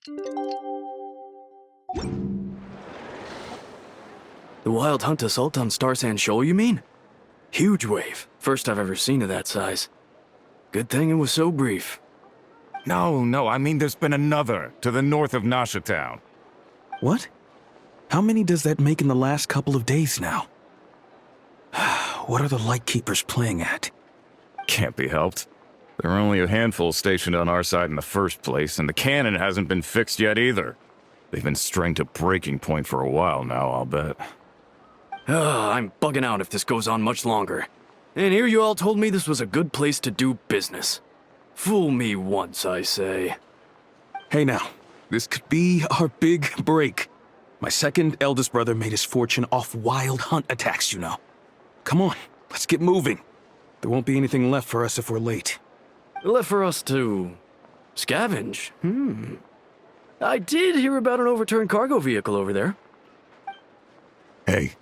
The Wild Hunt assault on Star Sand Shoal, you mean? Huge wave. First I've ever seen of that size. Good thing it was so brief. No, I mean there's been another to the north of Nasha Town. What? How many does that make in the last couple of days now? What are the Lightkeepers playing at? Can't be helped. There are only a handful stationed on our side in the first place, and the cannon hasn't been fixed yet either. They've been strained to breaking point for a while now, I'll bet. I'm bugging out if this goes on much longer. And here you all told me this was a good place to do business. Fool me once, I say. Hey now, this could be our big break. My second eldest brother made his fortune off Wild Hunt attacks, you know. Come on, let's get moving. There won't be anything left for us if we're late. Left for us to scavenge? I did hear about an overturned cargo vehicle over there. Hey.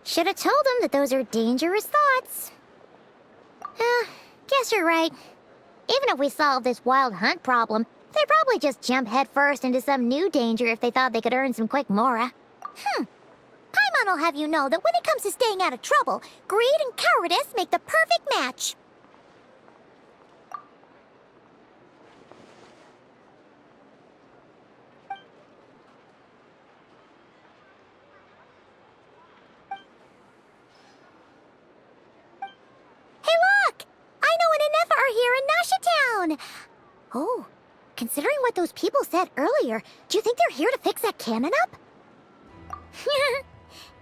Should have told him that those are dangerous thoughts. Guess you're right. Even if we solve this Wild Hunt problem, they'd probably just jump headfirst into some new danger if they thought they could earn some quick mora. Paimon will have you know that when it comes to staying out of trouble, greed and cowardice make the perfect match. Oh, considering what those people said earlier, do you think they're here to fix that cannon up?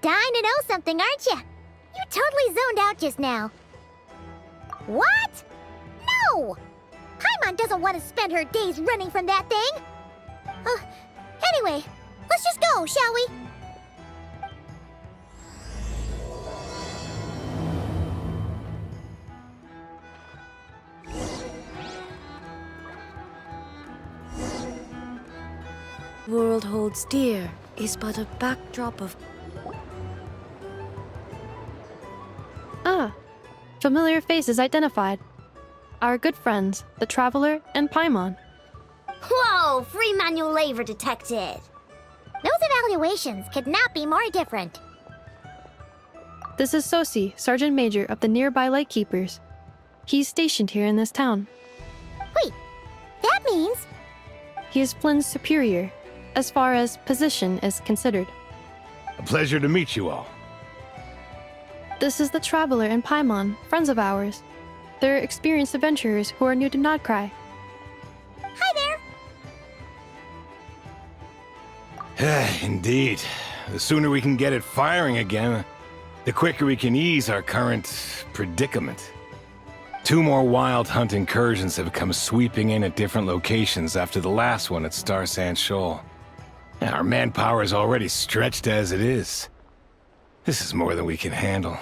Dying to know something, aren't you? You totally zoned out just now. What? No! Paimon doesn't want to spend her days running from that thing. Anyway, let's just go, shall we? World holds dear is but a backdrop of... Familiar faces identified. Our good friends, the Traveler and Paimon. Whoa, free manual labor detected. Those evaluations could not be more different. This is Sosi, Sergeant Major of the nearby Lightkeepers. He's stationed here in this town. Wait, that means... He is Flynn's superior, as far as position is considered. A pleasure to meet you all. This is the Traveler and Paimon, friends of ours. They're experienced adventurers who are new to Nod Krai. Hi there! Indeed. The sooner we can get it firing again, the quicker we can ease our current predicament. 2 more Wild Hunt incursions have come sweeping in at different locations after the last one at Star Sand Shoal. Our manpower is already stretched as it is. This is more than we can handle.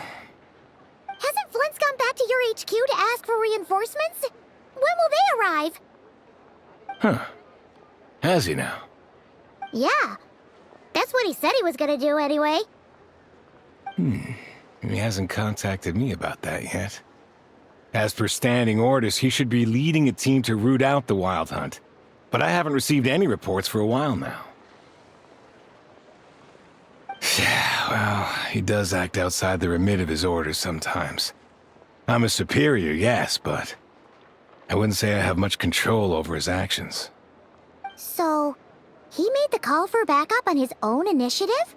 Hasn't Flint's gone back to your HQ to ask for reinforcements? When will they arrive? Huh. Has he now? Yeah. That's what he said he was gonna do anyway. He hasn't contacted me about that yet. As per standing orders, he should be leading a team to root out the Wild Hunt. But I haven't received any reports for a while now. Yeah, well, he does act outside the remit of his orders sometimes. I'm a superior, yes, but I wouldn't say I have much control over his actions. So, he made the call for backup on his own initiative?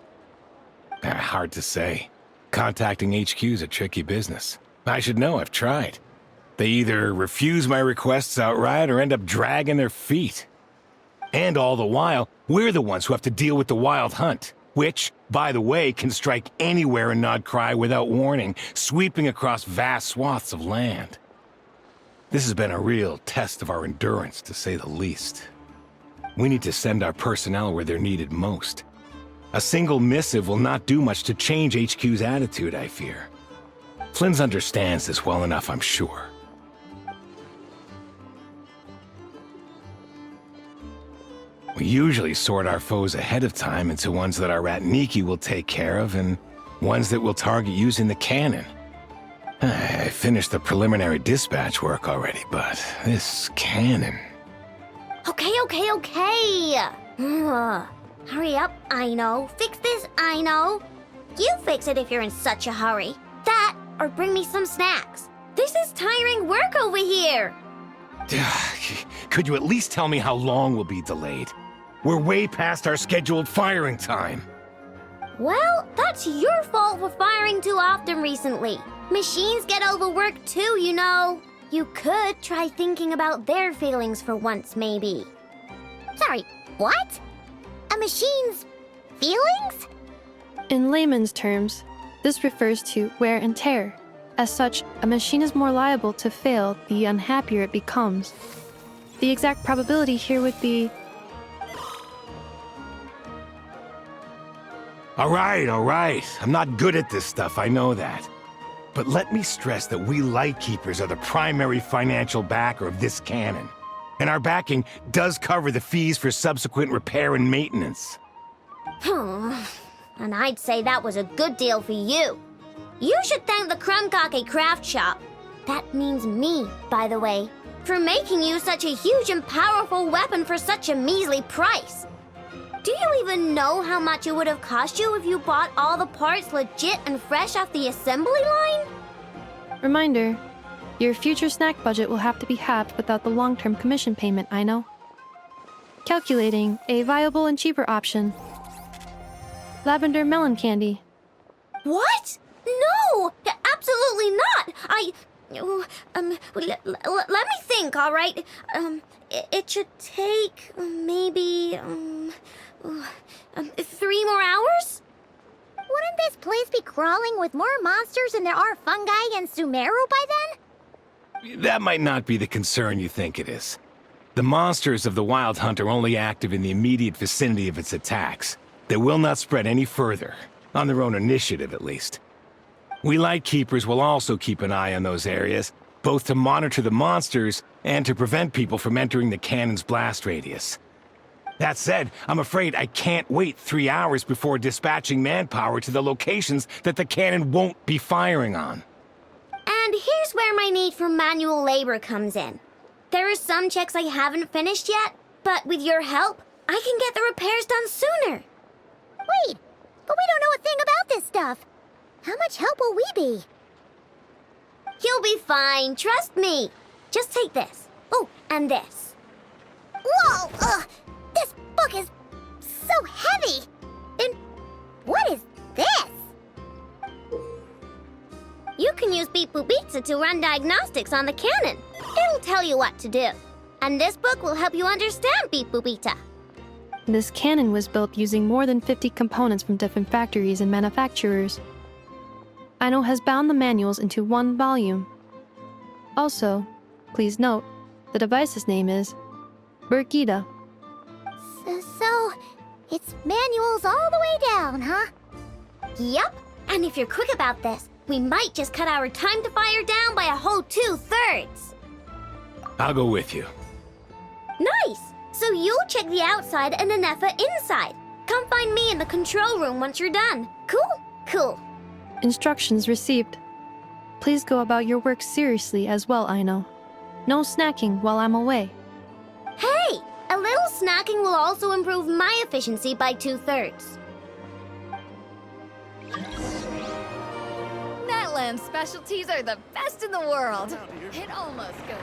Hard to say. Contacting HQ is a tricky business. I should know, I've tried. They either refuse my requests outright or end up dragging their feet. And all the while, we're the ones who have to deal with the Wild Hunt, which, by the way, can strike anywhere in Nod Krai without warning, sweeping across vast swaths of land. This has been a real test of our endurance, to say the least. We need to send our personnel where they're needed most. A single missive will not do much to change HQ's attitude, I fear. Flynn's understands this well enough, I'm sure. We usually sort our foes ahead of time into ones that our Rat Niki will take care of and ones that we'll target using the cannon. I finished the preliminary dispatch work already, but this cannon... Okay. Hurry up, I know. Fix this, I know. You fix it if you're in such a hurry. That, or bring me some snacks. This is tiring work over here. Could you at least tell me how long we'll be delayed? We're way past our scheduled firing time. Well, that's your fault for firing too often recently. Machines get overworked too, you know. You could try thinking about their feelings for once, maybe. Sorry, what? A machine's feelings? In layman's terms, this refers to wear and tear. As such, a machine is more liable to fail the unhappier it becomes. The exact probability here would be... All right. I'm not good at this stuff, I know that. But let me stress that we Lightkeepers are the primary financial backer of this cannon. And our backing does cover the fees for subsequent repair and maintenance. And I'd say that was a good deal for you. You should thank the Krumkake Craft Shop. That means me, by the way, for making you such a huge and powerful weapon for such a measly price. Do you even know how much it would have cost you if you bought all the parts legit and fresh off the assembly line? Reminder, your future snack budget will have to be halved without the long-term commission payment, I know. Calculating a viable and cheaper option. Lavender melon candy. What? No! Absolutely not! Let me think, all right? It should take maybe 3 more hours? Wouldn't this place be crawling with more monsters than there are fungi in Sumeru by then? That might not be the concern you think it is. The monsters of the Wild Hunt are only active in the immediate vicinity of its attacks. They will not spread any further, on their own initiative at least. We Lightkeepers will also keep an eye on those areas, both to monitor the monsters and to prevent people from entering the cannon's blast radius. That said, I'm afraid I can't wait 3 hours before dispatching manpower to the locations that the cannon won't be firing on. And here's where my need for manual labor comes in. There are some checks I haven't finished yet, but with your help, I can get the repairs done sooner. Wait, but we don't know a thing about this stuff. How much help will we be? You'll be fine, trust me. Just take this. Oh, and this. Whoa! This book is so heavy! Then what is this? You can use Beep Boop Pizza to run diagnostics on the cannon. It'll tell you what to do. And this book will help you understand Beep Boop Pizza. This cannon was built using more than 50 components from different factories and manufacturers. Aino has bound the manuals into one volume. Also, please note, the device's name is Burgida. So, it's manuals all the way down, huh? Yup, and if you're quick about this, we might just cut our time to fire down by a whole 2/3. I'll go with you. Nice! So you'll check the outside and Anefa inside. Come find me in the control room once you're done. Cool? Cool. Instructions received. Please go about your work seriously as well, Aino. No snacking while I'm away. Hey! A little snacking will also improve my efficiency by 2/3. Natland specialties are the best in the world. It almost goes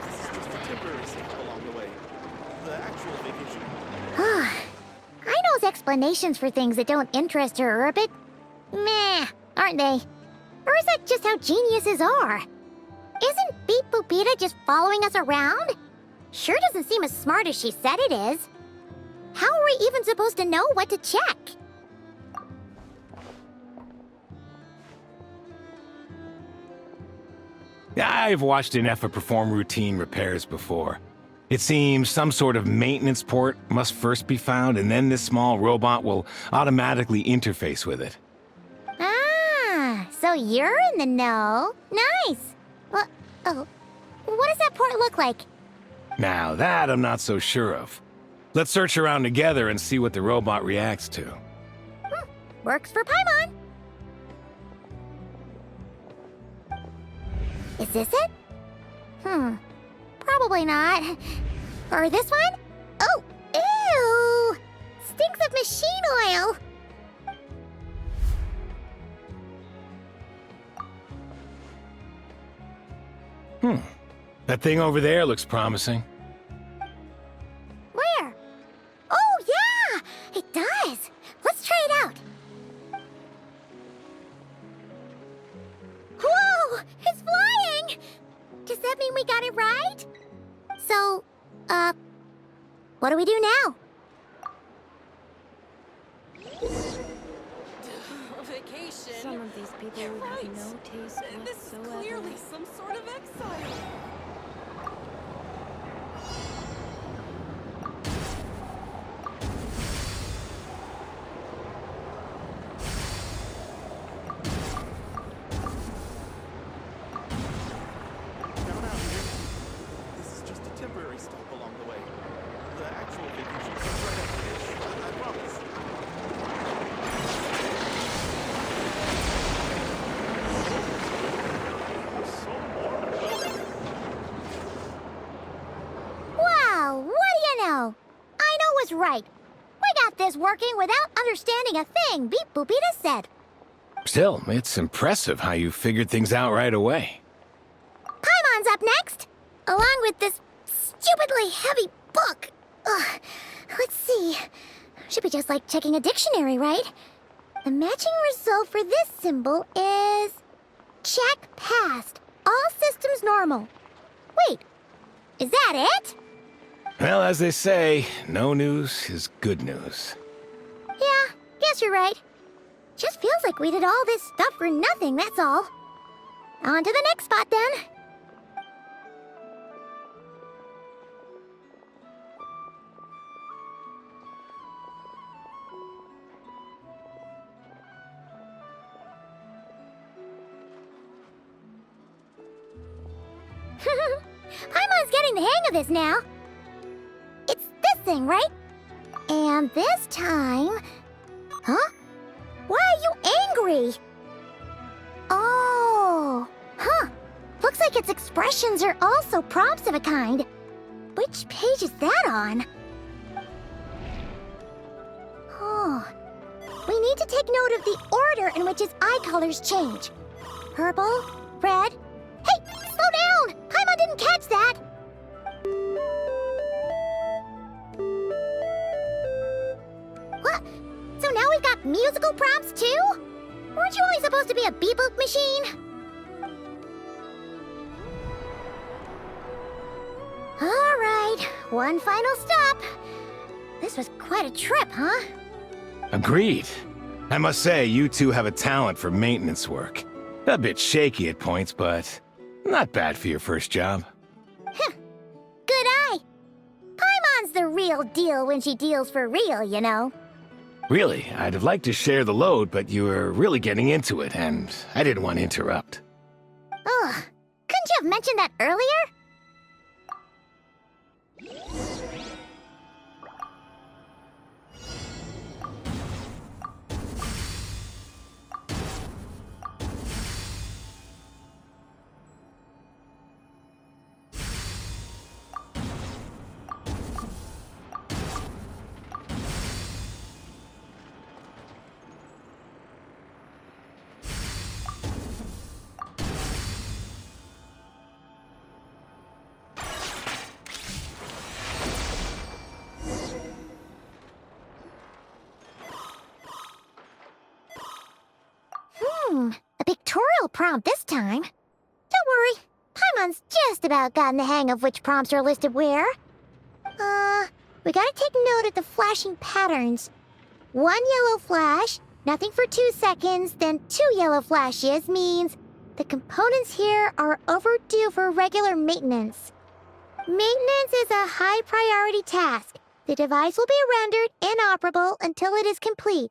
Aino's explanations for things that don't interest her are a bit meh, aren't they? Or is that just how geniuses are? Isn't Beep Boopita just following us around? Sure doesn't seem as smart as she said it is. How are we even supposed to know what to check? I've watched Anefa perform routine repairs before. It seems some sort of maintenance port must first be found, and then this small robot will automatically interface with it. Ah, so you're in the know. Nice. Well, oh, what does that port look like? Now that I'm not so sure of. Let's search around together and see what the robot reacts to. Works for Paimon. Is this it? Probably not. Or this one? Oh, ew! Stinks of machine oil! That thing over there looks promising. Where? Oh, yeah! It does! Let's try it out! Whoa! It's flying! Does that mean we got it right? So, what do we do now? Vacation. Some of these people would have no taste whatsoever. Clearly some sort of exile. Down out here. This is just a temporary stop along the way. The actual vacation is right up finish. I promise. Wow, what do you know? I know was right. We got this working without understanding a thing Beep Boopita said. Still, it's impressive how you figured things out right away. Paimon's up next, along with this stupidly heavy book. Ugh. Let's see. Should be just like checking a dictionary, right? The matching result for this symbol is... check passed. All systems normal. Wait, is that it? Well, as they say, no news is good news. Yeah, guess you're right. Just feels like we did all this stuff for nothing, that's all. On to the next spot, then. Paimon's getting the hang of this now. It's this thing, right? And this time... Huh? Why are you angry? Oh, huh. Looks like its expressions are also prompts of a kind. Which page is that on? Oh. We need to take note of the order in which its eye colors change. Purple, red... Hey, slow down! Paimon didn't catch that! What? So now we've got musical prompts too? Weren't you only supposed to be a beep-boop machine? Alright, one final stop. This was quite a trip, huh? Agreed. I must say, you two have a talent for maintenance work. A bit shaky at points, but not bad for your first job. Good eye. Paimon's the real deal when she deals for real, you know. Really, I'd have liked to share the load, but you were really getting into it, and I didn't want to interrupt. Ugh, couldn't you have mentioned that earlier? A pictorial prompt this time. Don't worry, Paimon's just about gotten the hang of which prompts are listed where. We gotta take note of the flashing patterns. 1 yellow flash, nothing for 2 seconds, then 2 yellow flashes means the components here are overdue for regular maintenance. Maintenance is a high priority task. The device will be rendered inoperable until it is complete.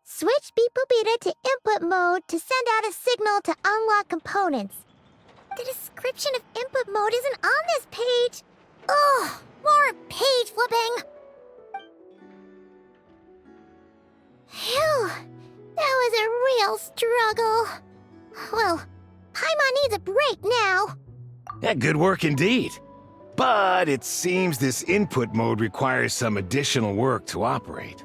Switch Beep Boopita to input mode to send out a signal to unlock components. The description of input mode isn't on this page. Ugh, more page flipping. Phew, that was a real struggle. Well, Paimon needs a break now. Yeah, good work indeed. But it seems this input mode requires some additional work to operate.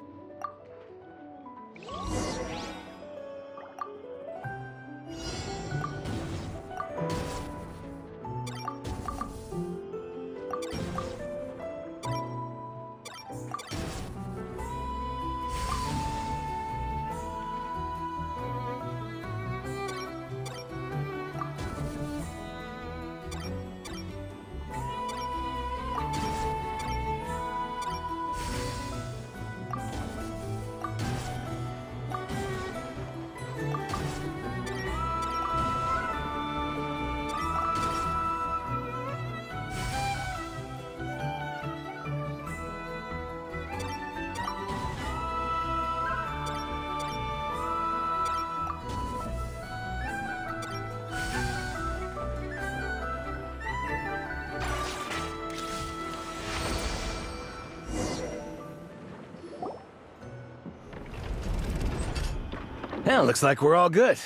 Well, looks like we're all good.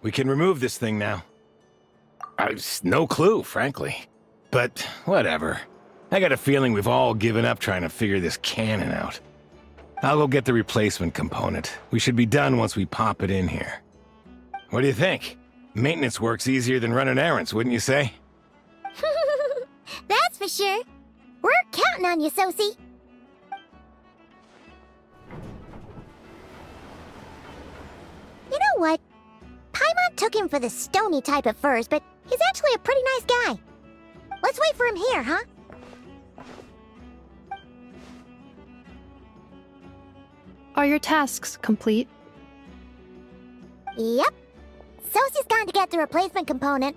We can remove this thing now. I've no clue, frankly. But whatever. I got a feeling we've all given up trying to figure this cannon out. I'll go get the replacement component. We should be done once we pop it in here. What do you think? Maintenance work's easier than running errands, wouldn't you say? That's for sure. We're counting on you, Sosie. You know what? Paimon took him for the stony type at first, but he's actually a pretty nice guy. Let's wait for him here, huh? Are your tasks complete? Yep. Sosie's gone to get the replacement component.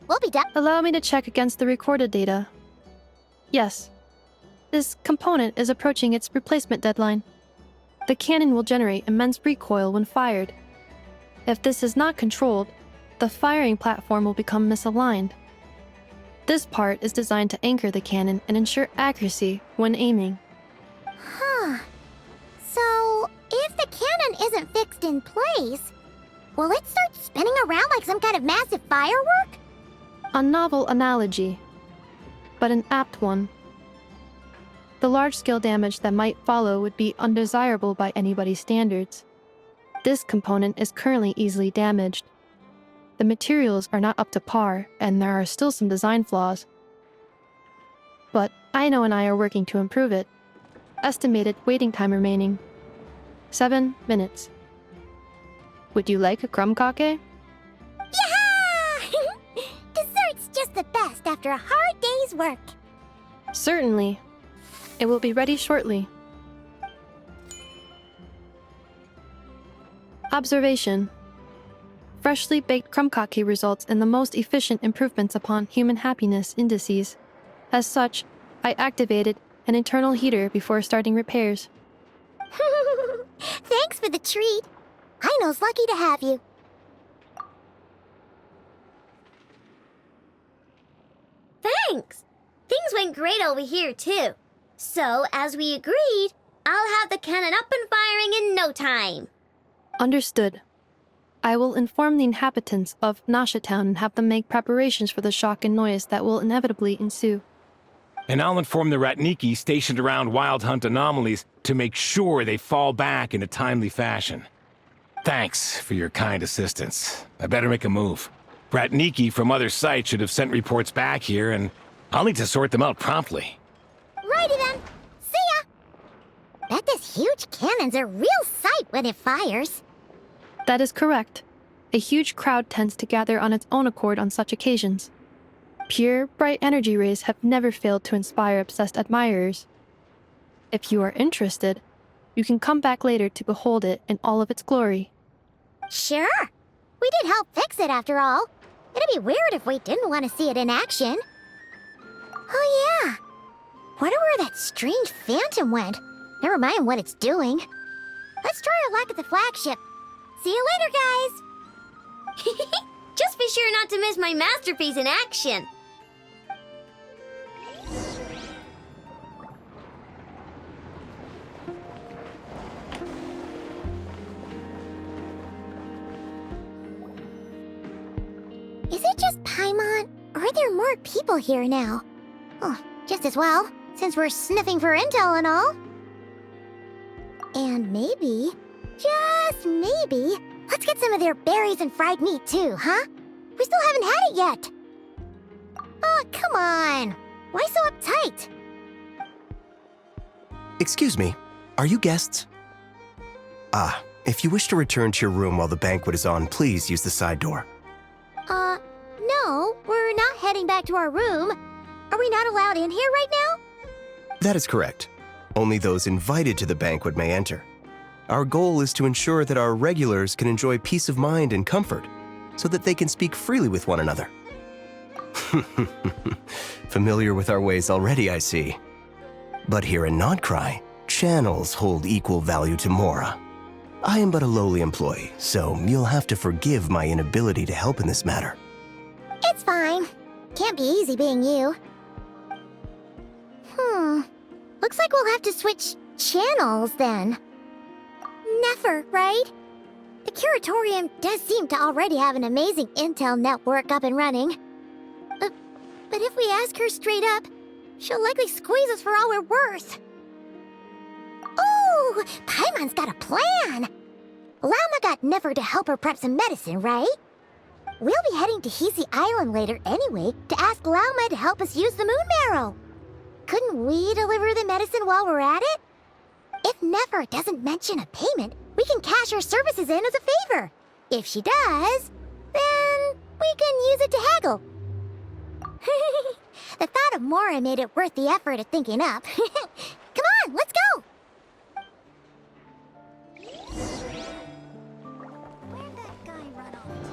We'll be done. Allow me to check against the recorded data. Yes. This component is approaching its replacement deadline. The cannon will generate immense recoil when fired. If this is not controlled, the firing platform will become misaligned. This part is designed to anchor the cannon and ensure accuracy when aiming. Huh. So, if the cannon isn't fixed in place, will it start spinning around like some kind of massive firework? A novel analogy, but an apt one. The large-scale damage that might follow would be undesirable by anybody's standards. This component is currently easily damaged. The materials are not up to par, and there are still some design flaws. But Aino and I are working to improve it. Estimated waiting time remaining: 7 minutes. Would you like a crumb cake? Yeah! Dessert's just the best after a hard day's work. Certainly. It will be ready shortly. Observation. Freshly baked crumb cake results in the most efficient improvements upon human happiness indices. As such, I activated an internal heater before starting repairs. Thanks for the treat. Aino's lucky to have you. Thanks! Things went great over here, too. So, as we agreed, I'll have the cannon up and firing in no time. Understood. I will inform the inhabitants of Nasha Town and have them make preparations for the shock and noise that will inevitably ensue. And I'll inform the Ratniki stationed around Wild Hunt anomalies to make sure they fall back in a timely fashion. Thanks for your kind assistance. I better make a move. Ratniki from other sites should have sent reports back here, and I'll need to sort them out promptly. Righty then. See ya! Bet this huge cannon's a real sight when it fires. That is correct. A huge crowd tends to gather on its own accord on such occasions. Pure, bright energy rays have never failed to inspire obsessed admirers. If you are interested, you can come back later to behold it in all of its glory. Sure. We did help fix it after all. It'd be weird if we didn't want to see it in action. Oh yeah. Wonder where that strange phantom went. Never mind what it's doing. Let's try our luck at the flagship. See you later, guys! Just be sure not to miss my masterpiece in action. Is it just Paimon, or are there more people here now? Oh, just as well, since we're sniffing for intel and all. And maybe, just maybe, let's get some of their berries and fried meat too, huh? We still haven't had it yet. Oh, come on. Why so uptight? Excuse me, are you guests? If you wish to return to your room while the banquet is on, please use the side door. No, we're not heading back to our room. Are we not allowed in here right now? That is correct. Only those invited to the banquet may enter. Our goal is to ensure that our regulars can enjoy peace of mind and comfort, so that they can speak freely with one another. Familiar with our ways already, I see. But here in Nod Krai, channels hold equal value to Mora. I am but a lowly employee, so you'll have to forgive my inability to help in this matter. It's fine. Can't be easy being you. Looks like we'll have to switch channels then. Never, right? The Curatorium does seem to already have an amazing intel network up and running. But if we ask her straight up, she'll likely squeeze us for all we're worth. Ooh, Paimon's got a plan! Llama got Nefer to help her prep some medicine, right? We'll be heading to Hisi Island later anyway to ask Llama to help us use the moon marrow. Couldn't we deliver the medicine while we're at it? If Nefer doesn't mention a payment, we can cash our services in as a favor. If she does, then we can use it to haggle. The thought of Mora made it worth the effort of thinking up. Come on, let's go! Where'd that guy run off to?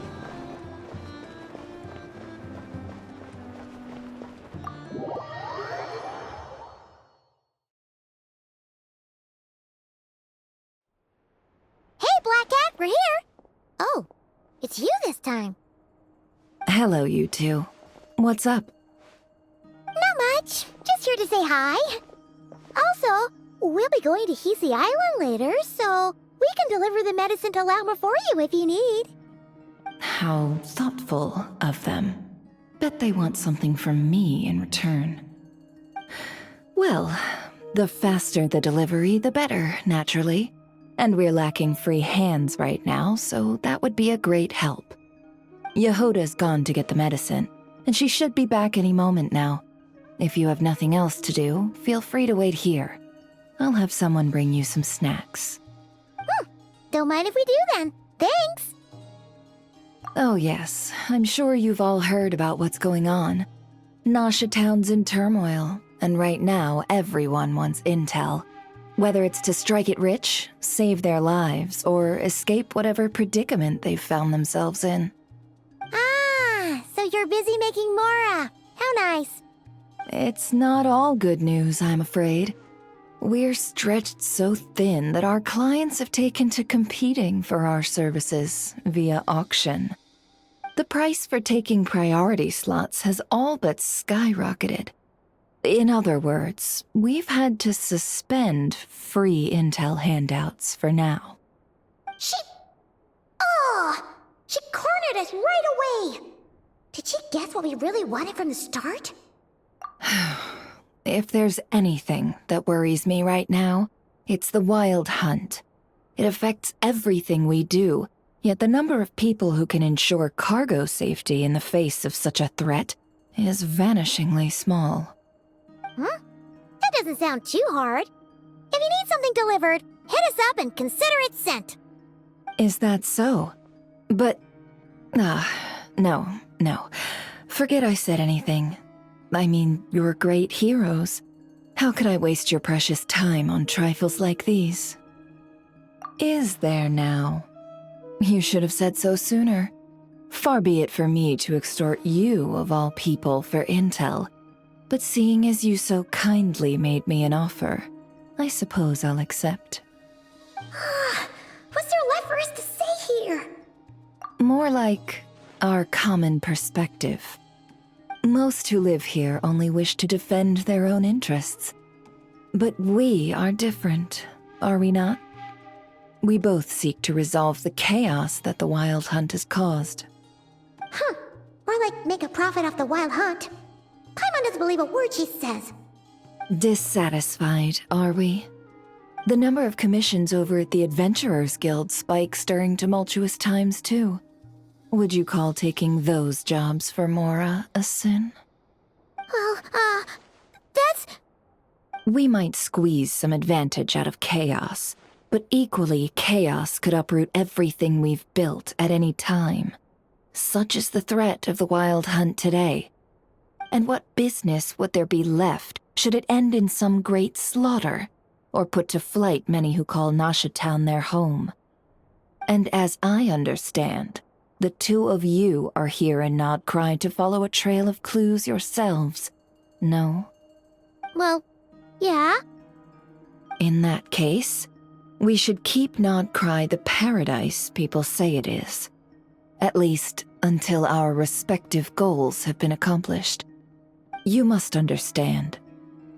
Hey, Black Cat, we're here! Oh, it's you this time. Hello, you two. What's up? Not much. Just here to say hi. Also, we'll be going to Hisi Island later, so we can deliver the medicine to Llama for you if you need. How thoughtful of them. Bet they want something from me in return. Well, the faster the delivery, the better, naturally. And we're lacking free hands right now, so that would be a great help. Yehoda's gone to get the medicine, and she should be back any moment now. If you have nothing else to do, feel free to wait here. I'll have someone bring you some snacks. Don't mind if we do then. Thanks! Oh yes, I'm sure you've all heard about what's going on. Nasha Town's in turmoil, and right now everyone wants intel. Whether it's to strike it rich, save their lives, or escape whatever predicament they've found themselves in. Ah, so you're busy making Mora. How nice. It's not all good news, I'm afraid. We're stretched so thin that our clients have taken to competing for our services via auction. The price for taking priority slots has all but skyrocketed. In other words, we've had to suspend free intel handouts for now. She cornered us right away! Did she guess what we really wanted from the start? If there's anything that worries me right now, it's the wild hunt. It affects everything we do, yet the number of people who can ensure cargo safety in the face of such a threat is vanishingly small. That doesn't sound too hard. If you need something delivered, hit us up and consider it sent. Is that so? But... no. Forget I said anything. I mean, you're great heroes. How could I waste your precious time on trifles like these? Is there now? You should have said so sooner. Far be it for me to extort you, of all people, for intel. But seeing as you so kindly made me an offer, I suppose I'll accept. What's there left for us to say here? More like our common perspective. Most who live here only wish to defend their own interests. But we are different, are we not? We both seek to resolve the chaos that the Wild Hunt has caused. Or like make a profit off the wild hunt. Paimon doesn't believe a word she says. Dissatisfied, are we? The number of commissions over at the Adventurers Guild spikes during tumultuous times, too. Would you call taking those jobs for Mora a sin? Well, that's... We might squeeze some advantage out of chaos, but equally, chaos could uproot everything we've built at any time. Such is the threat of the wild hunt today. And what business would there be left should it end in some great slaughter, or put to flight many who call Nasha Town their home? And as I understand, the two of you are here in Nod Krai to follow a trail of clues yourselves, no? Well, yeah. In that case, we should keep Nod Krai the paradise people say it is. At least, until our respective goals have been accomplished. You must understand,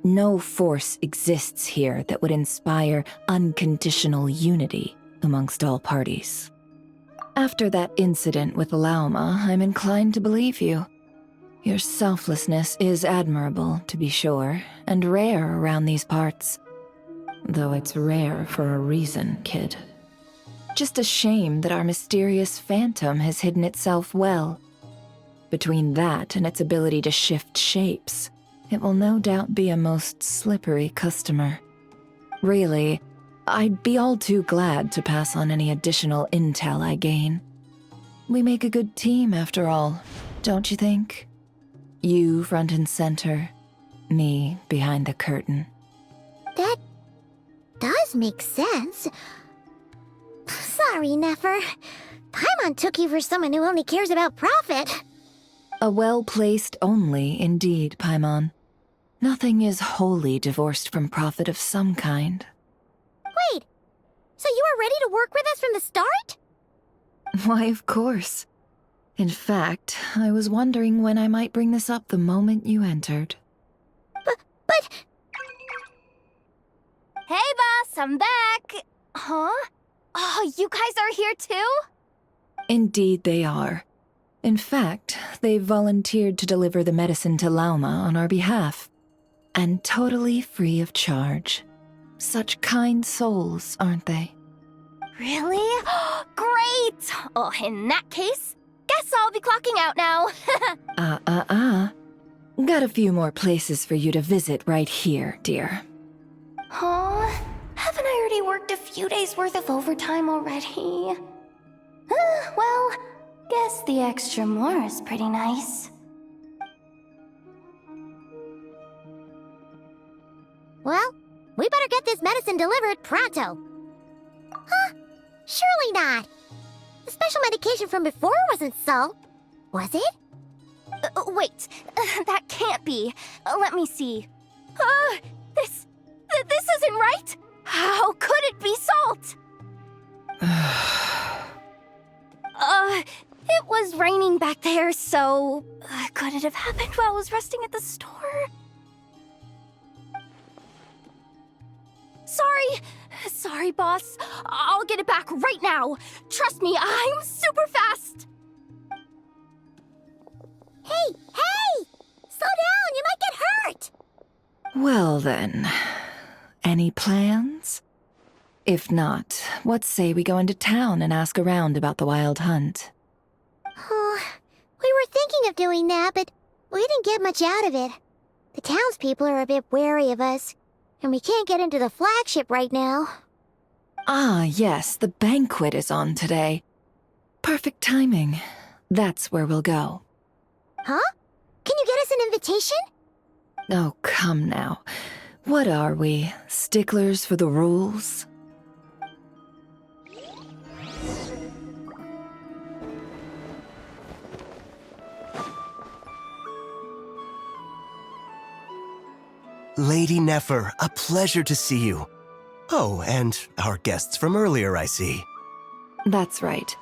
no force exists here that would inspire unconditional unity amongst all parties. After that incident with Lauma, I'm inclined to believe you. Your selflessness is admirable, to be sure, and rare around these parts. Though it's rare for a reason, kid. Just a shame that our mysterious phantom has hidden itself well. Between that and its ability to shift shapes, it will no doubt be a most slippery customer. Really, I'd be all too glad to pass on any additional intel I gain. We make a good team, after all, don't you think? You front and center, me behind the curtain. That does make sense. Sorry, Nefer. Paimon took you for someone who only cares about profit. A well-placed only, indeed, Paimon. Nothing is wholly divorced from profit of some kind. Wait, so you were ready to work with us from the start? Why, of course. In fact, I was wondering when I might bring this up the moment you entered. But... Hey, boss, I'm back! Huh? Oh, you guys are here too? Indeed they are. In fact, they've volunteered to deliver the medicine to Lauma on our behalf. And totally free of charge. Such kind souls, aren't they? Really? Great! Oh, in that case, guess I'll be clocking out now. Got a few more places for you to visit right here, dear. Huh? Haven't I already worked a few days worth of overtime already? Well, guess the extra more is pretty nice. Well, we better get this medicine delivered pronto. Huh? Surely not. The special medication from before wasn't so, was it? Wait, that can't be. Let me see. This isn't right. How could it be salt? It was raining back there, so could it have happened while I was resting at the store? Sorry, boss. I'll get it back right now. Trust me, I'm super fast. Hey! Slow down, you might get hurt! Well then, any plans? If not, what say we go into town and ask around about the wild hunt? Oh, we were thinking of doing that, but we didn't get much out of it. The townspeople are a bit wary of us, and we can't get into the flagship right now. Ah, yes, the banquet is on today. Perfect timing. That's where we'll go. Huh? Can you get us an invitation? Oh, come now. What are we, sticklers for the rules? Lady Nefer, a pleasure to see you. Oh, and our guests from earlier, I see. That's right.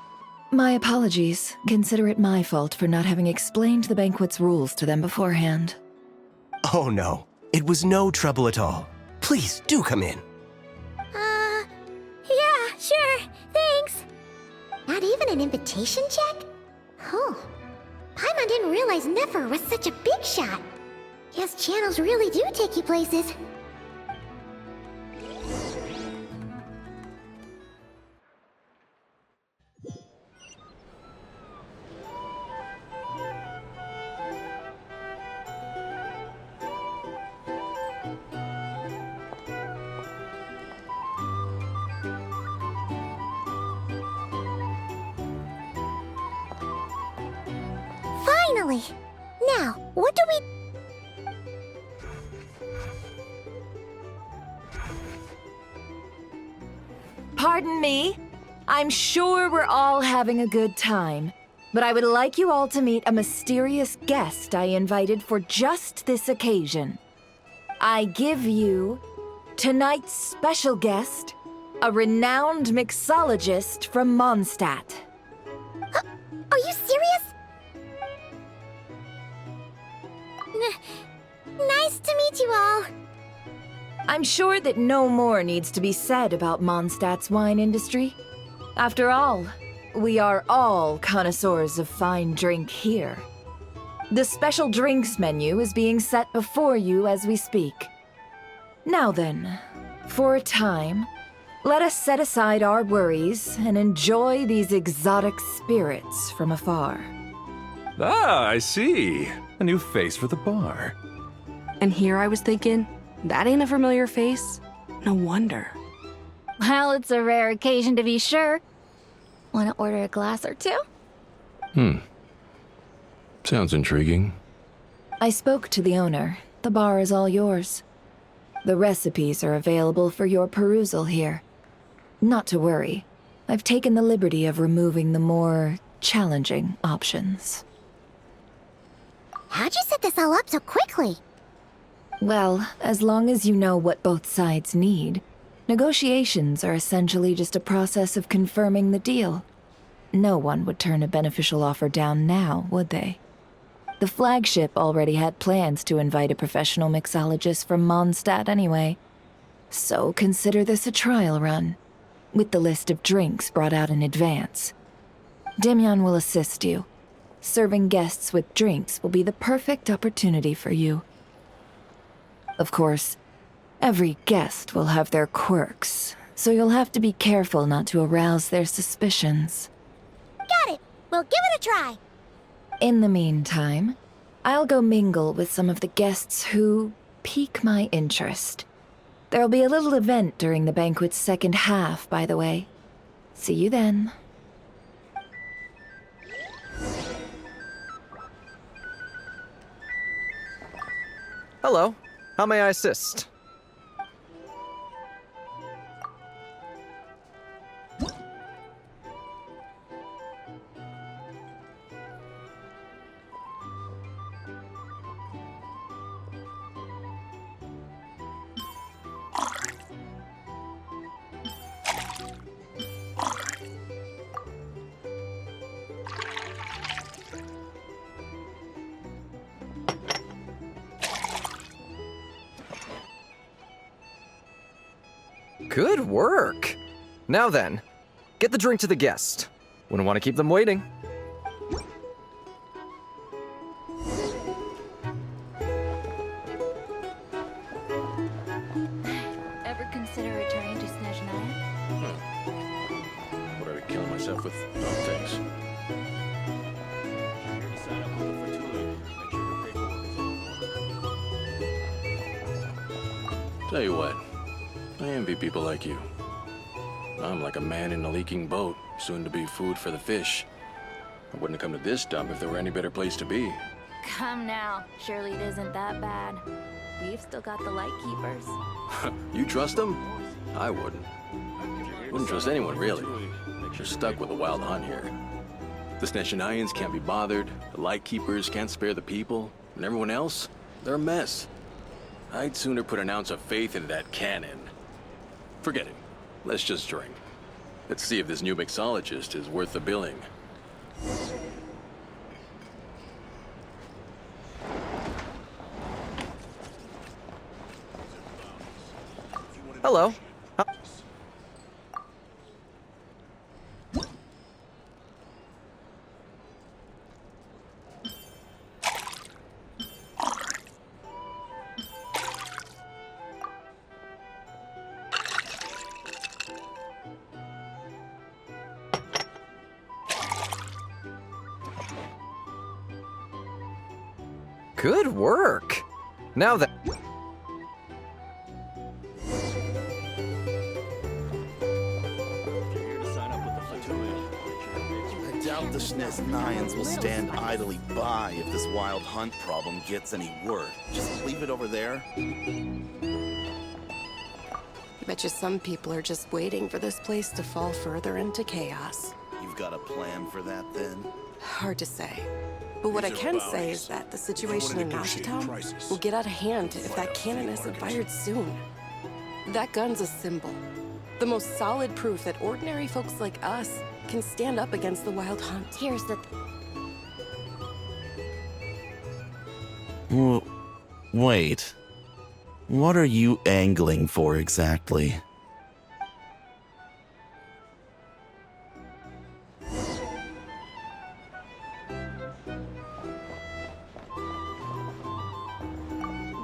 My apologies. Consider it my fault for not having explained the banquet's rules to them beforehand. Oh no, it was no trouble at all. Please, do come in. Yeah, sure, thanks. Not even an invitation check? Oh, Paimon didn't realize Nefer was such a big shot. Guess channels really do take you places. Finally! Now, what do we... Pardon me. I'm sure we're all having a good time, but I would like you all to meet a mysterious guest I invited for just this occasion. I give you tonight's special guest, a renowned mixologist from Mondstadt. Are you serious? Nice to meet you all. I'm sure that no more needs to be said about Mondstadt's wine industry. After all, we are all connoisseurs of fine drink here. The special drinks menu is being set before you as we speak. Now then, for a time, let us set aside our worries and enjoy these exotic spirits from afar. Ah, I see. A new face for the bar. And here I was thinking, that ain't a familiar face. No wonder. Well, it's a rare occasion to be sure. Want to order a glass or two? Sounds intriguing. I spoke to the owner. The bar is all yours. The recipes are available for your perusal here. Not to worry. I've taken the liberty of removing the more challenging options. How'd you set this all up so quickly? Well, as long as you know what both sides need, negotiations are essentially just a process of confirming the deal. No one would turn a beneficial offer down now, would they? The flagship already had plans to invite a professional mixologist from Mondstadt anyway. So consider this a trial run, with the list of drinks brought out in advance. Demyon will assist you. Serving guests with drinks will be the perfect opportunity for you. Of course, every guest will have their quirks, so you'll have to be careful not to arouse their suspicions. Got it! We'll give it a try! In the meantime, I'll go mingle with some of the guests who pique my interest. There'll be a little event during the banquet's second half, by the way. See you then. Hello. How may I assist? Good work! Now then, get the drink to the guest. Wouldn't want to keep them waiting. Ever consider returning to Snezhnaya? What are we killing myself with dog things? Tell you what, I envy people like you. I'm like a man in a leaking boat, soon to be food for the fish. I wouldn't have come to this dump if there were any better place to be. Come now. Surely it isn't that bad. We've still got the light keepers. You trust them? I wouldn't. Wouldn't trust anyone, really. You're stuck with a wild hunt here. The Snezhnayans can't be bothered, the Lightkeepers can't spare the people, and everyone else, they're a mess. I'd sooner put an ounce of faith into that cannon. Forget it. Let's just drink. Let's see if this new mixologist is worth the billing. Hello. Good work. Now that... I doubt the SNES Nines will stand idly by if this wild hunt problem gets any worse. Just leave it over there. Bet you some people are just waiting for this place to fall further into chaos. You've got a plan for that, then? Hard to say. But what I can say is that the situation in Nashitown will get out of hand if that cannon isn't fired soon. That gun's a symbol. The most solid proof that ordinary folks like us can stand up against the wild hunt. Here's the... Wait. What are you angling for exactly?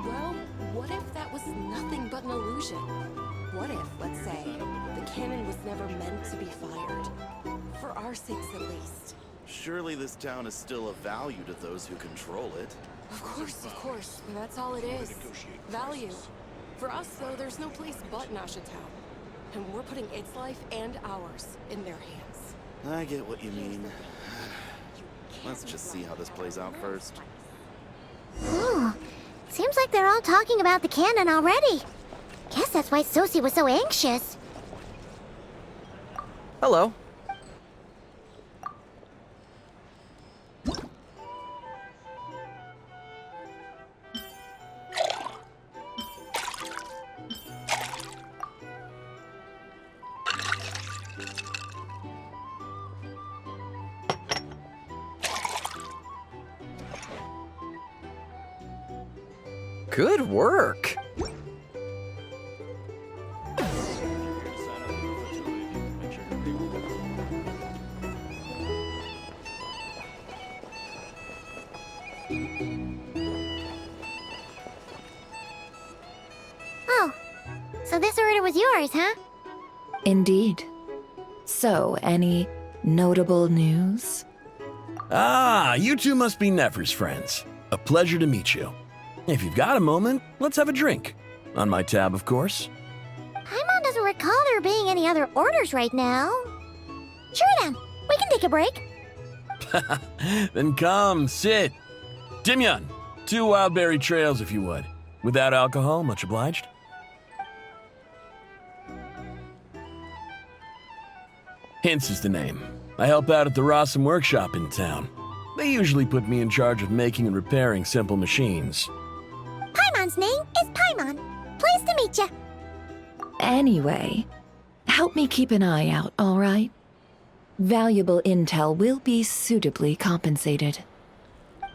Well, what if that was nothing but an illusion? What if, let's say, the cannon was never meant to be fired? For our sakes, at least. Surely this town is still of value to those who control it. Of course, but that's all it is. Value. For us, though, there's no place but Nashitown. And we're putting its life and ours in their hands. I get what you mean. Let's just see how this plays out first. Ooh, seems like they're all talking about the cannon already. Guess that's why Sosie was so anxious. Hello. Good work. Oh, so this order was yours, huh? Indeed. So, any notable news? Ah, you two must be Nefer's friends. A pleasure to meet you. If you've got a moment, let's have a drink. On my tab, of course. Paimon doesn't recall there being any other orders right now. Sure then, we can take a break. Then come, sit. Dimyon, 2 wildberry trails if you would. Without alcohol, much obliged. Hints is the name. I help out at the Rossum workshop in town. They usually put me in charge of making and repairing simple machines. Paimon's name is Paimon. Pleased to meet you. Anyway, help me keep an eye out, all right? Valuable intel will be suitably compensated.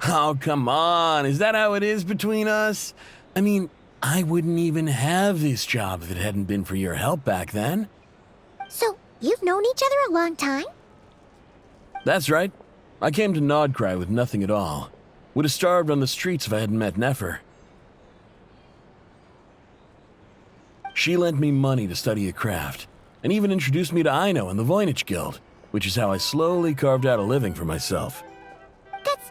Oh, come on. Is that how it is between us? I mean, I wouldn't even have this job if it hadn't been for your help back then. So, you've known each other a long time? That's right. I came to Nod Krai with nothing at all. Would have starved on the streets if I hadn't met Nefer. She lent me money to study a craft, and even introduced me to Aino and the Voynich Guild, which is how I slowly carved out a living for myself. That's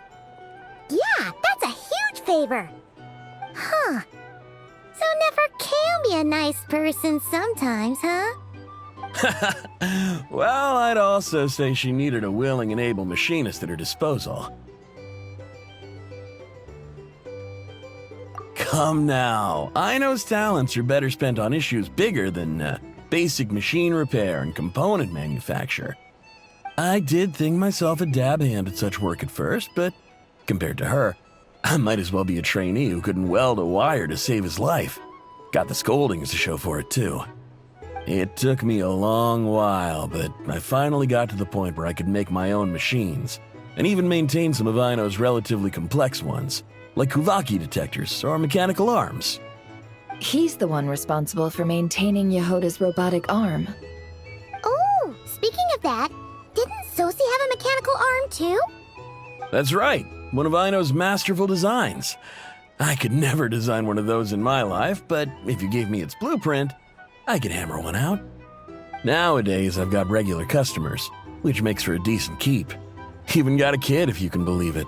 a huge favor. Huh. So Nefer can be a nice person sometimes, huh? Well, I'd also say she needed a willing and able machinist at her disposal. Come now, Aino's talents are better spent on issues bigger than basic machine repair and component manufacture. I did think myself a dab hand at such work at first, but compared to her, I might as well be a trainee who couldn't weld a wire to save his life. Got the scoldings to show for it, too. It took me a long while, but I finally got to the point where I could make my own machines, and even maintain some of Aino's relatively complex ones, like Kuvaki detectors or mechanical arms. He's the one responsible for maintaining Yehoda's robotic arm. Oh, speaking of that, didn't Sosie have a mechanical arm too? That's right, one of Aino's masterful designs. I could never design one of those in my life, but if you gave me its blueprint, I could hammer one out. Nowadays, I've got regular customers, which makes for a decent keep. Even got a kid, if you can believe it.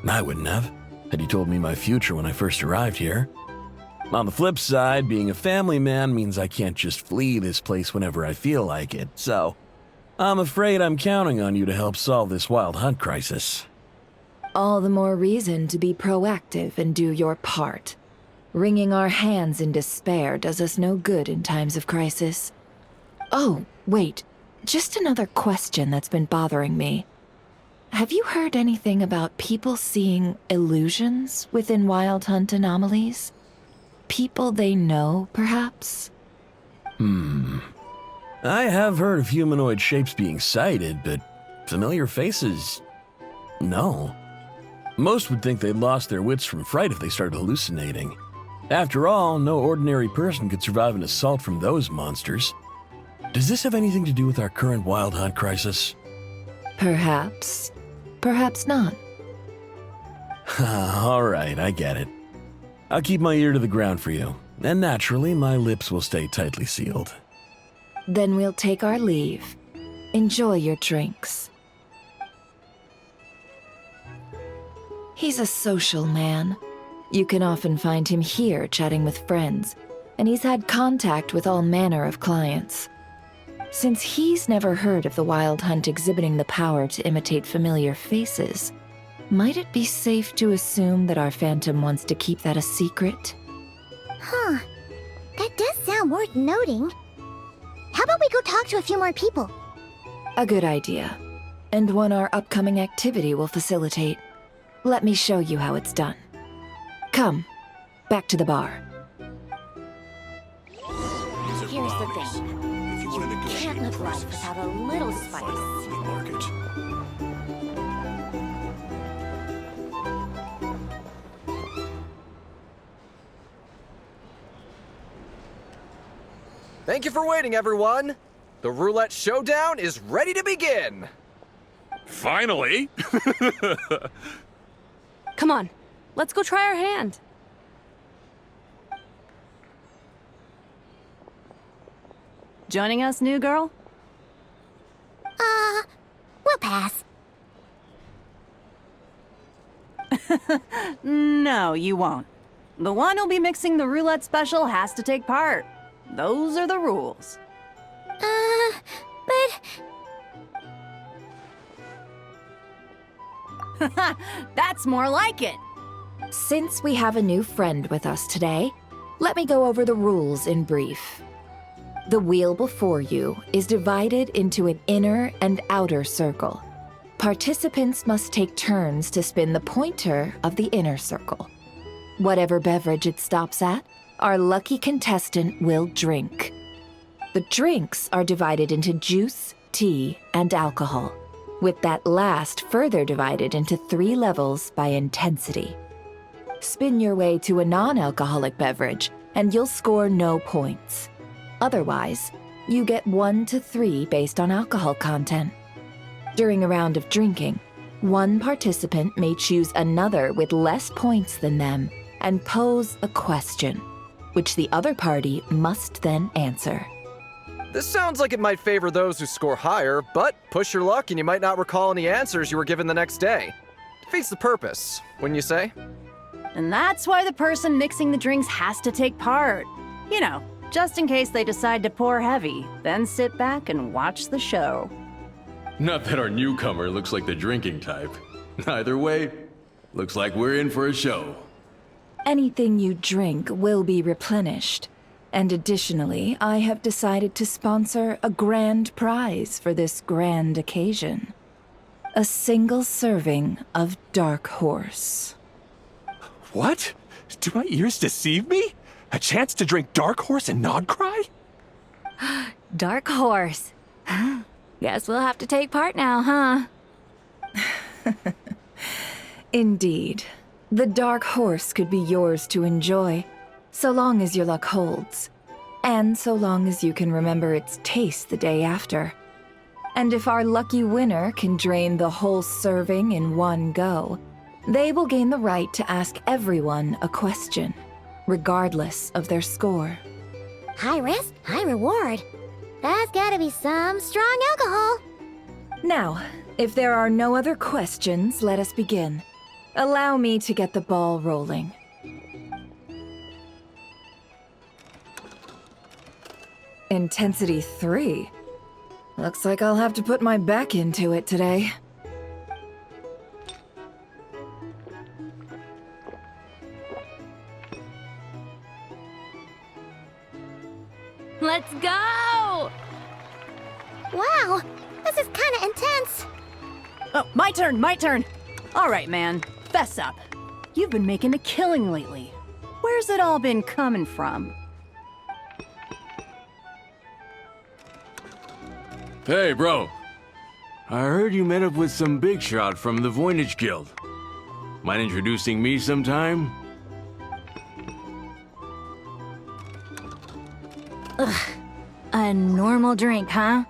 I wouldn't have. had you told me my future when I first arrived here. On the flip side, being a family man means I can't just flee this place whenever I feel like it, so I'm afraid I'm counting on you to help solve this wild hunt crisis. All the more reason to be proactive and do your part. Wringing our hands in despair does us no good in times of crisis. Oh, wait. Just another question that's been bothering me. Have you heard anything about people seeing illusions within Wild Hunt anomalies? People they know, perhaps? I have heard of humanoid shapes being sighted, but familiar faces? No. Most would think they'd lost their wits from fright if they started hallucinating. After all, no ordinary person could survive an assault from those monsters. Does this have anything to do with our current wild hunt crisis? Perhaps. Perhaps not. All right, I get it. I'll keep my ear to the ground for you, and naturally, my lips will stay tightly sealed. Then we'll take our leave. Enjoy your drinks. He's a social man. You can often find him here chatting with friends, and he's had contact with all manner of clients. Since he's never heard of the Wild Hunt exhibiting the power to imitate familiar faces, might it be safe to assume that our Phantom wants to keep that a secret? Huh. That does sound worth noting. How about we go talk to a few more people? A good idea, and one our upcoming activity will facilitate. Let me show you how it's done. Come, back to the bar. Here's the thing. You can't live life without a little spice. Thank you for waiting, everyone. The roulette showdown is ready to begin. Finally! Come on, let's go try our hand. Joining us, new girl? We'll pass. No, you won't. The one who'll be mixing the roulette special has to take part. Those are the rules. But... That's more like it. Since we have a new friend with us today, let me go over the rules in brief. The wheel before you is divided into an inner and outer circle. Participants must take turns to spin the pointer of the inner circle. Whatever beverage it stops at, our lucky contestant will drink. The drinks are divided into juice, tea, and alcohol, with that last further divided into 3 levels by intensity. Spin your way to a non-alcoholic beverage, and you'll score no points. Otherwise, you get 1 to 3 based on alcohol content. During a round of drinking, one participant may choose another with less points than them and pose a question, which the other party must then answer. This sounds like it might favor those who score higher, but push your luck and you might not recall any answers you were given the next day. Defeats the purpose, wouldn't you say? And that's why the person mixing the drinks has to take part. You know, just in case they decide to pour heavy, then sit back and watch the show. Not that our newcomer looks like the drinking type. Either way, looks like we're in for a show. Anything you drink will be replenished. And additionally, I have decided to sponsor a grand prize for this grand occasion. A single serving of Dark Horse. What? Do my ears deceive me? A chance to drink Dark Horse and Nod Krai? Dark Horse. Guess we'll have to take part now, huh? Indeed. The Dark Horse could be yours to enjoy, so long as your luck holds, and so long as you can remember its taste the day after. And if our lucky winner can drain the whole serving in one go, they will gain the right to ask everyone a question, regardless of their score. High risk, high reward. That's gotta be some strong alcohol. Now, if there are no other questions, let us begin. Allow me to get the ball rolling. Intensity 3. Looks like I'll have to put my back into it today. Let's go! Wow, this is kind of intense. Oh, my turn. All right, man, fess up. You've been making a killing lately. Where's it all been coming from? Hey, bro. I heard you met up with some big shot from the Voynich Guild. Mind introducing me sometime? Ugh. A normal drink, huh?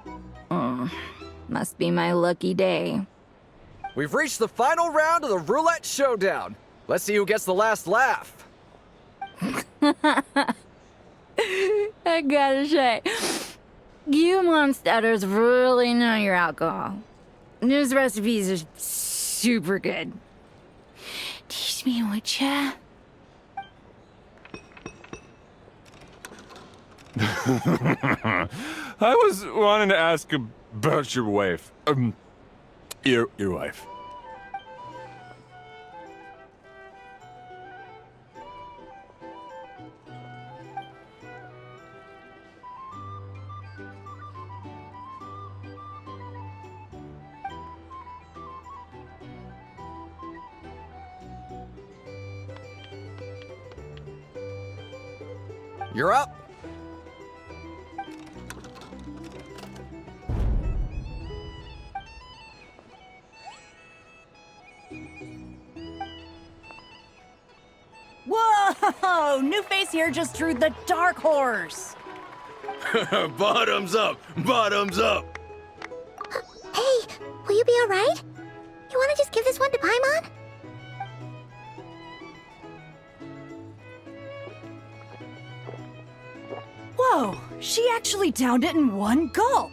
Must be my lucky day. We've reached the final round of the roulette showdown. Let's see who gets the last laugh. I gotta say, you monsters really know your alcohol. These recipes are super good. Teach me, would ya? I was wanting to ask about your wife. Your wife. You're up. Whoa! New face here just drew the dark horse. Bottoms up! Bottoms up! Hey, will you be alright? You wanna just give this one to Paimon? Whoa, she actually downed it in one gulp.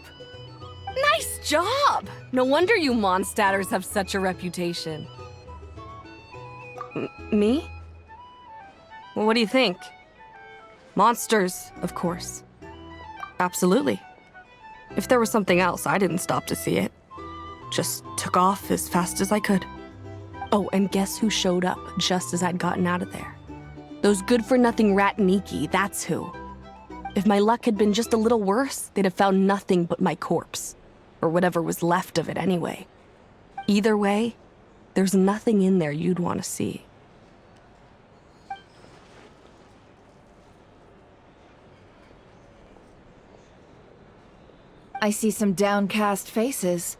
Nice job! No wonder you monstatters have such a reputation. Me? Well, what do you think? Monsters, of course. Absolutely. If there was something else, I didn't stop to see it. Just took off as fast as I could. Oh, and guess who showed up just as I'd gotten out of there? Those good-for-nothing rat Niki, that's who. If my luck had been just a little worse, they'd have found nothing but my corpse. Or whatever was left of it anyway. Either way, there's nothing in there you'd want to see. I see some downcast faces.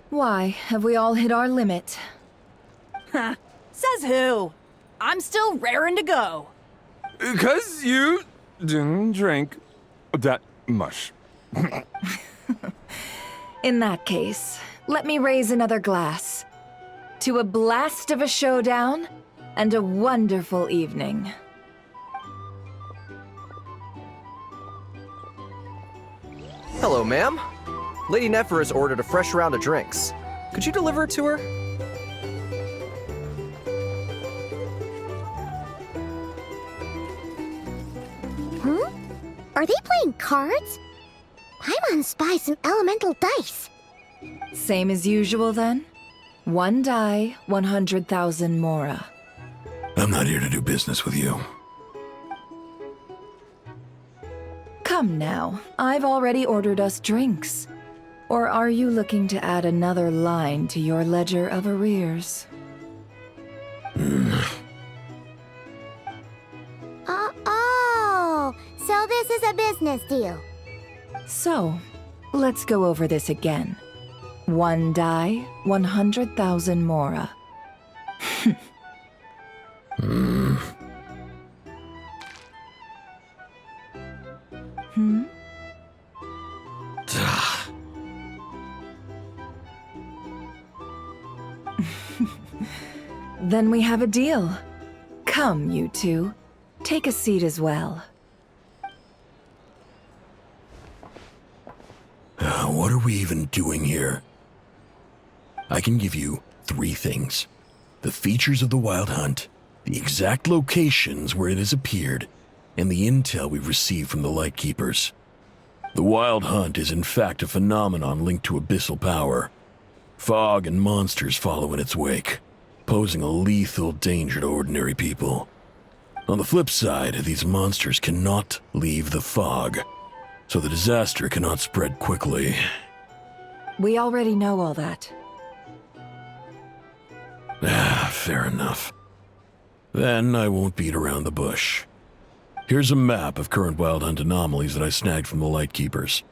Why, have we all hit our limit? Huh. Says who? I'm still raring to go. 'Cause you didn't drink that much. In that case, let me raise another glass. To a blast of a showdown and a wonderful evening. Hello, ma'am. Lady Nefer has ordered a fresh round of drinks. Could you deliver it to her? Are they playing cards? Paimon spies some elemental dice. Same as usual then? One die, 100,000 mora. I'm not here to do business with you. Come now, I've already ordered us drinks. Or are you looking to add another line to your ledger of arrears? Oh, so this is a business deal. So, let's go over this again. One die, 100,000 mora. Hmm? Then we have a deal. Come, you two. Take a seat as well. What are we even doing here? I can give you 3 things. the features of the Wild Hunt, the exact locations where it has appeared, and the intel we've received from the Lightkeepers. The Wild Hunt is in fact a phenomenon linked to abyssal power. Fog and monsters follow in its wake, posing a lethal danger to ordinary people. On the flip side, these monsters cannot leave the fog, so the disaster cannot spread quickly. We already know all that. Fair enough. Then I won't beat around the bush. Here's a map of current Wild Hunt anomalies that I snagged from the Lightkeepers,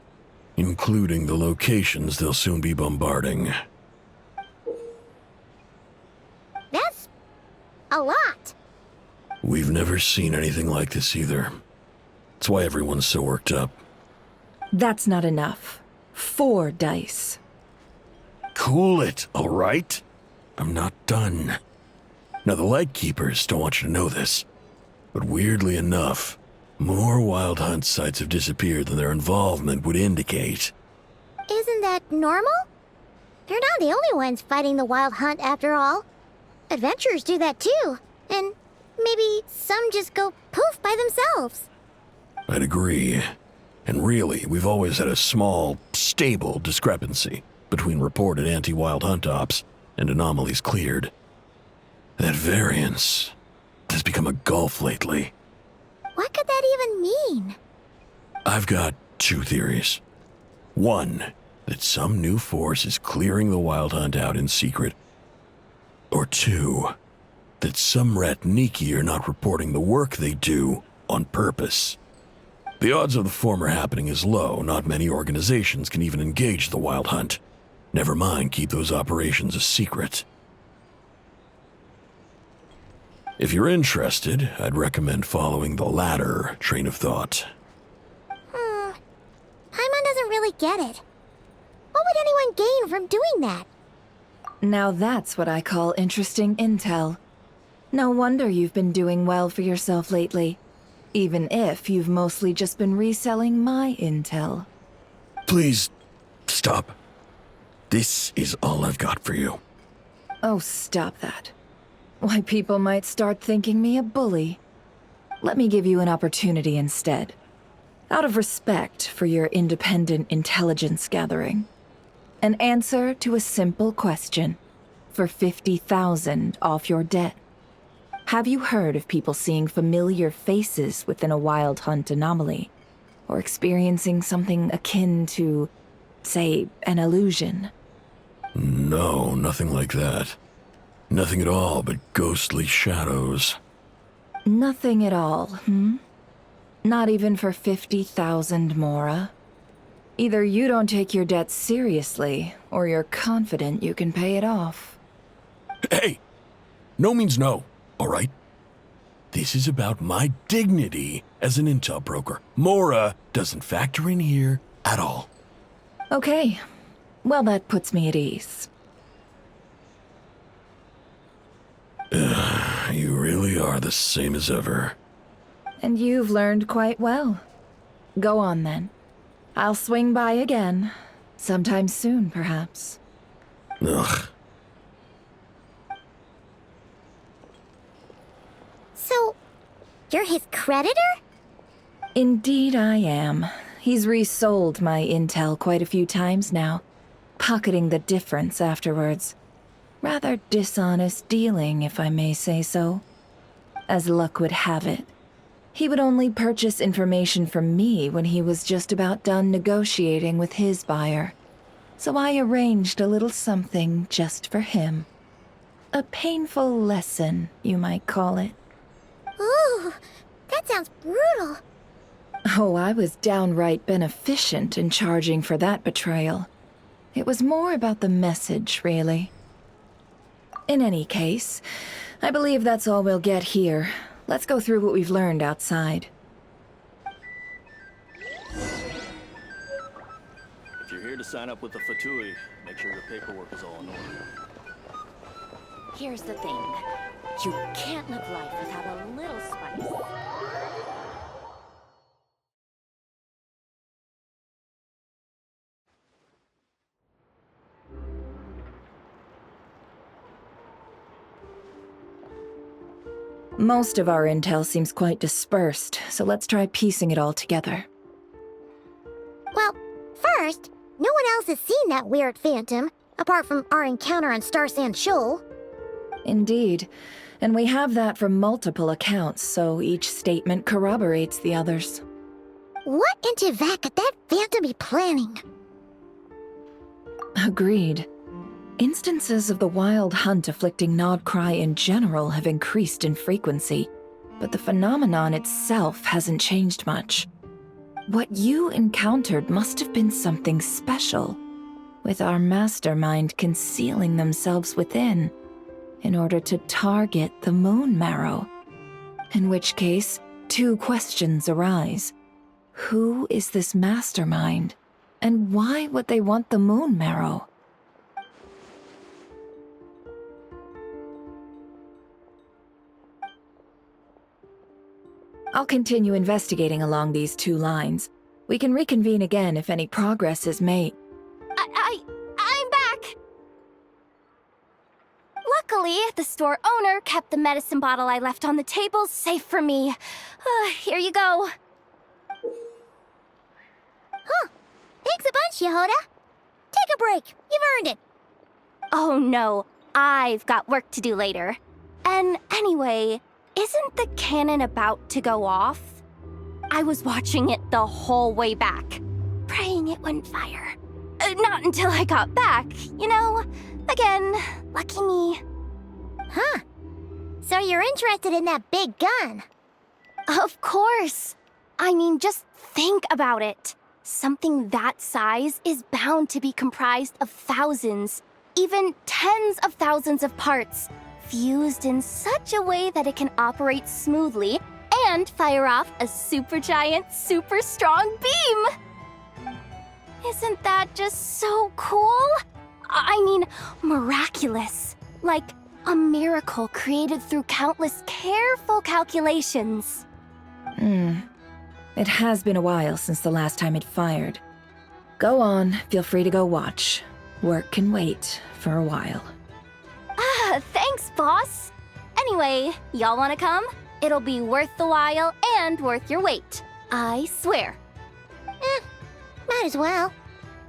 including the locations they'll soon be bombarding. That's a lot. We've never seen anything like this either. That's why everyone's so worked up. That's not enough. 4 dice. Cool it, all right? I'm not done. Now, the Lightkeepers don't want you to know this, but weirdly enough, more Wild Hunt sites have disappeared than their involvement would indicate. Isn't that normal? They're not the only ones fighting the Wild Hunt after all. Adventurers do that too, and maybe some just go poof by themselves. I'd agree. And really, we've always had a small, stable discrepancy between reported anti-Wild Hunt ops and anomalies cleared. That variance has become a gulf lately. What could that even mean? I've got 2 theories. One, that some new force is clearing the Wild Hunt out in secret. Or 2, that some Ratniki are not reporting the work they do on purpose. The odds of the former happening is low. Not many organizations can even engage the Wild Hunt. Never mind keep those operations a secret. If you're interested, I'd recommend following the latter train of thought. Paimon doesn't really get it. What would anyone gain from doing that? Now that's what I call interesting intel. No wonder you've been doing well for yourself lately. Even if you've mostly just been reselling my intel. Please, stop. This is all I've got for you. Oh, stop that. Why, people might start thinking me a bully. Let me give you an opportunity instead. Out of respect for your independent intelligence gathering. An answer to a simple question for 50,000 off your debt. Have you heard of people seeing familiar faces within a Wild Hunt anomaly? Or experiencing something akin to, say, an illusion? No, nothing like that. Nothing at all but ghostly shadows. Nothing at all, hmm? Not even for 50,000 Mora? Either you don't take your debt seriously, or you're confident you can pay it off. Hey! No means no, all right? This is about my dignity as an intel broker. Mora doesn't factor in here at all. Okay. Well, that puts me at ease. You really are the same as ever. And you've learned quite well. Go on, then. I'll swing by again. Sometime soon, perhaps. Ugh. So, you're his creditor? Indeed I am. He's resold my intel quite a few times now, pocketing the difference afterwards. Rather dishonest dealing, if I may say so. As luck would have it, he would only purchase information from me when he was just about done negotiating with his buyer. So I arranged a little something just for him. A painful lesson, you might call it. Ooh, that sounds brutal. Oh, I was downright beneficent in charging for that betrayal. It was more about the message, really. In any case, I believe that's all we'll get here. Let's go through what we've learned outside. If you're here to sign up with the Fatui, make sure your paperwork is all in order. Here's the thing. You can't live life without a little spice. Most of our intel seems quite dispersed, so let's try piecing it all together. Well, first, no one else has seen that weird phantom, apart from our encounter on Star Sand Shoal. Indeed. And we have that from multiple accounts, so each statement corroborates the others. What in Teyvat could that phantom be planning? Agreed. Instances of the wild hunt afflicting Nod Krai in general have increased in frequency, but the phenomenon itself hasn't changed much. What you encountered must have been something special, with our mastermind concealing themselves within, in order to target the Moon Marrow. In which case, two questions arise. Who is this mastermind, and why would they want the Moon Marrow? I'll continue investigating along these two lines. We can reconvene again if any progress is made. I'm back! Luckily, the store owner kept the medicine bottle I left on the table safe for me. Here you go. Huh. Thanks a bunch, Yehoda. Take a break. You've earned it. Oh no, I've got work to do later. And anyway, isn't the cannon about to go off? I was watching it the whole way back, praying it wouldn't fire. Not until I got back, you know? Again, lucky me. Huh. So you're interested in that big gun? Of course. I mean, just think about it. Something that size is bound to be comprised of thousands, even tens of thousands of parts, fused in such a way that it can operate smoothly and fire off a supergiant, super strong beam! Isn't that just so cool? I mean, miraculous. Like a miracle created through countless careful calculations. It has been a while since the last time it fired. Go on, feel free to go watch. Work can wait for a while. Thanks, boss. Anyway, y'all wanna come? It'll be worth the while and worth your wait. I swear. Might as well.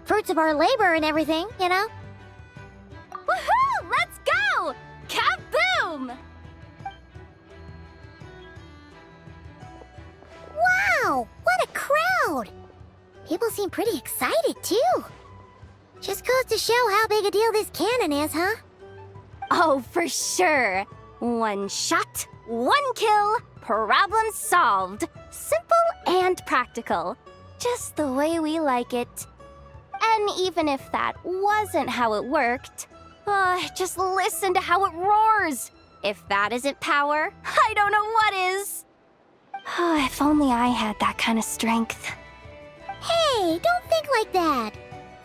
Fruits of our labor and everything, you know? Woohoo! Let's go! Kaboom! Wow! What a crowd! People seem pretty excited, too. Just goes to show how big a deal this cannon is, huh? Oh, for sure. One shot, one kill, problem solved. Simple and practical. Just the way we like it. And even if that wasn't how it worked, just listen to how it roars. If that isn't power, I don't know what is. If only I had that kind of strength. Hey, don't think like that.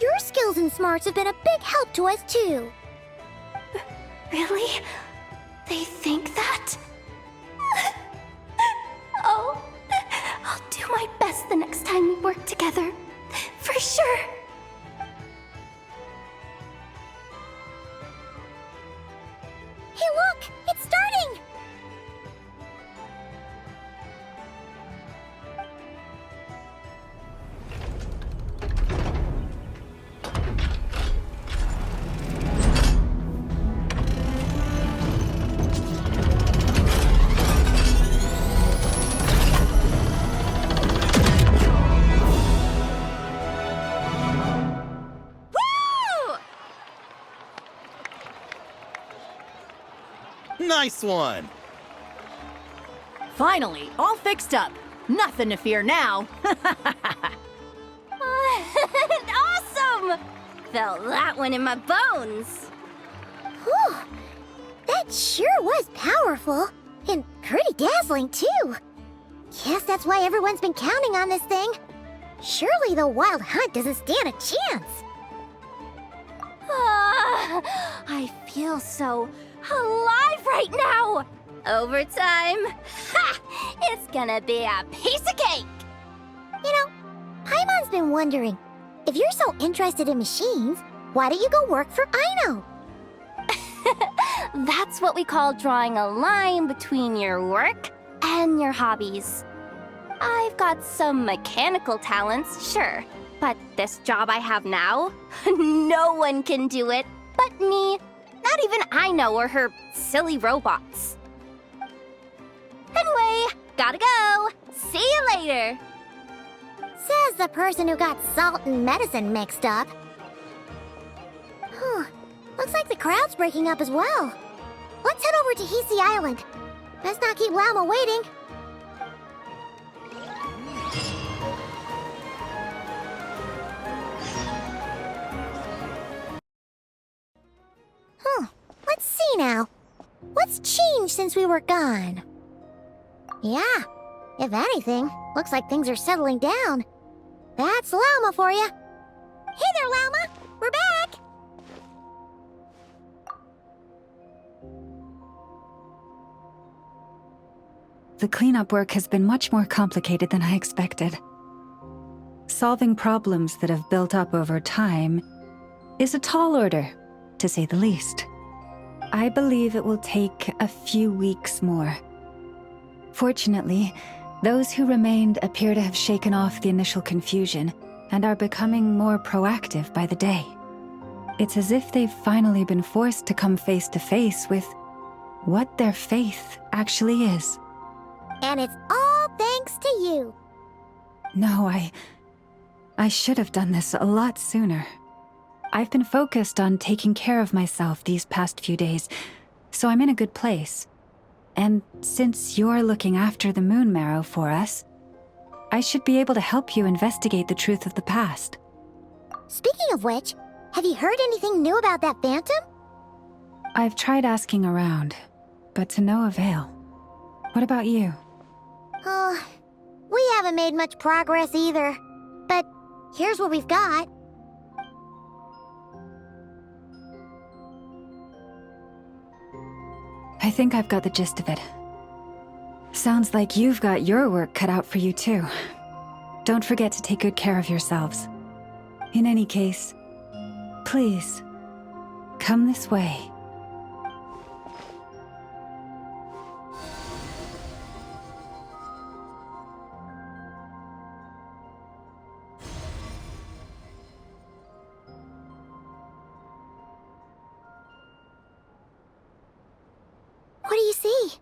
Your skills and smarts have been a big help to us, too. Really? They think that? Oh, I'll do my best the next time we work together. For sure. Hey, look! It's starting! Nice one! Finally, all fixed up. Nothing to fear now. Awesome! Felt that one in my bones. Whew. That sure was powerful. And pretty dazzling, too. Guess that's why everyone's been counting on this thing. Surely the Wild Hunt doesn't stand a chance. I feel so alive right now! Overtime? Ha! It's gonna be a piece of cake! You know, Paimon's been wondering, if you're so interested in machines, why don't you go work for Aino? That's what we call drawing a line between your work and your hobbies. I've got some mechanical talents, sure, but this job I have now, no one can do it but me. Not even I know or her silly robots. Anyway, gotta go. See you later. Says the person who got salt and medicine mixed up. Looks like the crowd's breaking up as well. Let's head over to Hisi Island. Best not keep Llama waiting. Let's see now. What's changed since we were gone? Yeah, if anything, looks like things are settling down. That's Llama for you. Hey there, Llama! We're back! The cleanup work has been much more complicated than I expected. Solving problems that have built up over time is a tall order, to say the least. I believe it will take a few weeks more. Fortunately, those who remained appear to have shaken off the initial confusion and are becoming more proactive by the day. It's as if they've finally been forced to come face to face with what their faith actually is. And it's all thanks to you. No, I should have done this a lot sooner. I've been focused on taking care of myself these past few days, so I'm in a good place. And since you're looking after the moon marrow for us, I should be able to help you investigate the truth of the past. Speaking of which, have you heard anything new about that phantom? I've tried asking around, but to no avail. What about you? We haven't made much progress either. But here's what we've got. I think I've got the gist of it. Sounds like you've got your work cut out for you too. Don't forget to take good care of yourselves. In any case, please, come this way. What do you see?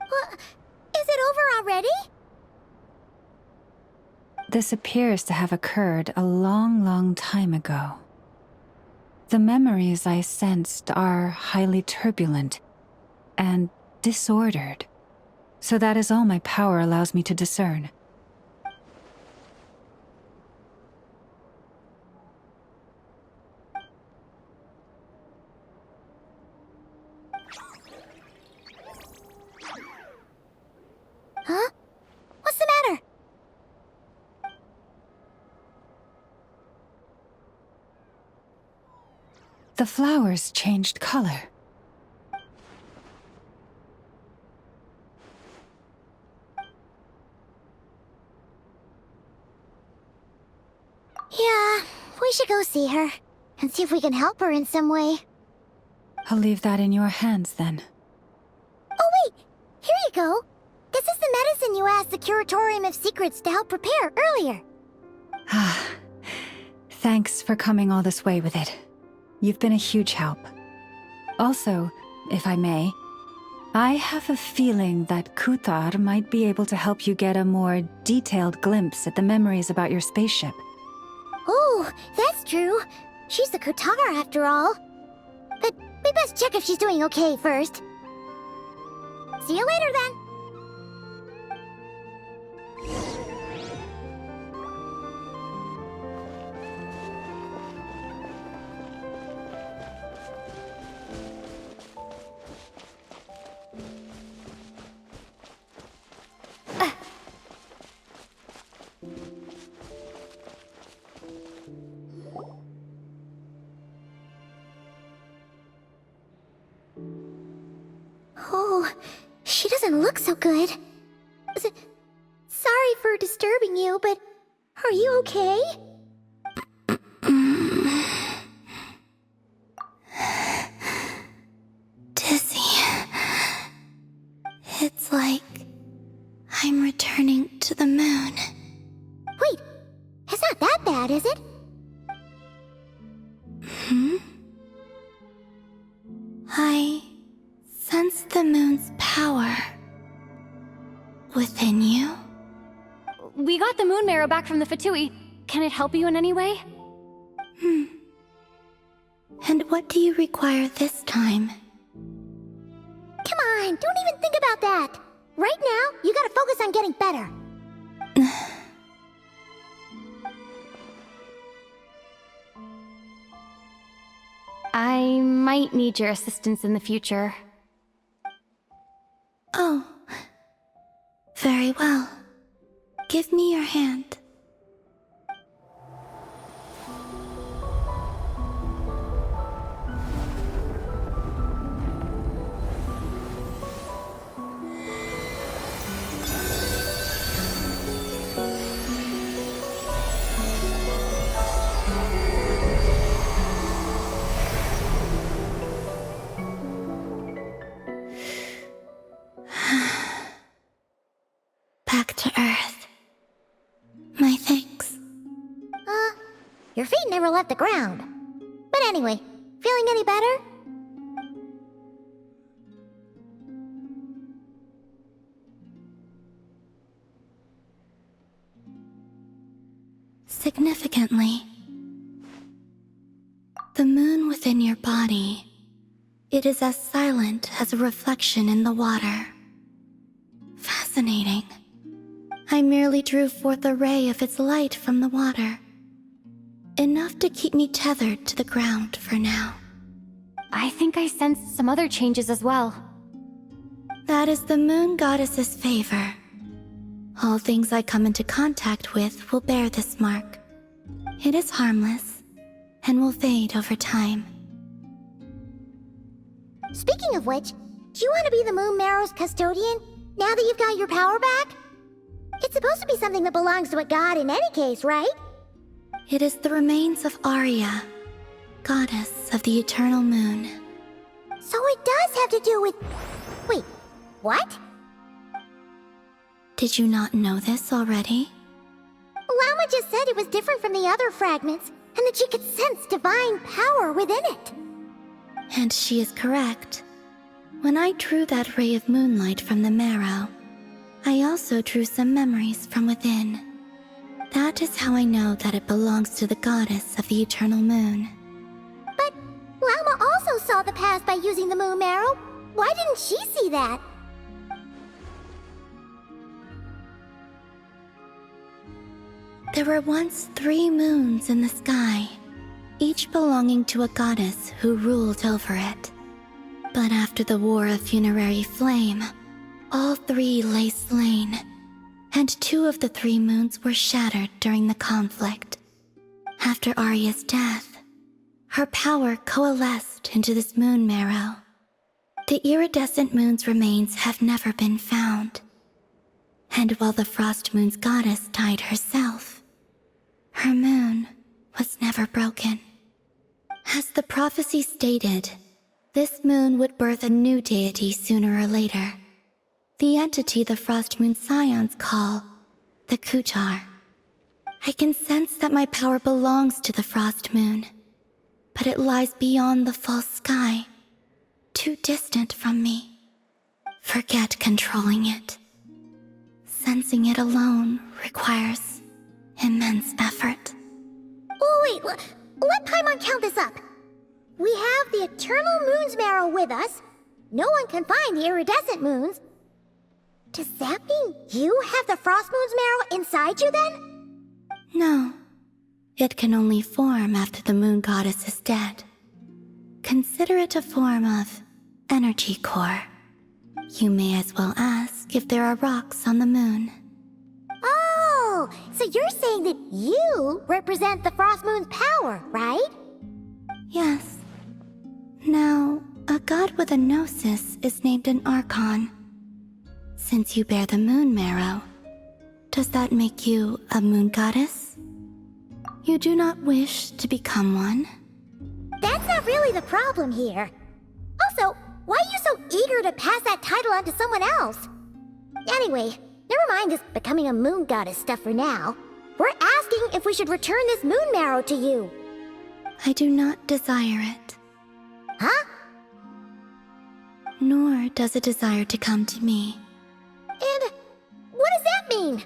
What? Is it over already? This appears to have occurred a long, long time ago. The memories I sensed are highly turbulent and disordered. So that is all my power allows me to discern. Huh? What's the matter? The flowers changed color. Yeah, we should go see her and see if we can help her in some way. I'll leave that in your hands then. Oh wait, here you go. This is the medicine you asked the Curatorium of Secrets to help prepare earlier. Ah, thanks for coming all this way with it. You've been a huge help. Also, if I may, I have a feeling that Kuthar might be able to help you get a more detailed glimpse at the memories about your spaceship. Oh, that's true. She's the Kutara after all. But we best check if she's doing okay first. See you later then. look so good. Sorry for disturbing you, but are you okay? Dizzy. It's like I'm returning to the moon. Wait, it's not that bad, is it? I sense the moon's power within you. We got the moon marrow back from the Fatui. Can it help you in any way? And what do you require this time? Come on, don't even think about that. Right now, you gotta focus on getting better. I might need your assistance in the future. Oh. Very well. Give me your hand. Back to Earth. My thanks. Your feet never left the ground. But anyway, feeling any better? Significantly, the moon within your body, it is as silent as a reflection in the water. Fascinating. I merely drew forth a ray of its light from the water. Enough to keep me tethered to the ground for now. I think I sensed some other changes as well. That is the moon goddess's favor. All things I come into contact with will bear this mark. It is harmless, and will fade over time. Speaking of which, do you want to be the Moon Marrow's custodian, now that you've got your power back? It's supposed to be something that belongs to a god in any case, right? It is the remains of Arya, goddess of the eternal moon. So it does have to do with... Wait, what? Did you not know this already? Llama just said it was different from the other fragments, and that she could sense divine power within it. And she is correct. When I drew that ray of moonlight from the marrow, I also drew some memories from within. That is how I know that it belongs to the goddess of the eternal moon. But Llama also saw the past by using the Moon Marrow. Why didn't she see that? There were once 3 moons in the sky, each belonging to a goddess who ruled over it. But after the War of Funerary Flame, all 3 lay slain, and 2 of the 3 moons were shattered during the conflict. After Arya's death, her power coalesced into this moon marrow. The iridescent moon's remains have never been found. And while the Frost Moon's goddess died herself, her moon was never broken. As the prophecy stated, this moon would birth a new deity sooner or later. The entity the Frost Moon Scions call the Kutar. I can sense that my power belongs to the Frost Moon, but it lies beyond the false sky, too distant from me. Forget controlling it. Sensing it alone requires immense effort. Oh, wait, let Paimon count this up. We have the Eternal Moon's Marrow with us. No one can find the iridescent moons. Does that mean you have the Frost Moon's Marrow inside you then? No. It can only form after the moon goddess is dead. Consider it a form of energy core. You may as well ask if there are rocks on the moon. Oh, so you're saying that you represent the Frost Moon's power, right? Yes. Now, a god with a gnosis is named an Archon. Since you bear the moon marrow, does that make you a moon goddess? You do not wish to become one? That's not really the problem here. Also, why are you so eager to pass that title on to someone else? Anyway, never mind this becoming a moon goddess stuff for now. We're asking if we should return this moon marrow to you. I do not desire it. Huh? Nor does it desire to come to me. And what does that mean?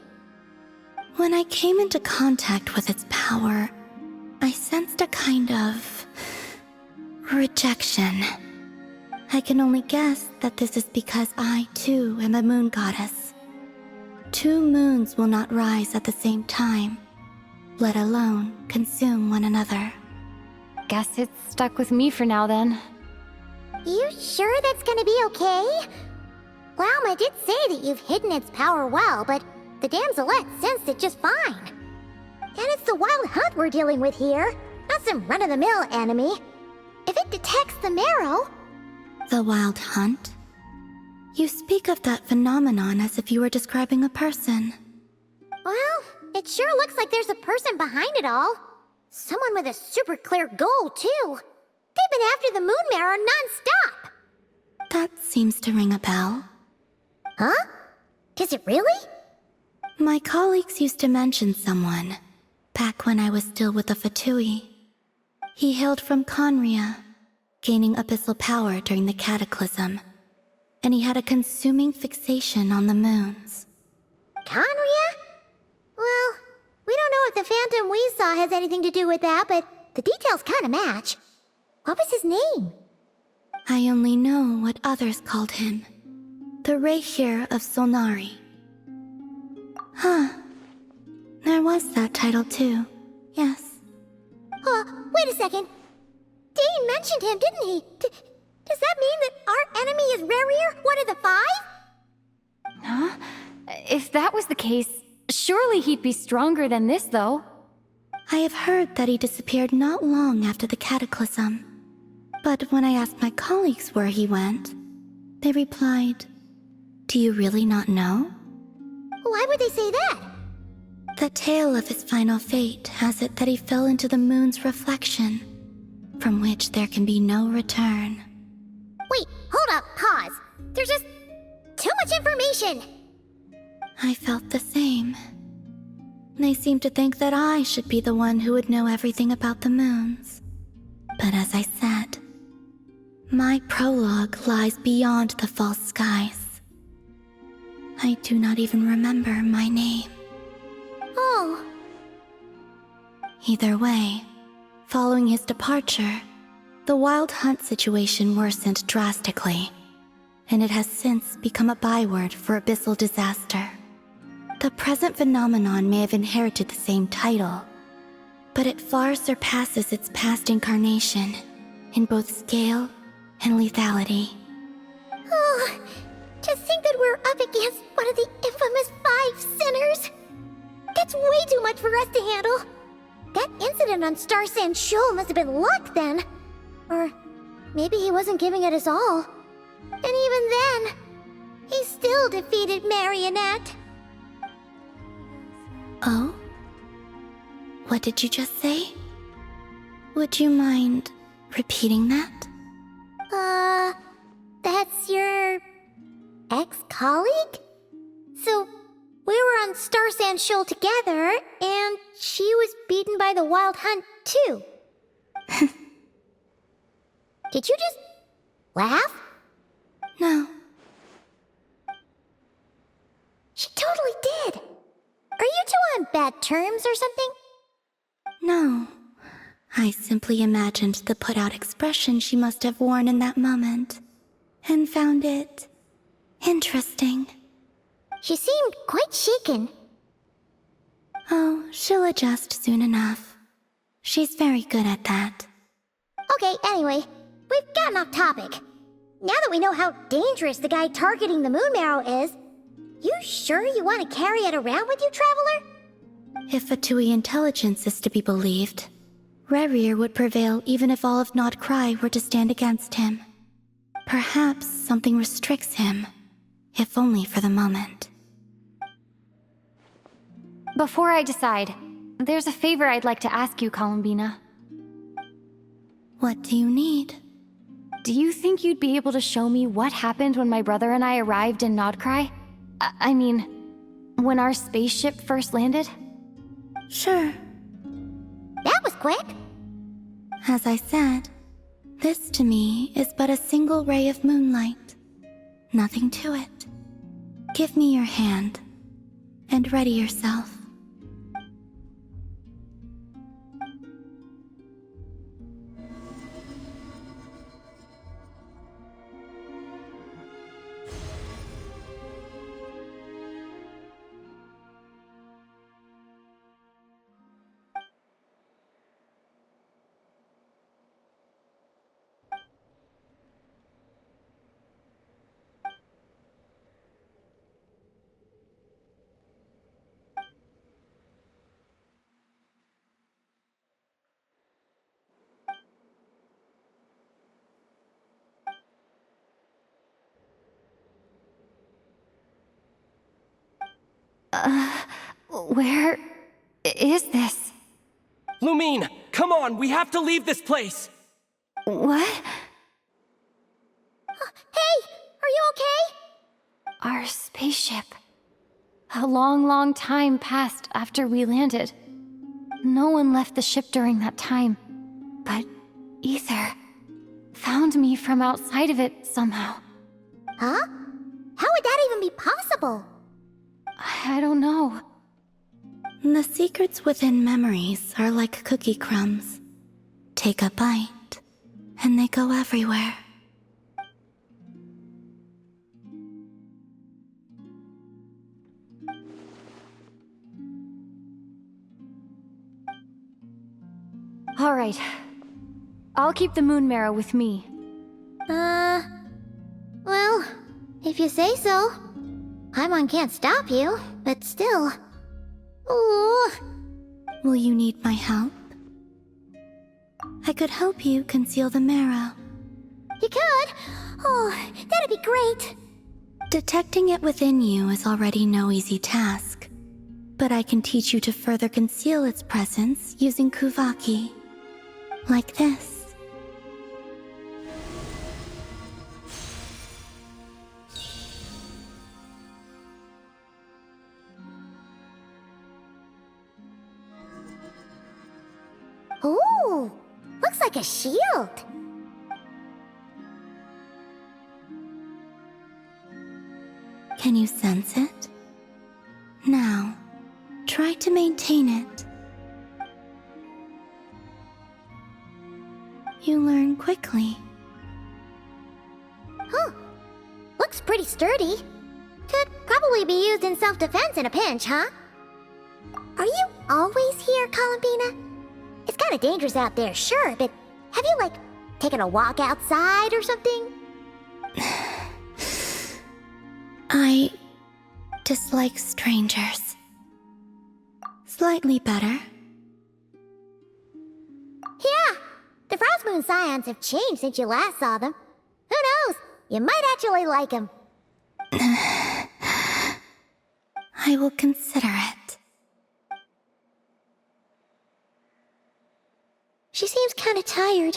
When I came into contact with its power, I sensed a kind of rejection. I can only guess that this is because I, too, am a moon goddess. 2 moons will not rise at the same time, let alone consume one another. Guess it's stuck with me for now then. You sure that's gonna be okay? Glauma did say that you've hidden its power well, but the damselette sensed it just fine. And it's the wild hunt we're dealing with here, not some run-of-the-mill enemy. If it detects the marrow... The wild hunt? You speak of that phenomenon as if you were describing a person. Well, it sure looks like there's a person behind it all. Someone with a super clear goal, too. They've been after the moon marrow non-stop. That seems to ring a bell. Huh? Does it really? My colleagues used to mention someone, back when I was still with the Fatui. He hailed from Conria, gaining abyssal power during the Cataclysm, and he had a consuming fixation on the moons. Conria? Well, we don't know if the phantom we saw has anything to do with that, but the details kinda match. What was his name? I only know what others called him. The Reihir of Solnari. Huh. There was that title too, yes. Wait a second. Dane mentioned him, didn't he? Does that mean that our enemy is Rerir, one of the 5? Huh? If that was the case, surely he'd be stronger than this, though. I have heard that he disappeared not long after the Cataclysm. But when I asked my colleagues where he went, they replied, "Do you really not know?" Why would they say that? The tale of his final fate has it that he fell into the moon's reflection, from which there can be no return. Wait, hold up, pause. There's just too much information. I felt the same. They seemed to think that I should be the one who would know everything about the moons. But as I said, my prologue lies beyond the false skies. I do not even remember my name. Oh. Either way, following his departure, the wild hunt situation worsened drastically, and it has since become a byword for abyssal disaster. The present phenomenon may have inherited the same title, but it far surpasses its past incarnation in both scale and lethality. Oh, to think that we're up against one of the infamous 5 sinners. That's way too much for us to handle. That incident on Star Sand Shoal must have been luck then. Or maybe he wasn't giving it his all. And even then, he still defeated Marionette. Oh? What did you just say? Would you mind repeating that? That's your ex-colleague? So, we were on Star Sand Shoal together, and she was beaten by the Wild Hunt, too. Did you just laugh? No. She totally did. Are you two on bad terms or something? No. I simply imagined the put-out expression she must have worn in that moment, and found it interesting. She seemed quite shaken. Oh, she'll adjust soon enough. She's very good at that. Okay, anyway, we've gotten off topic. Now that we know how dangerous the guy targeting the moon marrow is, you sure you want to carry it around with you, Traveler? If Fatui intelligence is to be believed, Rerir would prevail even if all of Nod Krai were to stand against him. Perhaps something restricts him, if only for the moment. Before I decide, there's a favor I'd like to ask you, Columbina. What do you need? Do you think you'd be able to show me what happened when my brother and I arrived in Nod Krai? I mean, when our spaceship first landed? Sure. That was quick. As I said, this to me is but a single ray of moonlight. Nothing to it. Give me your hand, and ready yourself. Where is this? Lumine, come on, we have to leave this place! What? Hey, are you okay? Our spaceship. A long, long time passed after we landed. No one left the ship during that time. But Ether found me from outside of it somehow. Huh? How would that even be possible? I don't know. The secrets within memories are like cookie crumbs. Take a bite, and they go everywhere. All right. I'll keep the moon marrow with me. Well, if you say so. Paimon can't stop you, but still. Ooh. Will you need my help? I could help you conceal the marrow. You could? Oh, that'd be great. Detecting it within you is already no easy task, but I can teach you to further conceal its presence using Kuvaki. Like this. Ooh, looks like a shield. Can you sense it? Now, try to maintain it. You learn quickly. Huh. Looks pretty sturdy. Could probably be used in self-defense in a pinch, huh? Are you always here, Columbina? It's kinda dangerous out there, sure, but have you, taken a walk outside or something? I dislike strangers. Slightly better. Yeah, the Frost Moon Scions have changed since you last saw them. Who knows? You might actually like them. I will consider it. She seems kinda tired.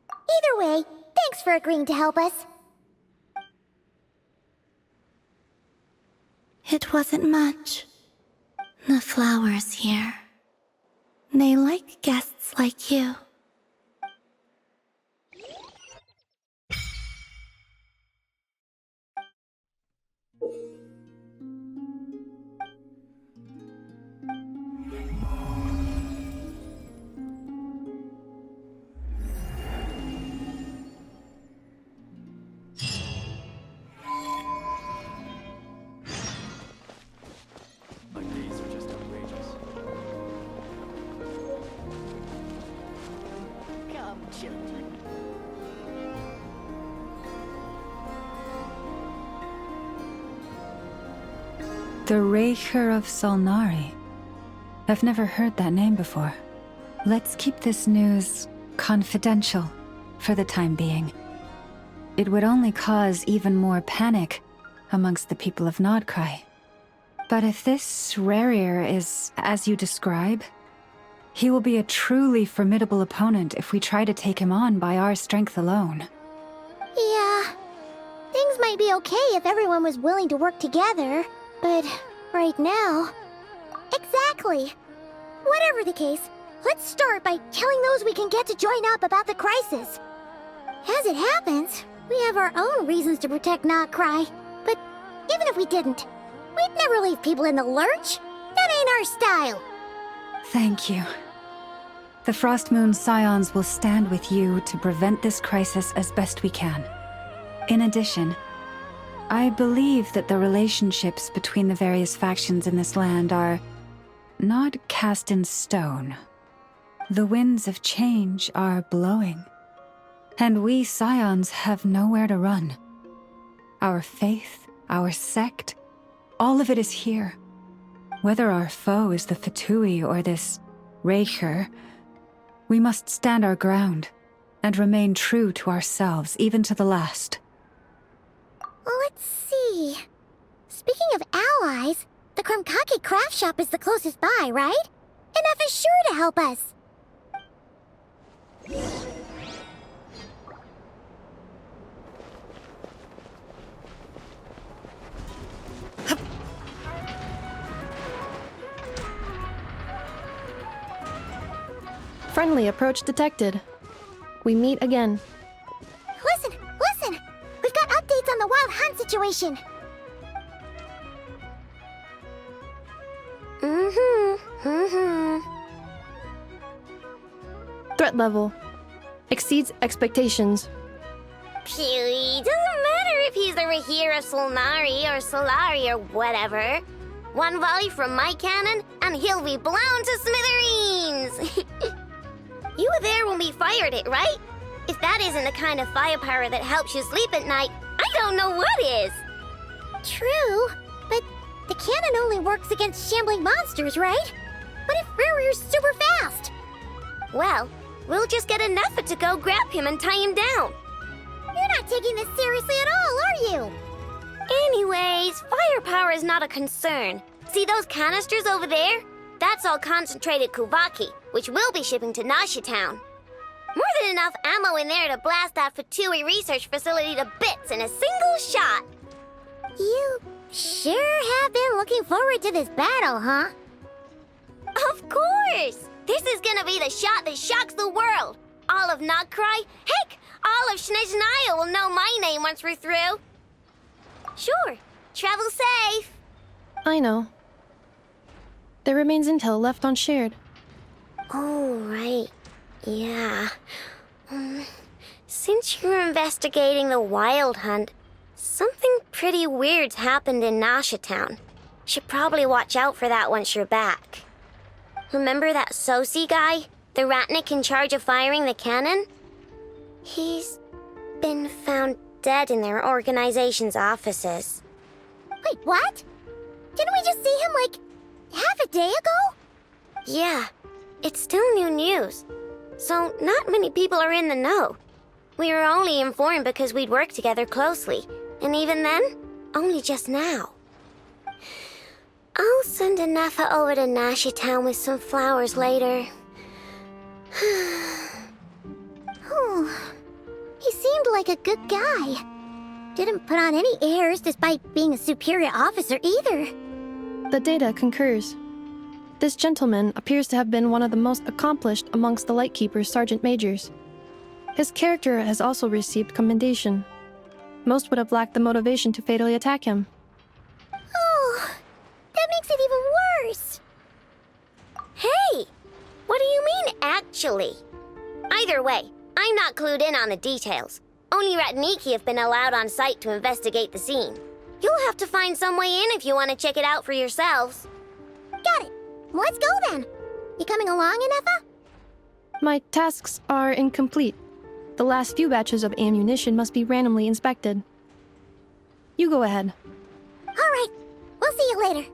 Either way, thanks for agreeing to help us. It wasn't much. The flowers here. They like guests like you. My days are just outrageous. Come, children. The Raker of Solnari. I've never heard that name before. Let's keep this news confidential for the time being. It would only cause even more panic amongst the people of Nod Krai. But if this Rarier is as you describe, he will be a truly formidable opponent if we try to take him on by our strength alone. Yeah. Things might be okay if everyone was willing to work together, but right now... Exactly. Whatever the case, let's start by telling those we can get to join up about the crisis. As it happens, we have our own reasons to protect Nod Krai, but even if we didn't, we'd never leave people in the lurch. That ain't our style. Thank you. The Frost Moon Scions will stand with you to prevent this crisis as best we can. In addition, I believe that the relationships between the various factions in this land are not cast in stone. The winds of change are blowing, and we Scions have nowhere to run. Our faith, our sect, all of it is here. Whether our foe is the Fatui or this Raker, we must stand our ground and remain true to ourselves, even to the last. Let's see. Speaking of allies, the Krumkake craft shop is the closest by, right? And F is sure to help us. Friendly approach detected. We meet again. Listen! We've got updates on the Wild Hunt situation. Threat level exceeds expectations. Phew, doesn't matter if he's the Rahira Solnari or Solari or whatever. One volley from my cannon, and he'll be blown to smithereens! You were there when we fired it, right? If that isn't the kind of firepower that helps you sleep at night, I don't know what is! True, but the cannon only works against shambling monsters, right? What if Rarier's super fast? Well, we'll just get an effort to go grab him and tie him down. You're not taking this seriously at all, are you? Anyways, firepower is not a concern. See those canisters over there? That's all concentrated Kuvaki, which we'll be shipping to Nasha Town. More than enough ammo in there to blast that Fatui research facility to bits in a single shot. You sure have been looking forward to this battle, huh? Of course! This is gonna be the shot that shocks the world. All of Nod Krai, heck, all of Snezhnaya will know my name once we're through. Sure, travel safe. I know. There remains intel left unshared. Oh, right. Yeah. Since you're investigating the Wild Hunt, something pretty weird's happened in Nasha Town. Should probably watch out for that once you're back. Remember that Sosi guy? The Ratnik in charge of firing the cannon? He's been found dead in their organization's offices. Wait, what? Didn't we just see him, like, half a day ago? Yeah, it's still new news. So not many people are in the know. We were only informed because we'd worked together closely. And even then, only just now. I'll send a Nefa over to Nasha Town with some flowers later. Oh, he seemed like a good guy. Didn't put on any airs despite being a superior officer either. The data concurs. This gentleman appears to have been one of the most accomplished amongst the Lightkeeper's sergeant majors. His character has also received commendation. Most would have lacked the motivation to fatally attack him. Oh, that makes it even worse. Hey, what do you mean, actually? Either way, I'm not clued in on the details. Only Ratniki have been allowed on site to investigate the scene. You'll have to find some way in if you want to check it out for yourselves. Got it. Let's go then. You coming along, Inefa? My tasks are incomplete. The last few batches of ammunition must be randomly inspected. You go ahead. All right. We'll see you later.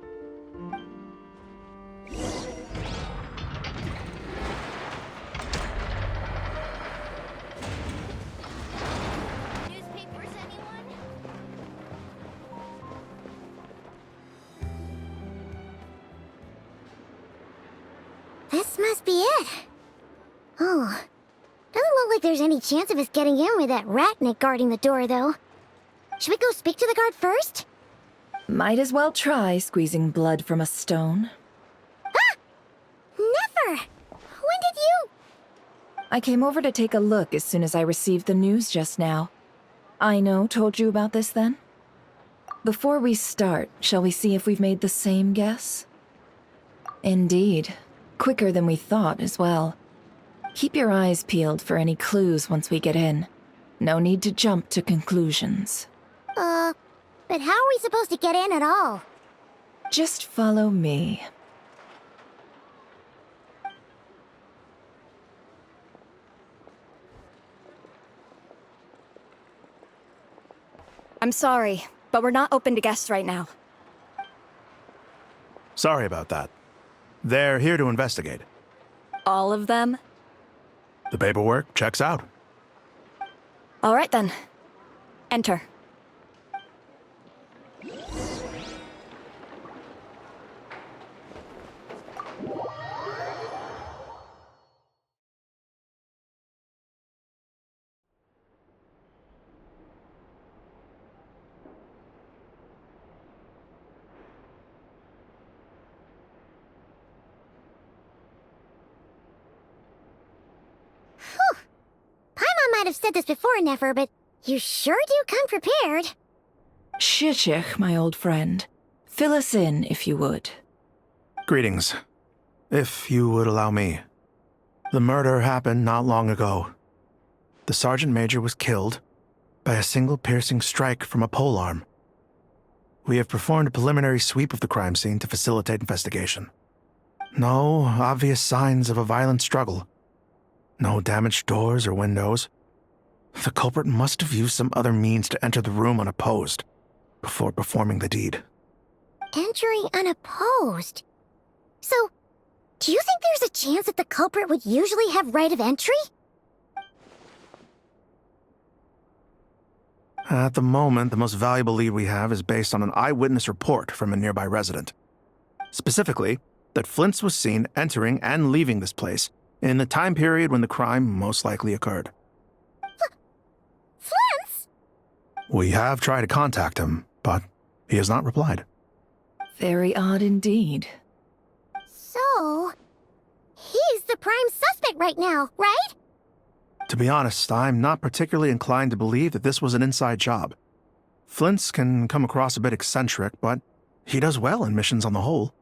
This must be it. Oh. Doesn't look like there's any chance of us getting in with that ratnik guarding the door, though. Should we go speak to the guard first? Might as well try squeezing blood from a stone. Ah! Never! When did you... I came over to take a look as soon as I received the news just now. Aino told you about this then? Before we start, shall we see if we've made the same guess? Indeed. Quicker than we thought as well. Keep your eyes peeled for any clues once we get in. No need to jump to conclusions. But how are we supposed to get in at all? Just follow me. I'm sorry, but we're not open to guests right now. Sorry about that. They're here to investigate. All of them? The paperwork checks out. All right then. Enter. Might have said this before, Nefer, but you sure do come prepared. Shishich, my old friend. Fill us in, if you would. Greetings. If you would allow me. The murder happened not long ago. The Sergeant Major was killed by a single piercing strike from a polearm. We have performed a preliminary sweep of the crime scene to facilitate investigation. No obvious signs of a violent struggle. No damaged doors or windows. The culprit must have used some other means to enter the room unopposed before performing the deed. Entering unopposed? So, do you think there's a chance that the culprit would usually have right of entry? At the moment, the most valuable lead we have is based on an eyewitness report from a nearby resident. Specifically, that Flint's was seen entering and leaving this place in the time period when the crime most likely occurred. Flint's? We have tried to contact him, but he has not replied. Very odd indeed. So, he's the prime suspect right now, right? To be honest, I'm not particularly inclined to believe that this was an inside job. Flint's can come across a bit eccentric, but he does well in missions on the whole.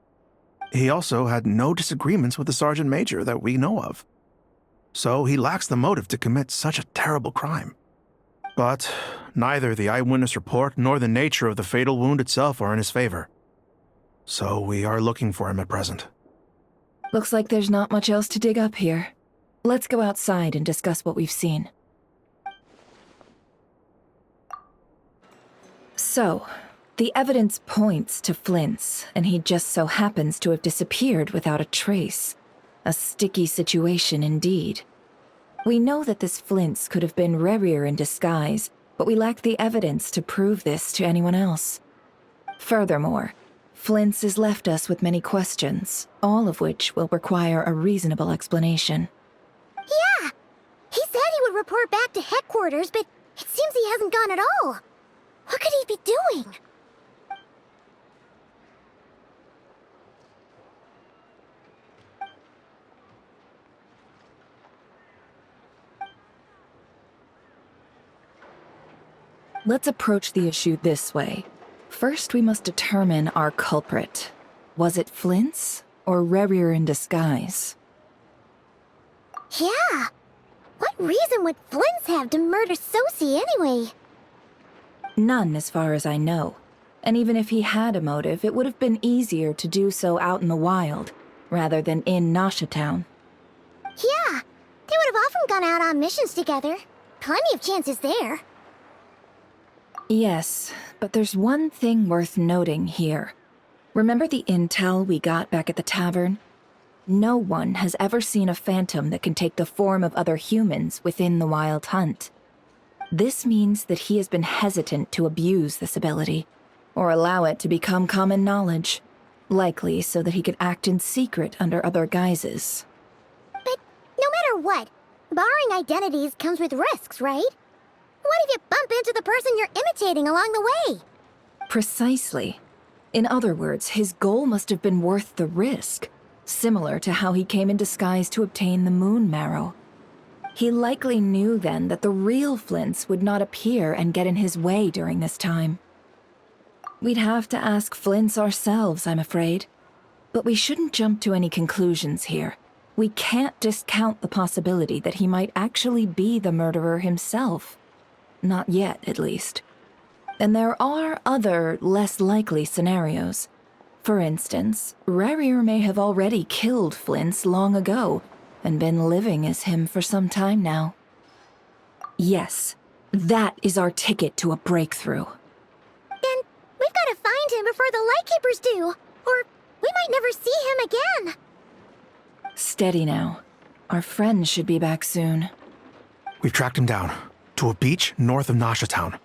He also had no disagreements with the Sergeant Major that we know of. So he lacks the motive to commit such a terrible crime. But neither the eyewitness report nor the nature of the fatal wound itself are in his favor. So we are looking for him at present. Looks like there's not much else to dig up here. Let's go outside and discuss what we've seen. So, the evidence points to Flint's, and he just so happens to have disappeared without a trace. A sticky situation indeed. We know that this Flint's could have been Rerir in disguise, but we lack the evidence to prove this to anyone else. Furthermore, Flint's has left us with many questions, all of which will require a reasonable explanation. Yeah! He said he would report back to headquarters, but it seems he hasn't gone at all. What could he be doing? Let's approach the issue this way. First, we must determine our culprit. Was it Flint's or Rerir in disguise? Yeah! What reason would Flint's have to murder Sosie anyway? None, as far as I know. And even if he had a motive, it would have been easier to do so out in the wild, rather than in Nashitown. Yeah! They would have often gone out on missions together. Plenty of chances there. Yes, but there's one thing worth noting here. Remember the intel we got back at the tavern? No one has ever seen a phantom that can take the form of other humans within the Wild Hunt. This means that he has been hesitant to abuse this ability, or allow it to become common knowledge, likely so that he could act in secret under other guises. No matter what, borrowing identities comes with risks, right? What if you bump into the person you're imitating along the way? Precisely. In other words, his goal must have been worth the risk, similar to how he came in disguise to obtain the moon marrow. He likely knew then that the real Flints would not appear and get in his way during this time. We'd have to ask Flints ourselves, I'm afraid. But we shouldn't jump to any conclusions here. We can't discount the possibility that he might actually be the murderer himself. Not yet, at least. And there are other, less likely scenarios. For instance, Rarier may have already killed Flints long ago, and been living as him for some time now. Yes, that is our ticket to a breakthrough. Then we've got to find him before the Lightkeepers do, or we might never see him again. Steady now. Our friend should be back soon. We've tracked him down to a beach north of Nasha Town.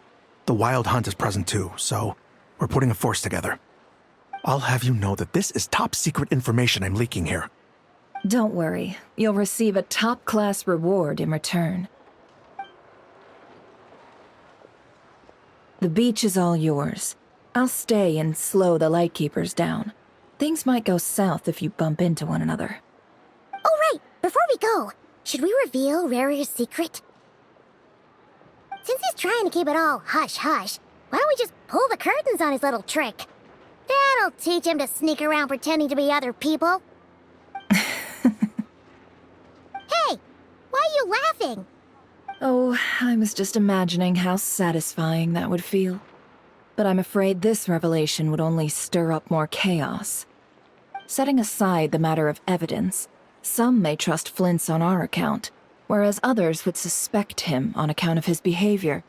The Wild Hunt is present too, so we're putting a force together. I'll have you know that this is top secret information I'm leaking here. Don't worry. You'll receive a top-class reward in return. The beach is all yours. I'll stay and slow the Lightkeepers down. Things might go south if you bump into one another. Oh, right. Before we go, should we reveal Rarier's secret? Since he's trying to keep it all hush-hush, why don't we just pull the curtains on his little trick? That'll teach him to sneak around pretending to be other people. Hey, why are you laughing? Oh, I was just imagining how satisfying that would feel. But I'm afraid this revelation would only stir up more chaos. Setting aside the matter of evidence, some may trust Flint's on our account, whereas others would suspect him on account of his behavior.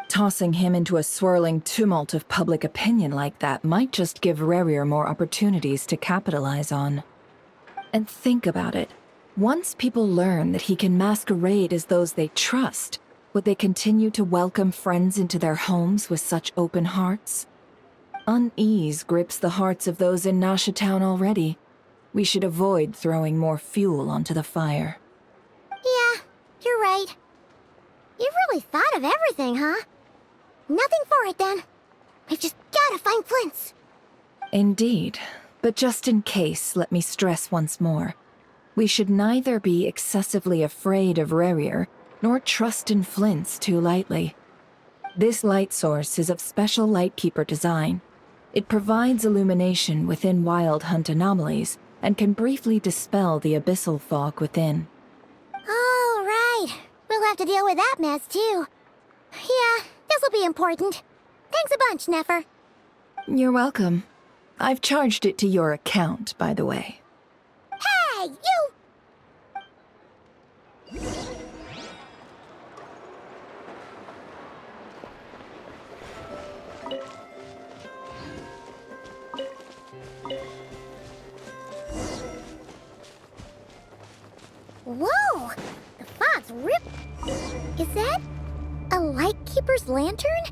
Tossing him into a swirling tumult of public opinion like that might just give Rarier more opportunities to capitalize on. And think about it. Once people learn that he can masquerade as those they trust, would they continue to welcome friends into their homes with such open hearts? Unease grips the hearts of those in Nasha Town already. We should avoid throwing more fuel onto the fire. Yeah, you're right. You've really thought of everything, huh? Nothing for it, then. We've just gotta find Flint's. Indeed. But just in case, let me stress once more. We should neither be excessively afraid of Rarier, nor trust in Flint's too lightly. This light source is of special Lightkeeper design. It provides illumination within Wild Hunt anomalies, and can briefly dispel the abyssal fog within. Oh, right. We'll have to deal with that mess, too. Yeah, this'll be important. Thanks a bunch, Nefer. You're welcome. I've charged it to your account, by the way. Hey, you! Whoa! The fog's rip. Is that a Lightkeeper's lantern?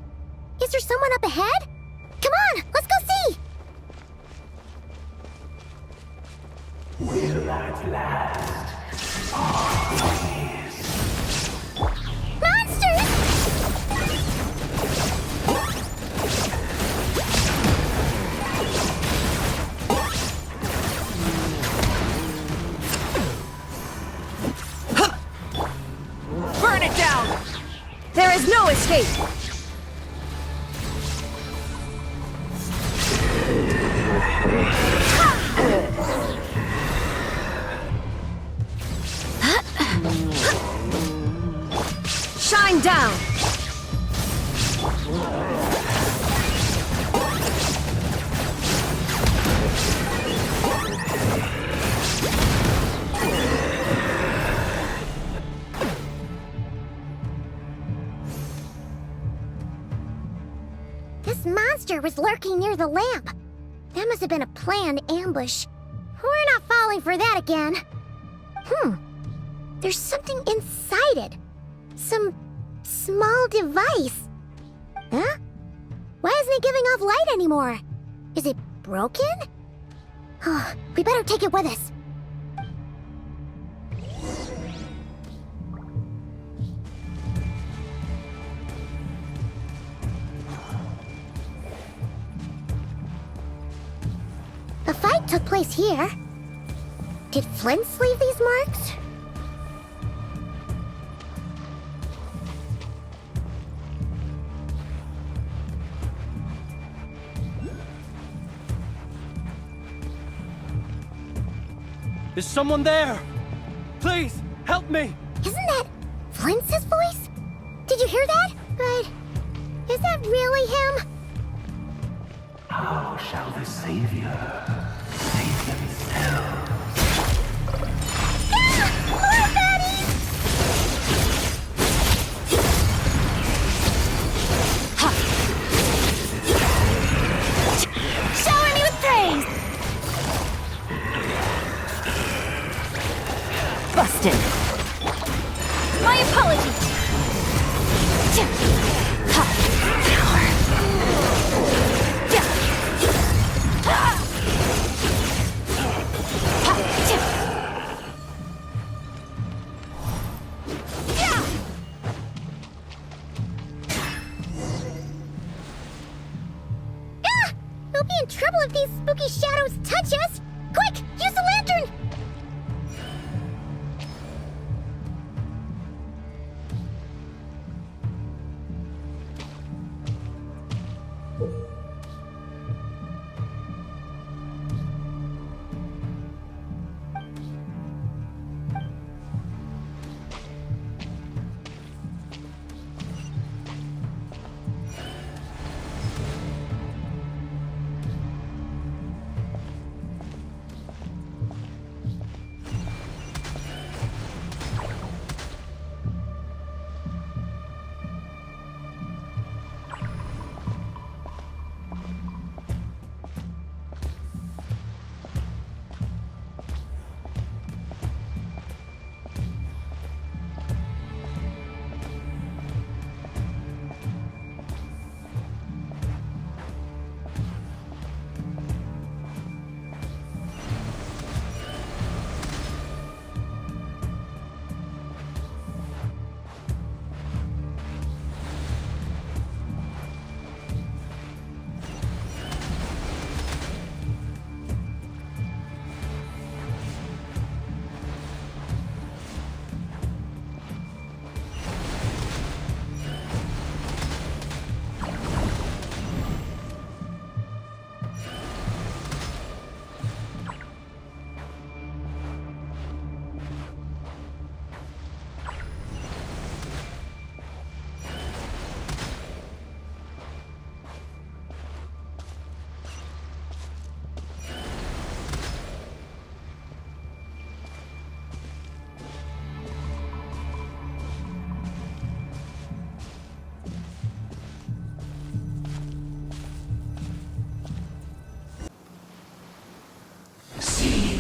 Is there someone up ahead? Come on, let's go see! Will at last part ways. Monsters! Burn it down! There is no escape! Shine down! This monster was lurking near the lamp. That must have been a planned ambush. We're not falling for that again. There's something inside it. Some small device. Huh? Why isn't it giving off light anymore? Is it broken? Oh, we better take it with us. A fight took place here. Did Flint's leave these marks? Is someone there? Please, help me! Isn't that Flint's voice? Did you hear that? But is that really him? How shall the Savior save himself? More baddies! Shower me with praise! Busted. My apologies! We'll be in trouble if these spooky shadows touch us! Quick, use the lantern!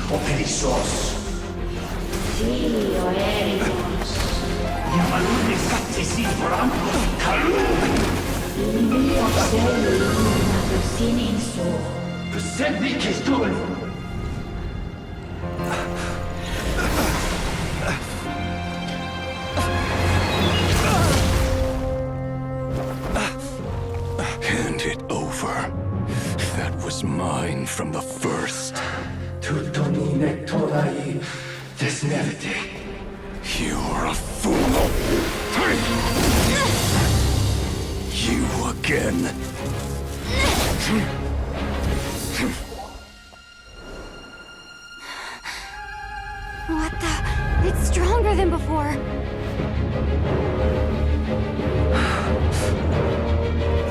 Operissos. Filio Ericos. Yamalune Sattesi Brambo Kalun. Mio Sellu Siniso. Sendli Kistun. Hand it over. That was mine from the first. Tutonine Torai Desnevite. You're a fool. You again. What the? It's stronger than before.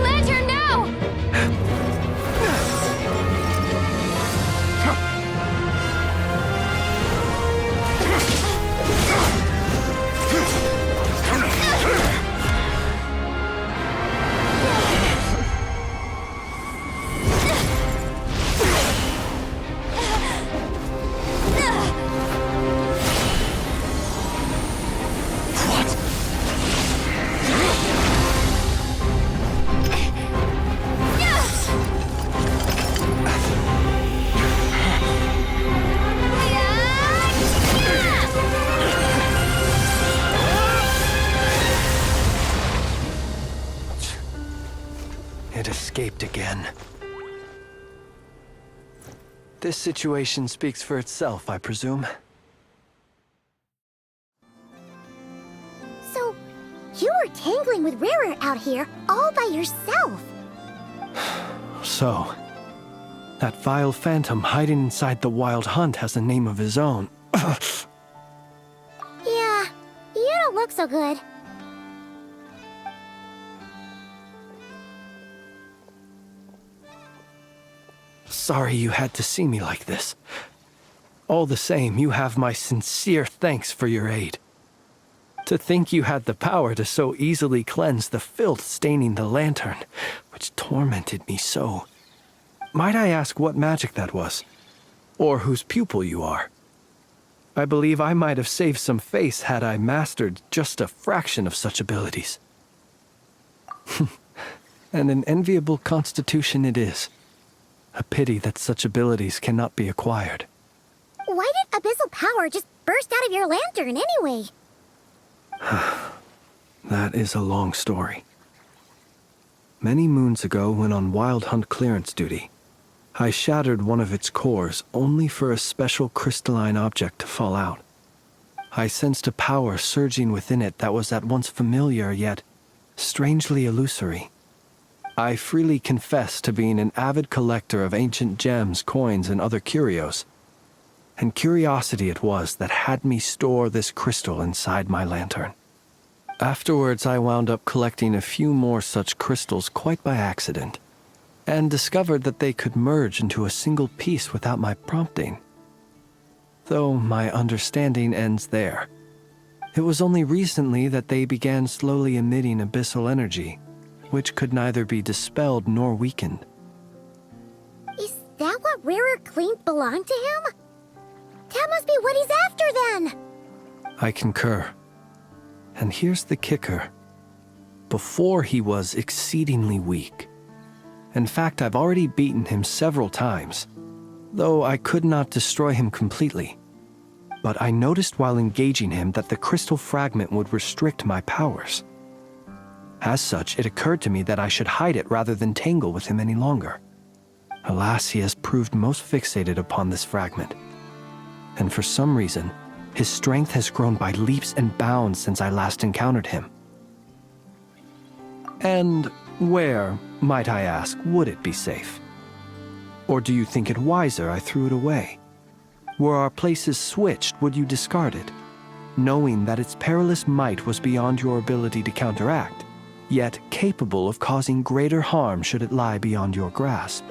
Lantern now! This situation speaks for itself, I presume. So, you were tangling with Rarer out here all by yourself. So, that vile phantom hiding inside the Wild Hunt has a name of his own. Yeah, you don't look so good. Sorry you had to see me like this. All the same, you have my sincere thanks for your aid. To think you had the power to so easily cleanse the filth staining the lantern, which tormented me so. Might I ask what magic that was? Or whose pupil you are? I believe I might have saved some face had I mastered just a fraction of such abilities. And an enviable constitution it is. A pity that such abilities cannot be acquired. Why did abyssal power just burst out of your lantern anyway? That is a long story. Many moons ago, when on Wild Hunt clearance duty, I shattered one of its cores only for a special crystalline object to fall out. I sensed a power surging within it that was at once familiar yet strangely illusory. I freely confess to being an avid collector of ancient gems, coins, and other curios. And curiosity it was that had me store this crystal inside my lantern. Afterwards, I wound up collecting a few more such crystals quite by accident, and discovered that they could merge into a single piece without my prompting. Though my understanding ends there. It was only recently that they began slowly emitting abyssal energy, which could neither be dispelled nor weakened. Is that what Rarer claimed belonged to him? That must be what he's after then! I concur. And here's the kicker. Before he was exceedingly weak. In fact, I've already beaten him several times, though I could not destroy him completely. But I noticed while engaging him that the crystal fragment would restrict my powers. As such, it occurred to me that I should hide it rather than tangle with him any longer. Alas, he has proved most fixated upon this fragment. And for some reason, his strength has grown by leaps and bounds since I last encountered him. And where, might I ask, would it be safe? Or do you think it wiser I threw it away? Were our places switched, would you discard it, knowing that its perilous might was beyond your ability to counteract, yet capable of causing greater harm should it lie beyond your grasp?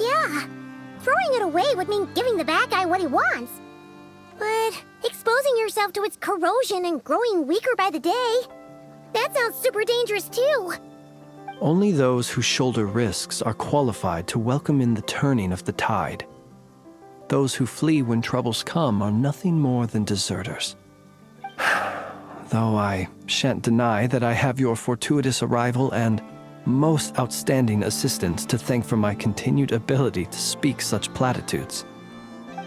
Yeah, throwing it away would mean giving the bad guy what he wants. But exposing yourself to its corrosion and growing weaker by the day, that sounds super dangerous too. Only those who shoulder risks are qualified to welcome in the turning of the tide. Those who flee when troubles come are nothing more than deserters. Though I shan't deny that I have your fortuitous arrival and most outstanding assistance to thank for my continued ability to speak such platitudes.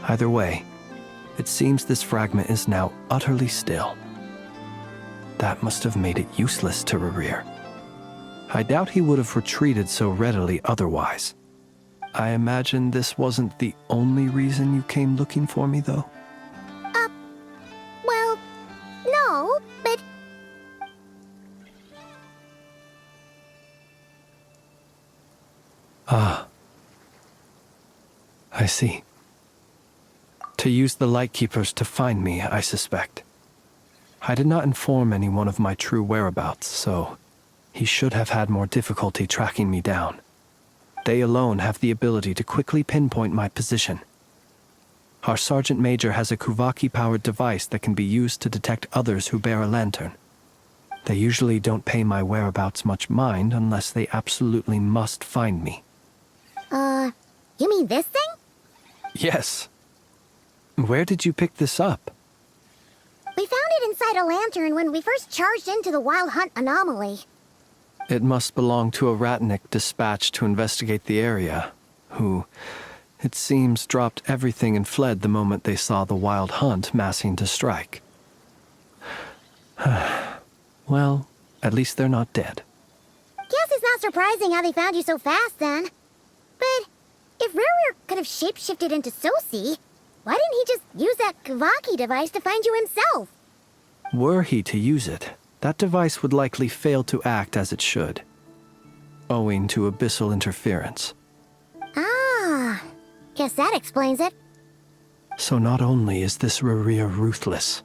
Either way, it seems this fragment is now utterly still. That must have made it useless to Rarer. I doubt he would have retreated so readily otherwise. I imagine this wasn't the only reason you came looking for me, though? Well, no, but... Ah. I see. To use the Lightkeepers to find me, I suspect. I did not inform anyone of my true whereabouts, so he should have had more difficulty tracking me down. They alone have the ability to quickly pinpoint my position. Our Sergeant Major has a Kuvaki-powered device that can be used to detect others who bear a lantern. They usually don't pay my whereabouts much mind unless they absolutely must find me. You mean this thing? Yes. Where did you pick this up? We found it inside a lantern when we first charged into the Wild Hunt anomaly. It must belong to a Ratnik dispatched to investigate the area, who, it seems, dropped everything and fled the moment they saw the Wild Hunt massing to strike. Well, at least they're not dead. Guess it's not surprising how they found you so fast then. But If Rurier could have shapeshifted into Sosi, why didn't he just use that Kavaki device to find you himself? Were he to use it, that device would likely fail to act as it should, owing to abyssal interference. Ah, guess that explains it. So not only is this Rurier ruthless,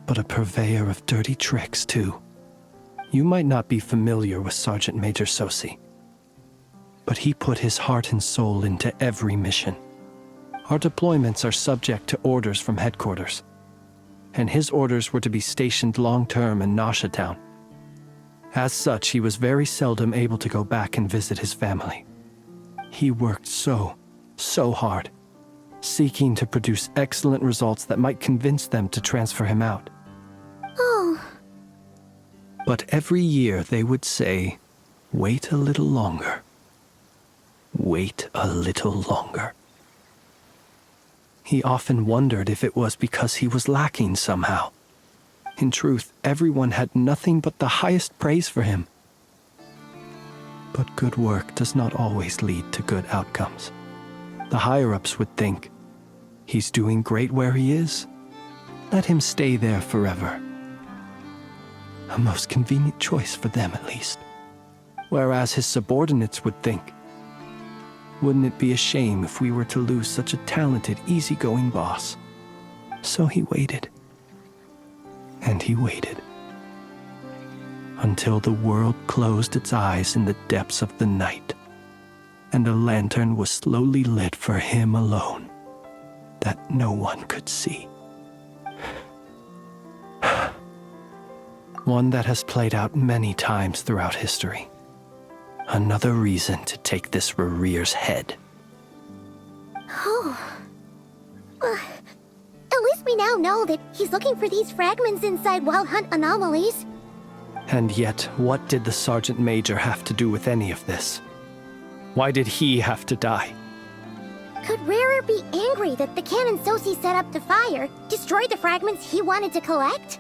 but a purveyor of dirty tricks, too. You might not be familiar with Sergeant Major Sosi, but he put his heart and soul into every mission. Our deployments are subject to orders from headquarters, and his orders were to be stationed long-term in Nasha Town. As such, he was very seldom able to go back and visit his family. He worked so hard, seeking to produce excellent results that might convince them to transfer him out. Oh. But every year they would say, "Wait a little longer. Wait a little longer." He often wondered if it was because he was lacking somehow. In truth, everyone had nothing but the highest praise for him. But good work does not always lead to good outcomes. The higher-ups would think, he's doing great where he is. Let him stay there forever. A most convenient choice for them, at least. Whereas his subordinates would think, wouldn't it be a shame if we were to lose such a talented, easygoing boss? So he waited. And he waited. Until the world closed its eyes in the depths of the night, and a lantern was slowly lit for him alone, that no one could see. One that has played out many times throughout history. Another reason to take this Rurier's head. Oh. At least we now know that he's looking for these fragments inside Wild Hunt anomalies. And yet, what did the Sergeant Major have to do with any of this? Why did he have to die? Could Rarer be angry that the cannon Sosi set up to fire destroyed the fragments he wanted to collect?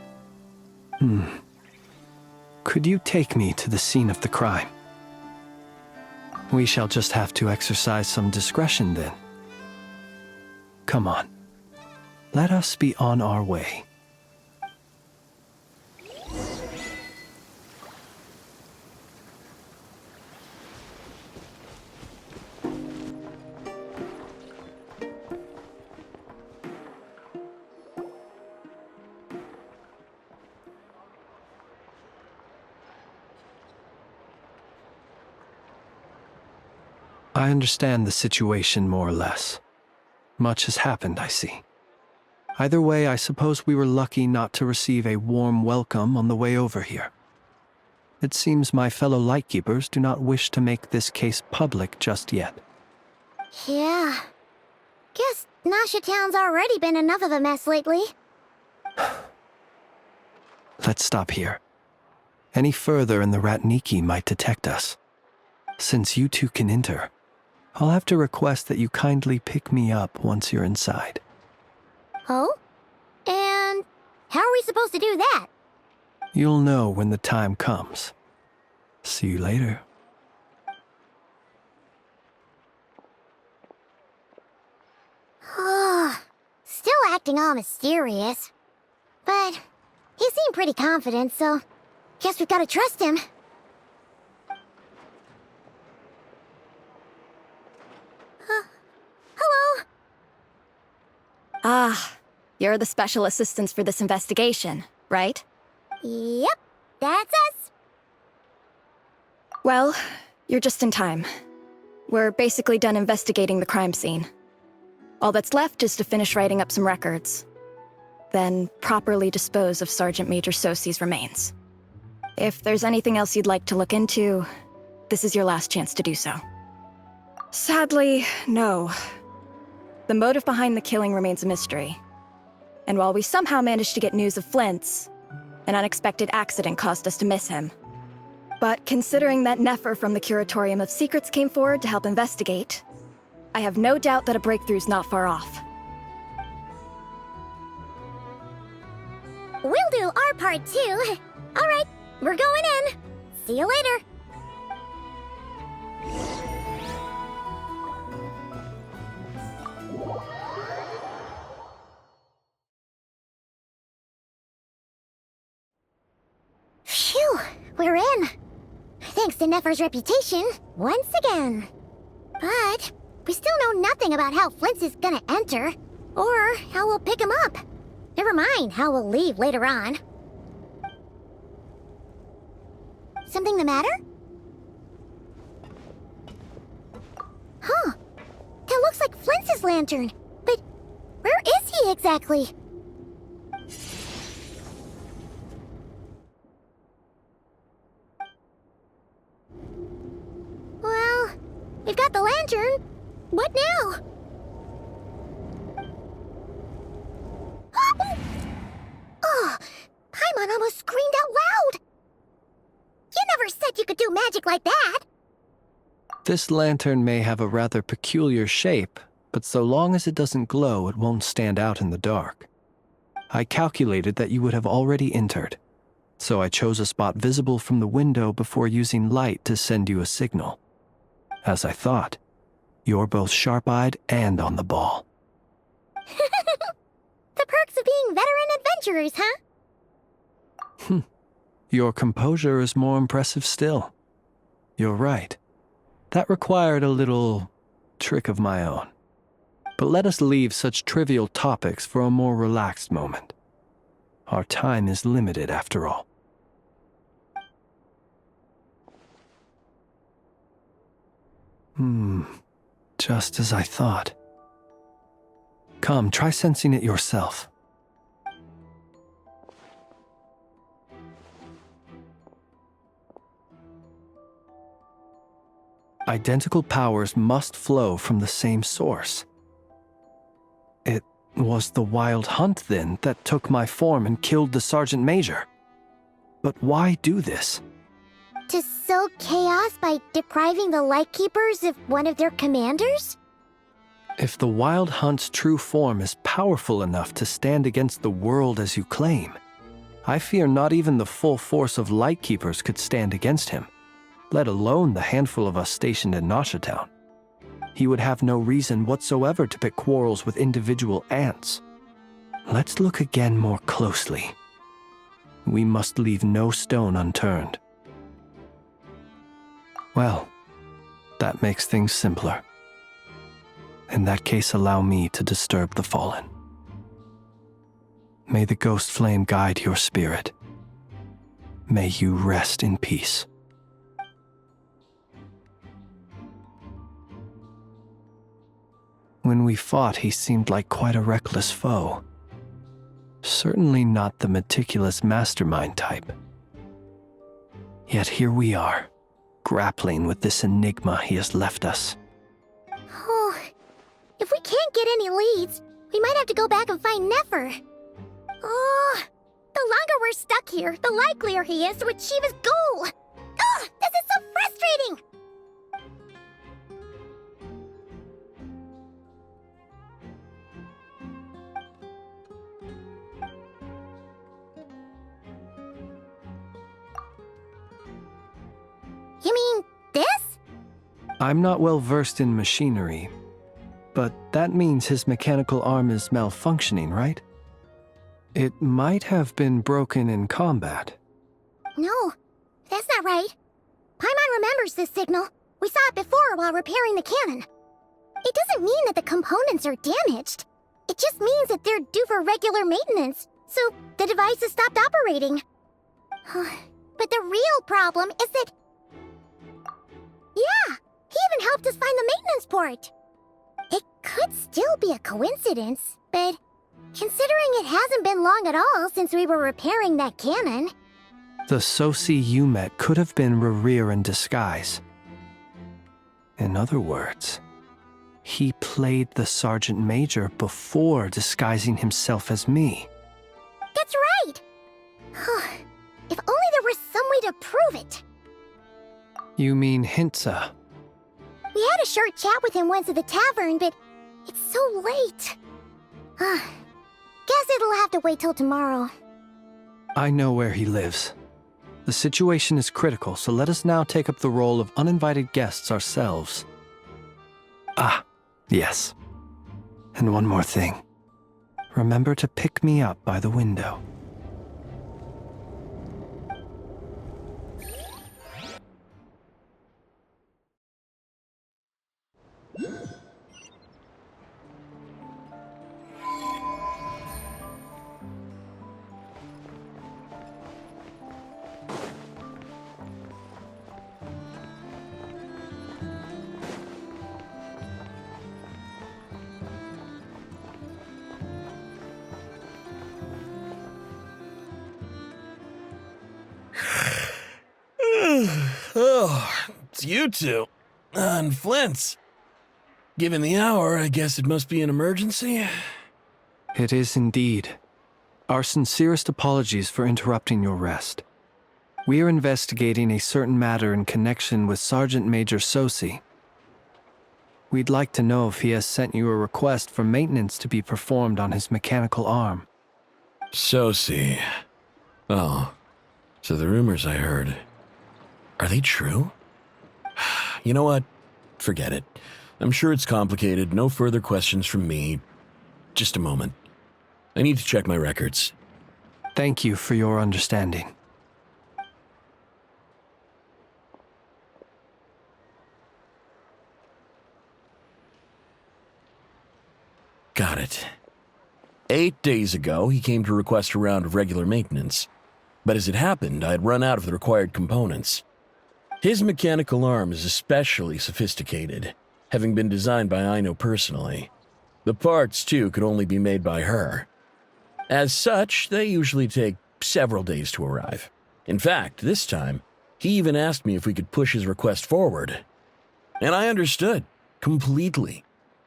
Could you take me to the scene of the crime? We shall just have to exercise some discretion then. Come on. Let us be on our way. I understand the situation more or less. Much has happened, I see. Either way, I suppose we were lucky not to receive a warm welcome on the way over here. It seems my fellow Lightkeepers do not wish to make this case public just yet. Yeah. Guess Nasha Town's already been enough of a mess lately. Let's stop here. Any further and the Ratniki might detect us. Since you two can enter, I'll have to request that you kindly pick me up once you're inside. Oh? And how are we supposed to do that? You'll know when the time comes. See you later. Still acting all mysterious. But he seemed pretty confident, so guess we've got to trust him. Hello? Ah, you're the special assistants for this investigation, right? Yep, that's us. Well, you're just in time. We're basically done investigating the crime scene. All that's left is to finish writing up some records. Then properly dispose of Sergeant Major Sosi's remains. If there's anything else you'd like to look into, this is your last chance to do so. Sadly, no. The motive behind the killing remains a mystery. And while we somehow managed to get news of Flint's, an unexpected accident caused us to miss him. But considering that Nefer from the Curatorium of Secrets came forward to help investigate, I have no doubt that a breakthrough's not far off. We'll do our part too. All right, we're going in. See you later. we're in. Thanks to Nefer's reputation, once again. But we still know nothing about how Flint's is gonna enter, or how we'll pick him up. Never mind how we'll leave later on. Something the matter? Huh. That looks like Flint's lantern. But where is he exactly? Well, we've got the lantern. What now? Oh, Paimon almost screamed out loud. You never said you could do magic like that. This lantern may have a rather peculiar shape, but so long as it doesn't glow, it won't stand out in the dark. I calculated that you would have already entered, so I chose a spot visible from the window before using light to send you a signal. As I thought, you're both sharp-eyed and on the ball. The perks of being veteran adventurers, huh? Your composure is more impressive still. You're right. That required a little trick of my own. But let us leave such trivial topics for a more relaxed moment. Our time is limited after all. Just as I thought. Come, try sensing it yourself. Identical powers must flow from the same source. It was the Wild Hunt, then, that took my form and killed the Sergeant Major. But why do this? To sow chaos by depriving the Lightkeepers of one of their commanders? If the Wild Hunt's true form is powerful enough to stand against the world as you claim, I fear not even the full force of Lightkeepers could stand against him, let alone the handful of us stationed in Nashatown. He would have no reason whatsoever to pick quarrels with individual ants. Let's look again more closely. We must leave no stone unturned. Well, that makes things simpler. In that case, allow me to disturb the fallen. May the ghost flame guide your spirit. May you rest in peace. When we fought, he seemed like quite a reckless foe. Certainly not the meticulous mastermind type. Yet here we are, grappling with this enigma he has left us. Oh, if we can't get any leads, we might have to go back and find Nefer. Oh, the longer we're stuck here, the likelier he is to achieve his goal. Oh, this is so frustrating! You mean this? I'm not well versed in machinery, but that means his mechanical arm is malfunctioning, right? It might have been broken in combat. No, that's not right. Paimon remembers this signal. We saw it before while repairing the cannon. It doesn't mean that the components are damaged. It just means that they're due for regular maintenance, so the device has stopped operating. But the real problem is that... Yeah, he even helped us find the maintenance port. It could still be a coincidence, but considering it hasn't been long at all since we were repairing that cannon... The Sosi you met could have been Rerir in disguise. In other words, he played the Sergeant Major before disguising himself as me. That's right! If only there was some way to prove it. You mean Hintsa? We had a short chat with him once at the tavern, but it's so late. Guess it'll have to wait till tomorrow. I know where he lives. The situation is critical, so let us now take up the role of uninvited guests ourselves. Ah, yes. And one more thing. Remember to pick me up by the window. Oh, it's you two. And Flint's. Given the hour, I guess it must be an emergency. It is indeed. Our sincerest apologies for interrupting your rest. We are investigating a certain matter in connection with Sergeant Major Sosi. We'd like to know if he has sent you a request for maintenance to be performed on his mechanical arm. Sosi. Oh, so the rumors I heard, are they true? You know what? Forget it. I'm sure it's complicated. No further questions from me. Just a moment. I need to check my records. Thank you for your understanding. Got it. 8 days ago, he came to request a round of regular maintenance. But as it happened, I had run out of the required components. His mechanical arm is especially sophisticated, having been designed by Aino personally. The parts, too, could only be made by her. As such, they usually take several days to arrive. In fact, this time, he even asked me if we could push his request forward. And I understood, completely.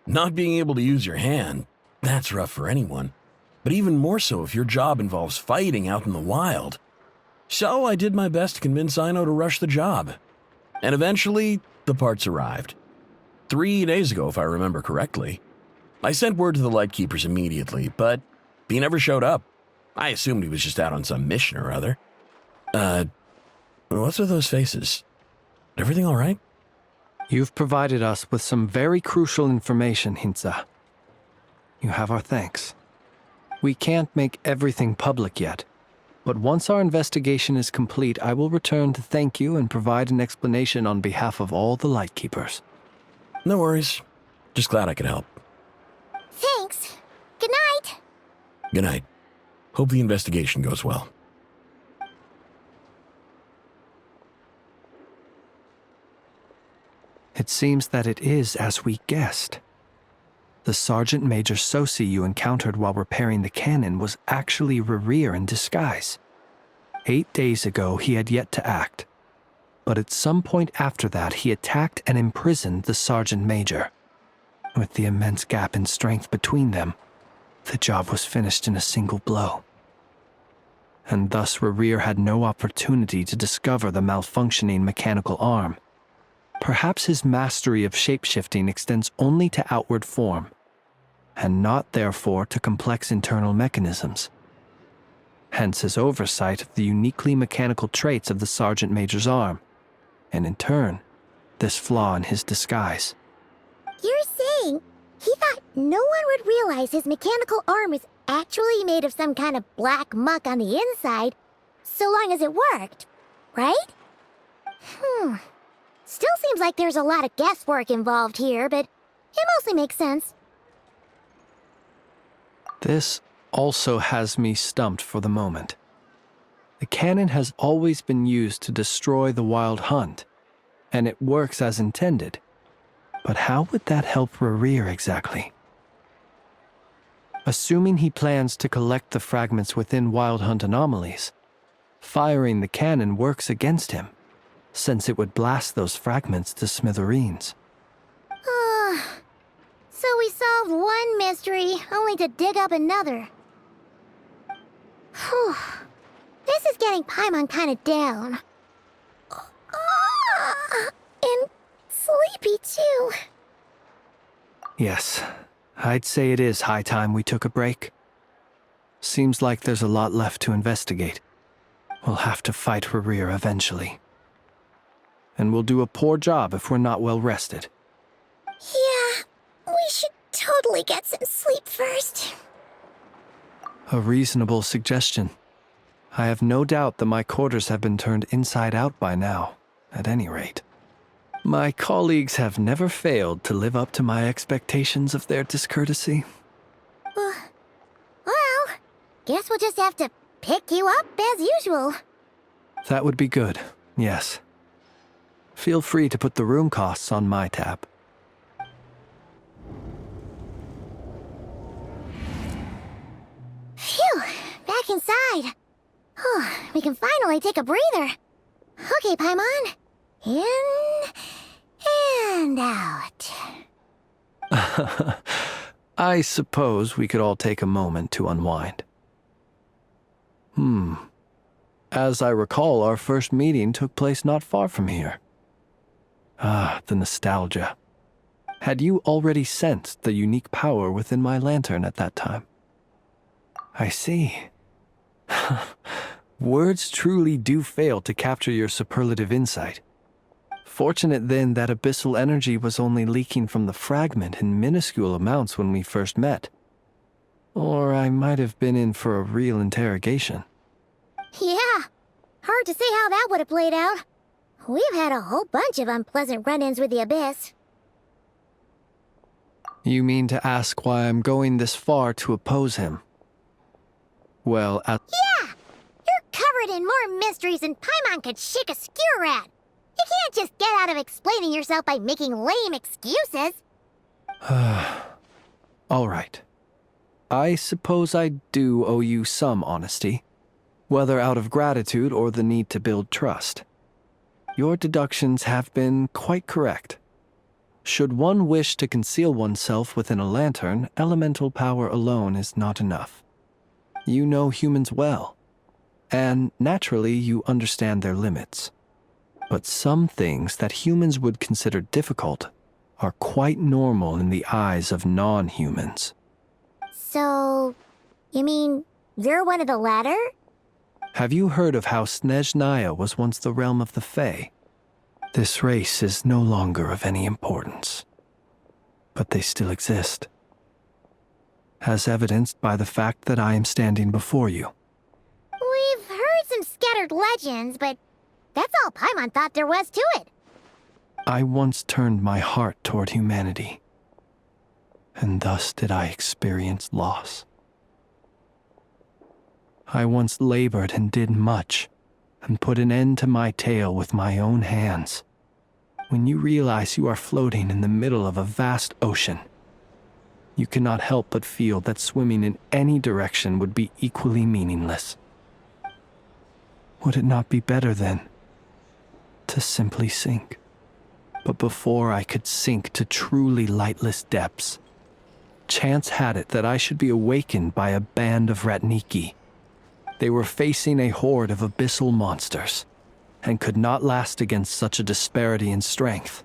Not being able to use your hand, that's rough for anyone. But even more so if your job involves fighting out in the wild. So I did my best to convince Aino to rush the job. And eventually, the parts arrived. 3 days ago, if I remember correctly. I sent word to the Lightkeepers immediately, but he never showed up. I assumed he was just out on some mission or other. What's with those faces? Everything all right? You've provided us with some very crucial information, Hintsa. You have our thanks. We can't make everything public yet, but once our investigation is complete, I will return to thank you and provide an explanation on behalf of all the Lightkeepers. No worries. Just glad I could help. Thanks. Good night. Good night. Hope the investigation goes well. It seems that it is as we guessed. The Sergeant Major Sosi you encountered while repairing the cannon was actually Rerir in disguise. 8 days ago, he had yet to act. But at some point after that, he attacked and imprisoned the Sergeant Major. With the immense gap in strength between them, the job was finished in a single blow. And thus Rerir had no opportunity to discover the malfunctioning mechanical arm. Perhaps his mastery of shapeshifting extends only to outward form, and not therefore to complex internal mechanisms. Hence his oversight of the uniquely mechanical traits of the Sergeant Major's arm, and in turn, this flaw in his disguise. You're saying he thought no one would realize his mechanical arm is actually made of some kind of black muck on the inside, so long as it worked, right? Still seems like there's a lot of guesswork involved here, but it mostly makes sense. This also has me stumped for the moment. The cannon has always been used to destroy the Wild Hunt, and it works as intended. But how would that help Rerir exactly? Assuming he plans to collect the fragments within Wild Hunt anomalies, firing the cannon works against him, since it would blast those fragments to smithereens. So we solved one mystery, only to dig up another. Whew. This is getting Paimon kinda down. And sleepy too. Yes, I'd say it is high time we took a break. Seems like there's a lot left to investigate. We'll have to fight Rerir eventually. And we'll do a poor job if we're not well rested. Yeah, we should totally get some sleep first. A reasonable suggestion. I have no doubt that my quarters have been turned inside out by now, at any rate. My colleagues have never failed to live up to my expectations of their discourtesy. Well, guess we'll just have to pick you up as usual. That would be good, yes. Feel free to put the room costs on my tab. Phew, back inside. We can finally take a breather. Okay, Paimon. In and out. I suppose we could all take a moment to unwind. As I recall, our first meeting took place not far from here. Ah, the nostalgia. Had you already sensed the unique power within my lantern at that time? I see. Words truly do fail to capture your superlative insight. Fortunate then that abyssal energy was only leaking from the fragment in minuscule amounts when we first met. Or I might have been in for a real interrogation. Yeah, hard to say how that would have played out. We've had a whole bunch of unpleasant run-ins with the Abyss. You mean to ask why I'm going this far to oppose him? Well, Yeah! You're covered in more mysteries than Paimon could shake a skewer at. You can't just get out of explaining yourself by making lame excuses. All right. I suppose I do owe you some honesty, whether out of gratitude or the need to build trust. Your deductions have been quite correct. Should one wish to conceal oneself within a lantern, elemental power alone is not enough. You know humans well, and naturally you understand their limits. But some things that humans would consider difficult are quite normal in the eyes of non-humans. So, you mean you're one of the latter? Have you heard of how Snezhnaya was once the realm of the Fae? This race is no longer of any importance, but they still exist, as evidenced by the fact that I am standing before you. We've heard some scattered legends, but that's all Paimon thought there was to it. I once turned my heart toward humanity, and thus did I experience loss. I once labored and did much, and put an end to my tale with my own hands. When you realize you are floating in the middle of a vast ocean, you cannot help but feel that swimming in any direction would be equally meaningless. Would it not be better, then, to simply sink? But before I could sink to truly lightless depths, chance had it that I should be awakened by a band of Ratniki. They were facing a horde of abyssal monsters, and could not last against such a disparity in strength.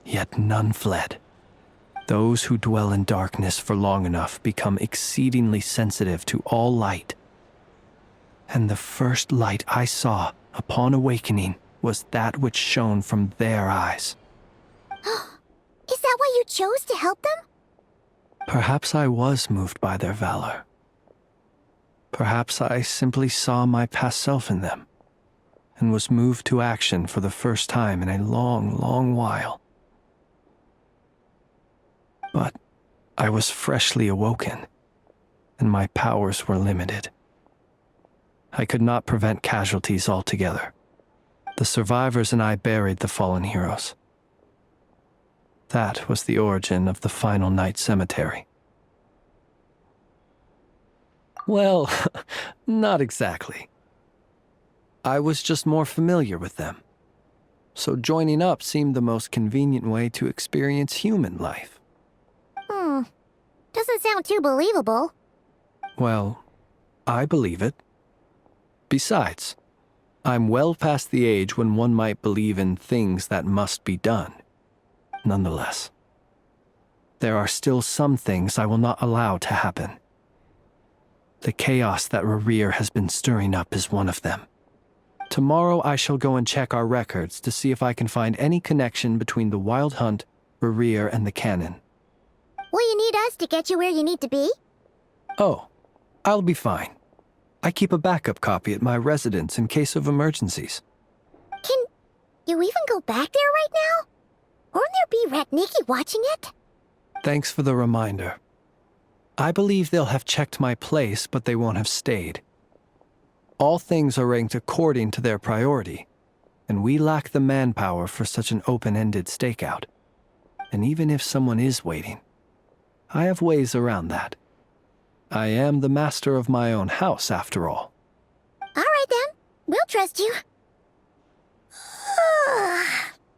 Yet none fled. Those who dwell in darkness for long enough become exceedingly sensitive to all light. And the first light I saw upon awakening was that which shone from their eyes. Is that why you chose to help them? Perhaps I was moved by their valor. Perhaps I simply saw my past self in them, and was moved to action for the first time in a long, long while. But I was freshly awoken, and my powers were limited. I could not prevent casualties altogether. The survivors and I buried the fallen heroes. That was the origin of the final night cemetery. Well, not exactly. I was just more familiar with them, so joining up seemed the most convenient way to experience human life. Doesn't sound too believable. Well, I believe it. Besides, I'm well past the age when one might believe in things that must be done. Nonetheless, there are still some things I will not allow to happen. The chaos that Rerir has been stirring up is one of them. Tomorrow I shall go and check our records to see if I can find any connection between the Wild Hunt, Rerir, and the Canon. Will you need us to get you where you need to be? Oh, I'll be fine. I keep a backup copy at my residence in case of emergencies. Can you even go back there right now? Won't there be Ratniki watching it? Thanks for the reminder. I believe they'll have checked my place, but they won't have stayed. All things are ranked according to their priority, and we lack the manpower for such an open-ended stakeout. And even if someone is waiting, I have ways around that. I am the master of my own house, after all. All right then, we'll trust you.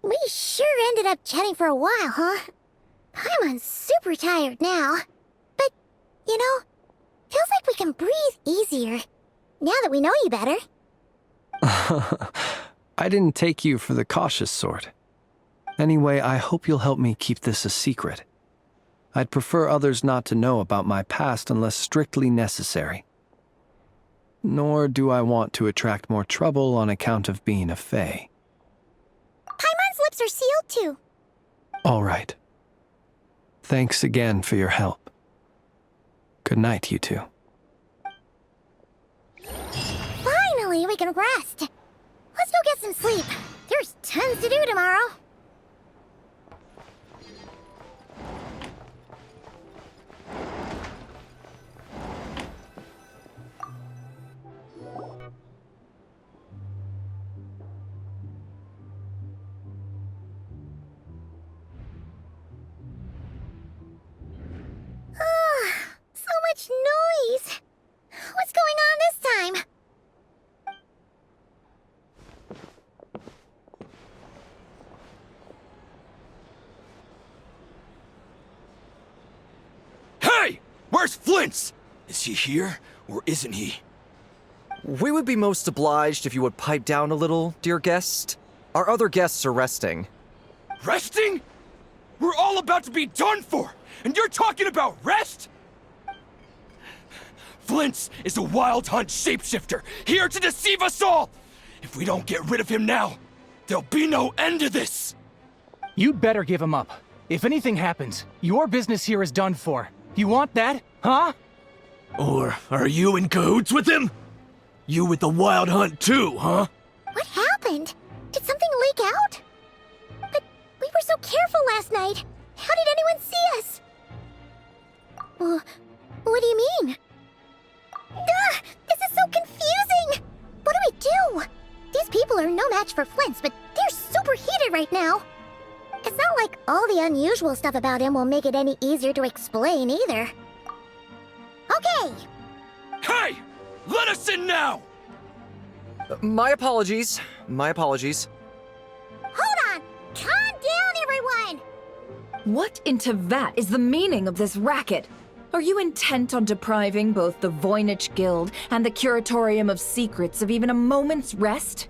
We sure ended up chatting for a while, huh? Paimon's super tired now. But, you know, feels like we can breathe easier, now that we know you better. I didn't take you for the cautious sort. Anyway, I hope you'll help me keep this a secret. I'd prefer others not to know about my past unless strictly necessary. Nor do I want to attract more trouble on account of being a fae. Paimon's lips are sealed too. All right. Thanks again for your help. Good night, you two. Finally, we can rest. Let's go get some sleep. There's tons to do tomorrow. So much noise. What's going on this time? Hey! Where's Flint's? Is he here, or isn't he? We would be most obliged if you would pipe down a little, dear guest. Our other guests are resting. Resting? We're all about to be done for, and you're talking about rest? Flint's is a wild hunt shapeshifter, here to deceive us all! If we don't get rid of him now, there'll be no end to this! You'd better give him up. If anything happens, your business here is done for. You want that, huh? Or are you in cahoots with him? You with the wild hunt too, huh? What happened? Did something leak out? But we were so careful last night. How did anyone see us? What do you mean? This is so confusing! What do we do? These people are no match for Flint's, but they're super heated right now. It's not like all the unusual stuff about him will make it any easier to explain either. Okay! Hey! Let us in now! My apologies. My apologies. Hold on! Calm down, everyone! What in Tevat is the meaning of this racket? Are you intent on depriving both the Voynich Guild and the Curatorium of Secrets of even a moment's rest?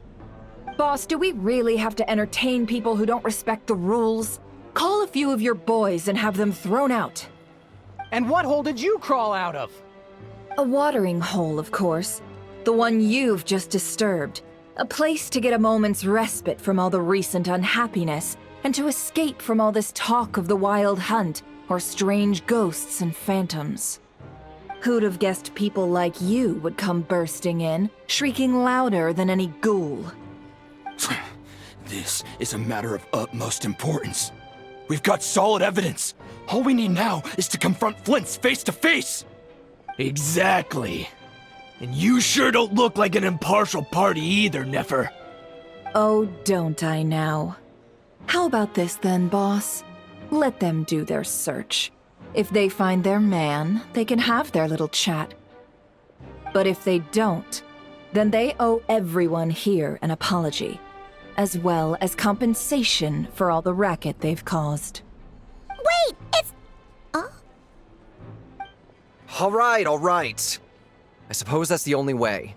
Boss, do we really have to entertain people who don't respect the rules? Call a few of your boys and have them thrown out. And what hole did you crawl out of? A watering hole, of course. The one you've just disturbed. A place to get a moment's respite from all the recent unhappiness, and to escape from all this talk of the wild hunt, or strange ghosts and phantoms. Who'd have guessed people like you would come bursting in, shrieking louder than any ghoul? This is a matter of utmost importance. We've got solid evidence. All we need now is to confront Flint's face to face. Exactly. And you sure don't look like an impartial party either, Nefer. Oh, don't I now? How about this then, boss? Let them do their search. If they find their man, they can have their little chat. But if they don't, then they owe everyone here an apology, as well as compensation for all the racket they've caused. Wait, it's... All right. I suppose that's the only way.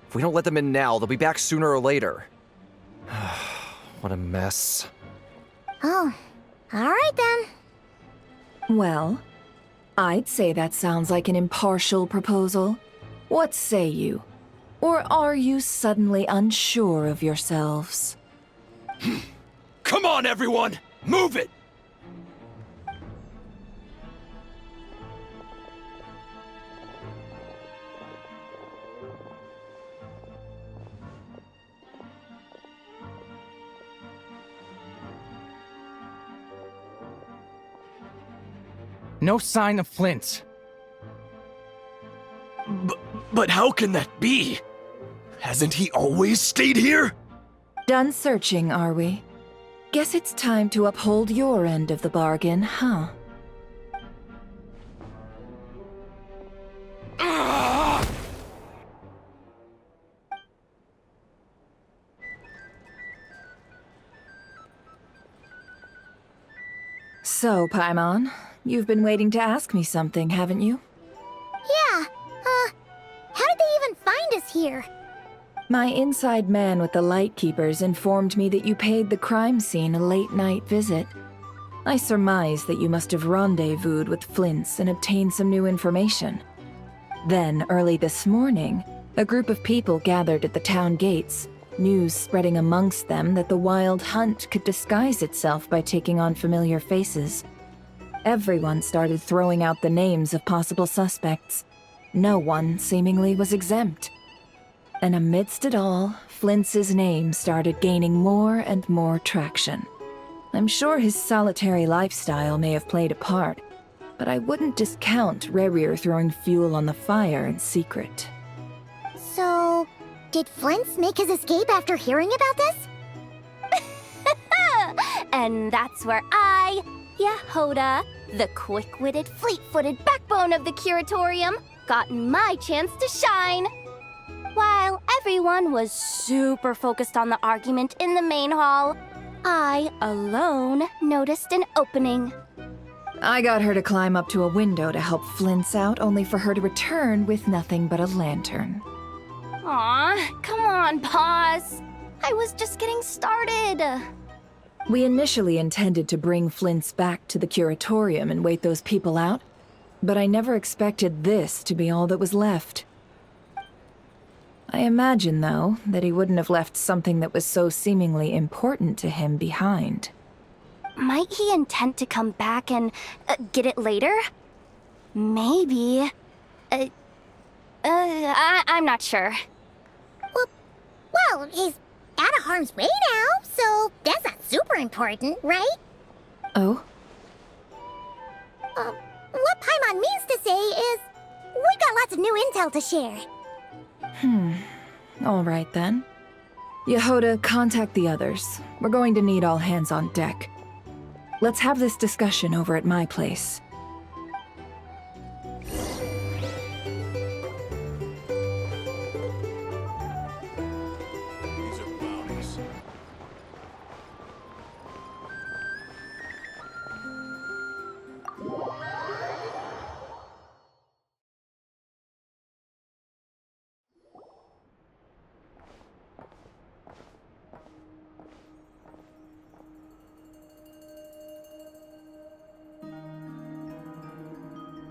If we don't let them in now, they'll be back sooner or later. What a mess. Oh, all right then. Well, I'd say that sounds like an impartial proposal. What say you? Or are you suddenly unsure of yourselves? Come on, everyone! Move it! No sign of Flint's. But how can that be? Hasn't he always stayed here? Done searching, are we? Guess it's time to uphold your end of the bargain, huh? So, Paimon, you've been waiting to ask me something, haven't you? Yeah, how did they even find us here? My inside man with the Lightkeepers informed me that you paid the crime scene a late-night visit. I surmise that you must have rendezvoused with Flint's and obtained some new information. Then, early this morning, a group of people gathered at the town gates, news spreading amongst them that the Wild Hunt could disguise itself by taking on familiar faces. Everyone started throwing out the names of possible suspects. No one, seemingly, was exempt. And amidst it all, Flint's name started gaining more and more traction. I'm sure his solitary lifestyle may have played a part, but I wouldn't discount Rerir throwing fuel on the fire in secret. So, did Flint's make his escape after hearing about this? And that's where I, Yehoda, the quick-witted, fleet-footed backbone of the Curatorium, got my chance to shine. While everyone was super focused on the argument in the main hall, I alone noticed an opening. I got her to climb up to a window to help Flint's out, only for her to return with nothing but a lantern. Aw, come on, pause. I was just getting started. We initially intended to bring Flint's back to the Curatorium and wait those people out, but I never expected this to be all that was left. I imagine, though, that he wouldn't have left something that was so seemingly important to him behind. Might he intend to come back and get it later? Maybe. I'm not sure. Well, he's out of harm's way now, so that's not super important, right? Oh? What Paimon means to say is, we got lots of new intel to share. All right then. Yehoda, contact the others. We're going to need all hands on deck. Let's have this discussion over at my place. These are bounties.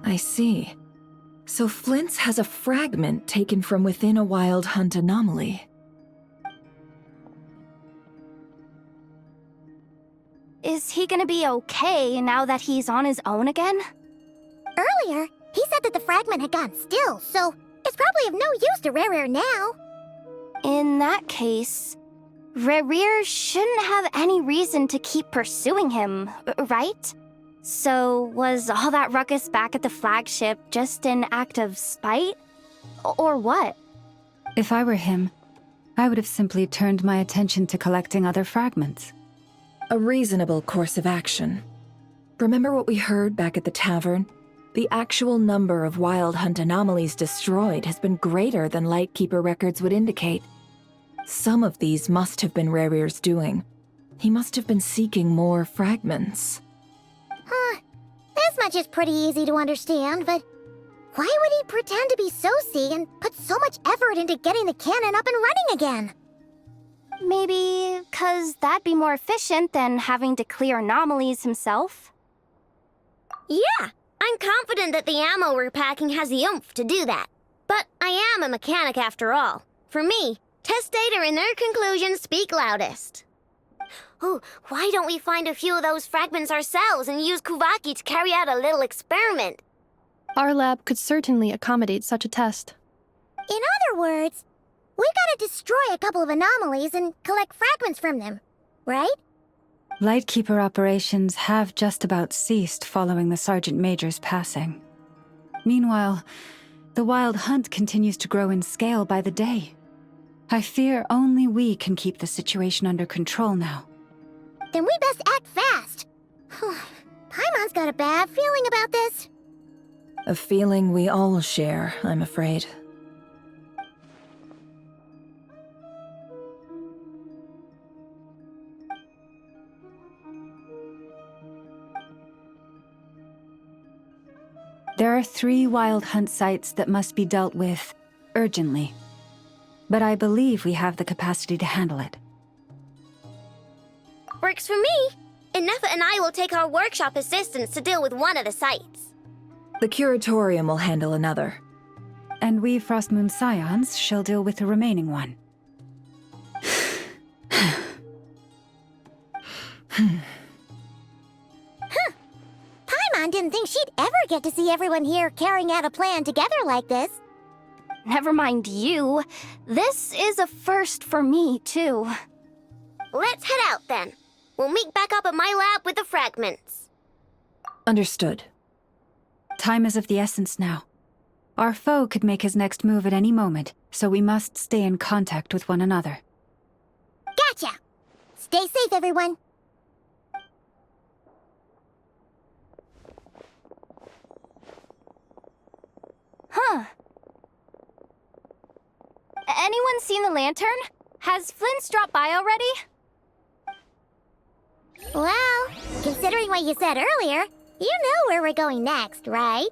I see. So Flint's has a fragment taken from within a Wild Hunt anomaly. Is he gonna be okay now that he's on his own again? Earlier, he said that the fragment had gone still, so it's probably of no use to Rerir now. In that case, Rerir shouldn't have any reason to keep pursuing him, right? So, was all that ruckus back at the flagship just an act of spite? Or what? If I were him, I would have simply turned my attention to collecting other fragments. A reasonable course of action. Remember what we heard back at the tavern? The actual number of Wild Hunt anomalies destroyed has been greater than Lightkeeper records would indicate. Some of these must have been Rerir's doing. He must have been seeking more fragments. This much is pretty easy to understand, but why would he pretend to be Sosi and put so much effort into getting the cannon up and running again? Maybe 'cause that'd be more efficient than having to clear anomalies himself? Yeah, I'm confident that the ammo we're packing has the oomph to do that. But I am a mechanic after all. For me, test data and their conclusions speak loudest. Ooh, why don't we find a few of those fragments ourselves and use Kuvaki to carry out a little experiment? Our lab could certainly accommodate such a test. In other words, we gotta destroy a couple of anomalies and collect fragments from them, right? Lightkeeper operations have just about ceased following the Sergeant Major's passing. Meanwhile, the Wild Hunt continues to grow in scale by the day. I fear only we can keep the situation under control now. Then we best act fast. Paimon's got a bad feeling about this. A feeling we all share, I'm afraid. There are 3 wild hunt sites that must be dealt with urgently. But I believe we have the capacity to handle it. Works for me. Nefa and I will take our workshop assistants to deal with one of the sites. The Curatorium will handle another. And we Frostmoon Scions shall deal with the remaining one. Paimon didn't think she'd ever get to see everyone here carrying out a plan together like this. Never mind you. This is a first for me, too. Let's head out then. We'll meet back up at my lab with the fragments. Understood. Time is of the essence now. Our foe could make his next move at any moment, so we must stay in contact with one another. Gotcha! Stay safe, everyone. Huh. Anyone seen the lantern? Has Flint's dropped by already? Well, considering what you said earlier, you know where we're going next, right?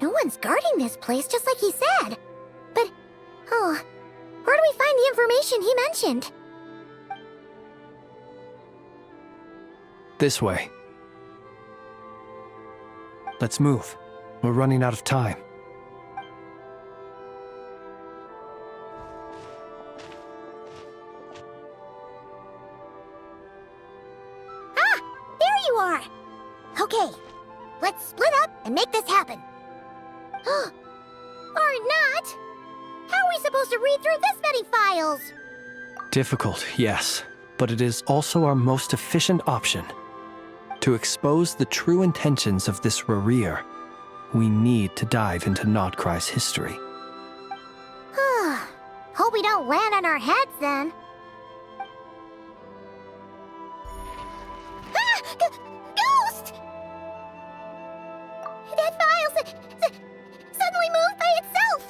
No one's guarding this place, just like he said. But, where do we find the information he mentioned? This way. Let's move. We're running out of time. Ah! There you are! Okay, let's split up and make this happen. Or not! How are we supposed to read through this many files? Difficult, yes, but it is also our most efficient option. To expose the true intentions of this Rarir, we need to dive into Nod Krai's history. Hope we don't land on our heads then. Ah! Ghost! That file suddenly moved by itself.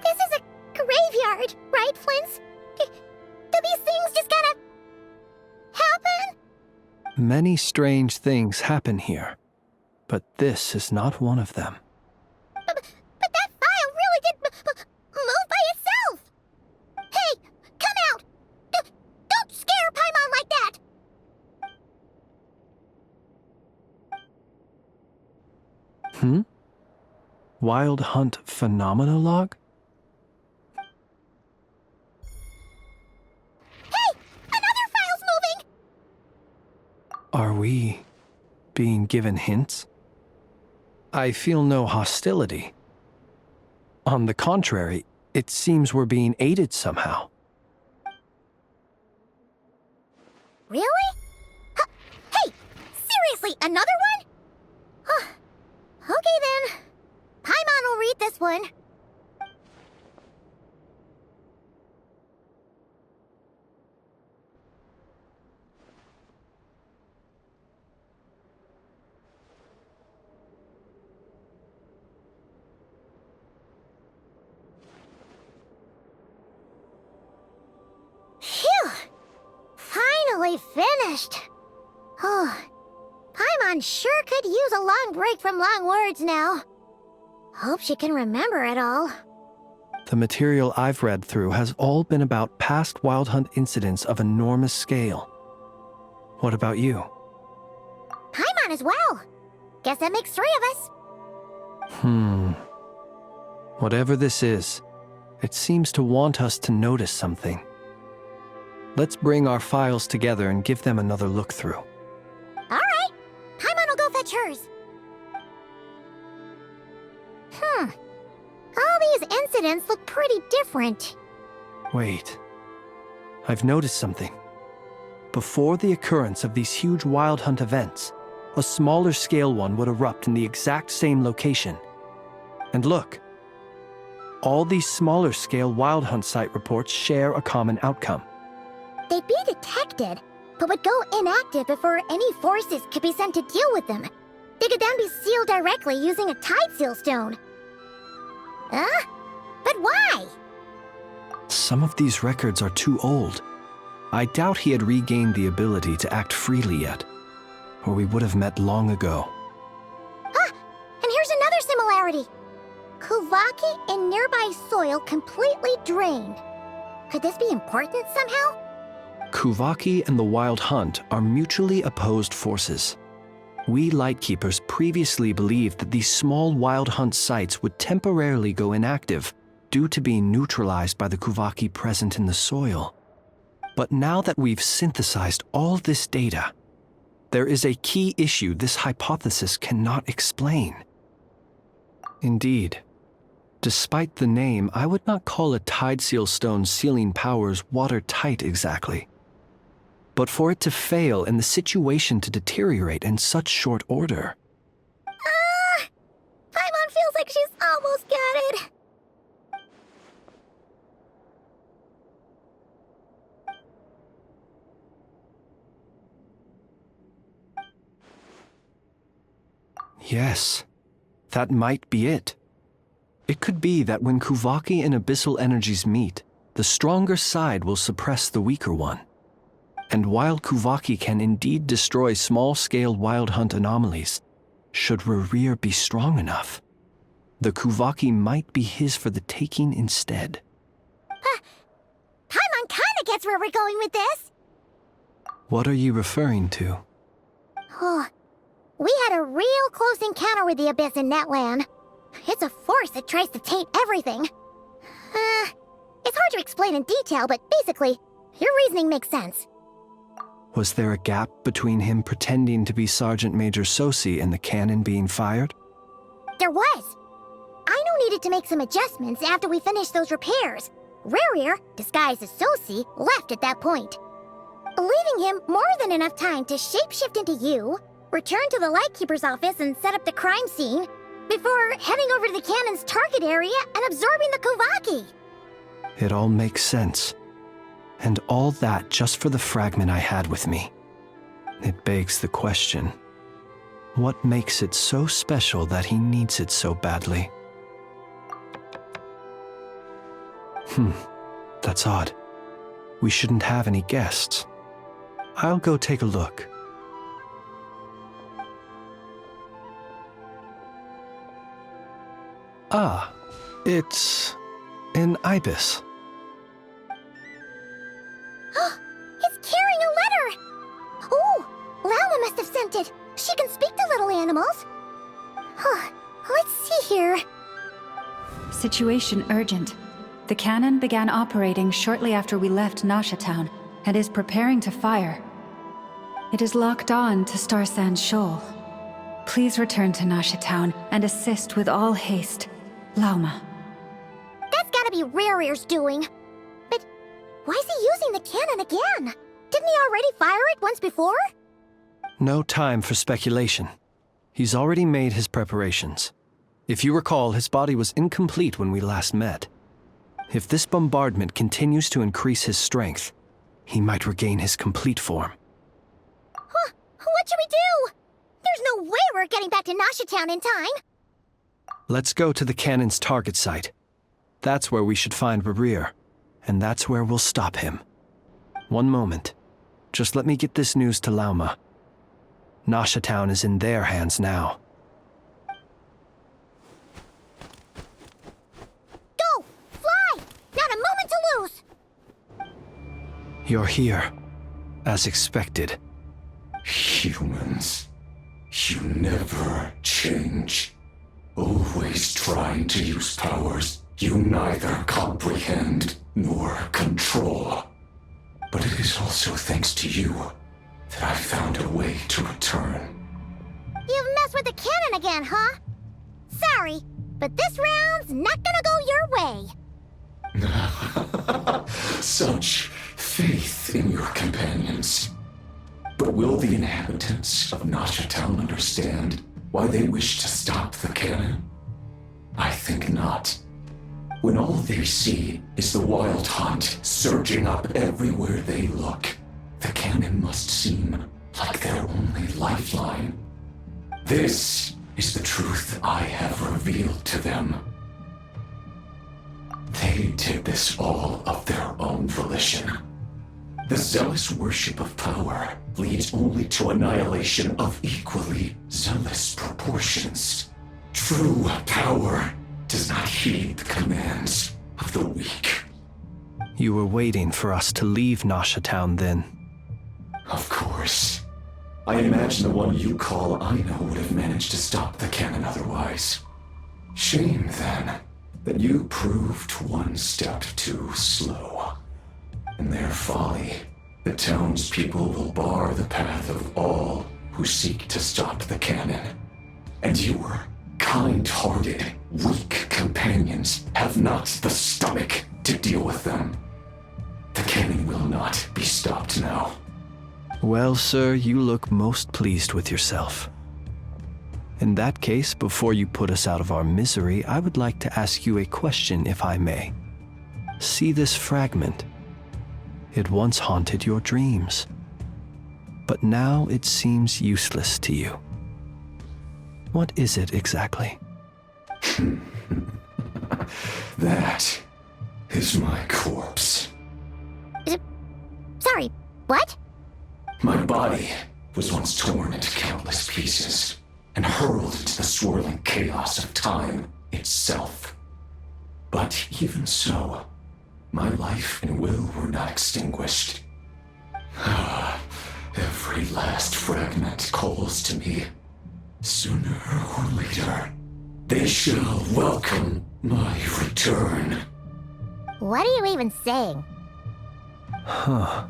This is a graveyard, right, Flint's? Do these things just kind of happen? Many strange things happen here, but this is not one of them. But that file really did move by itself! Hey, come out! Don't scare Paimon like that! Wild Hunt Phenomenologue? Hey! Another file's moving! Are we being given hints? I feel no hostility. On the contrary, it seems we're being aided somehow. Really? Hey! Seriously, another one? Okay then. Paimon will read this one. Phew! Finally finished. Oh, Paimon sure could use a long break from long words now. Hope she can remember it all. The material I've read through has all been about past Wild Hunt incidents of enormous scale. What about you? Paimon as well. Guess that makes 3 of us. Whatever this is, it seems to want us to notice something. Let's bring our files together and give them another look through. All right. Paimon will go fetch hers. All these incidents look pretty different. Wait. I've noticed something. Before the occurrence of these huge Wild Hunt events, a smaller scale one would erupt in the exact same location. And look, all these smaller scale Wild Hunt site reports share a common outcome. They'd be detected, but would go inactive before any forces could be sent to deal with them. They could then be sealed directly using a tide seal stone. Huh? But why? Some of these records are too old. I doubt he had regained the ability to act freely yet, or we would have met long ago. Ah! And here's another similarity. Kuvaki in nearby soil completely drained. Could this be important somehow? Kuvaki and the Wild Hunt are mutually opposed forces. We Lightkeepers previously believed that these small Wild Hunt sites would temporarily go inactive due to being neutralized by the Kuvaki present in the soil. But now that we've synthesized all this data, there is a key issue this hypothesis cannot explain. Indeed, despite the name, I would not call a tide seal stone's sealing powers watertight exactly. But for it to fail and the situation to deteriorate in such short order. Paimon feels like she's almost got it. Yes, that might be it. It could be that when Kuvaki and abyssal energies meet, the stronger side will suppress the weaker one. And while Kuvaki can indeed destroy small-scale Wild Hunt anomalies, should Rerir be strong enough, the Kuvaki might be his for the taking instead. Paimon kinda gets where we're going with this. What are you referring to? Oh, we had a real close encounter with the Abyss in Netland. It's a force that tries to taint everything. It's hard to explain in detail, but basically, your reasoning makes sense. Was there a gap between him pretending to be Sergeant Major Sosi and the cannon being fired? There was. Aino needed to make some adjustments after we finished those repairs. Rerir, disguised as Sosi, left at that point, leaving him more than enough time to shapeshift into you, return to the Lightkeeper's office and set up the crime scene, before heading over to the cannon's target area and absorbing the Kuvaki. It all makes sense. And all that just for the fragment I had with me. It begs the question, what makes it so special that he needs it so badly? That's odd. We shouldn't have any guests. I'll go take a look. Ah, it's an ibis. It's carrying a letter! Oh, Lama must have sent it. She can speak to little animals. Let's see here. Situation urgent. The cannon began operating shortly after we left Nasha Town and is preparing to fire. It is locked on to Star Sand Shoal. Please return to Nasha Town and assist with all haste. Lauma. That's gotta be Rerir's doing. But why is he using the cannon again? Didn't he already fire it once before? No time for speculation. He's already made his preparations. If you recall, his body was incomplete when we last met. If this bombardment continues to increase his strength, he might regain his complete form. What should we do? There's no way we're getting back to Nasha Town in time. Let's go to the cannon's target site. That's where we should find Rerir, and that's where we'll stop him. One moment. Just let me get this news to Lauma. Nasha Town is in their hands now. Go! Fly! Not a moment to lose! You're here, as expected. Humans, you never change. Always trying to use powers you neither comprehend nor control. But it is also thanks to you that I found a way to return. You've messed with the cannon again, huh? Sorry, but this round's not gonna go your way. Such faith in your companions. But will the inhabitants of Nasha Town understand why they wish to stop the cannon? I think not. When all they see is the wild hunt surging up everywhere they look, the cannon must seem like their only lifeline. This is the truth I have revealed to them. They did this all of their own volition. The zealous worship of power leads only to annihilation of equally zealous proportions. True power does not heed the commands of the weak. You were waiting for us to leave Nasha Town then? Of course. I imagine the one you call Aina would have managed to stop the cannon otherwise. Shame, then, that you proved one step too slow. In their folly, the townspeople will bar the path of all who seek to stop the cannon. And your kind-hearted, weak companions have not the stomach to deal with them. The cannon will not be stopped now. Well, sir, you look most pleased with yourself. In that case, before you put us out of our misery, I would like to ask you a question, if I may. See this fragment? It once haunted your dreams, but now it seems useless to you. What is it exactly? That is my corpse. Sorry, what? My body was once torn into countless pieces and hurled into the swirling chaos of time itself. But even so, my life and will were not extinguished. Every last fragment calls to me. Sooner or later, they shall welcome my return. What are you even saying? Huh.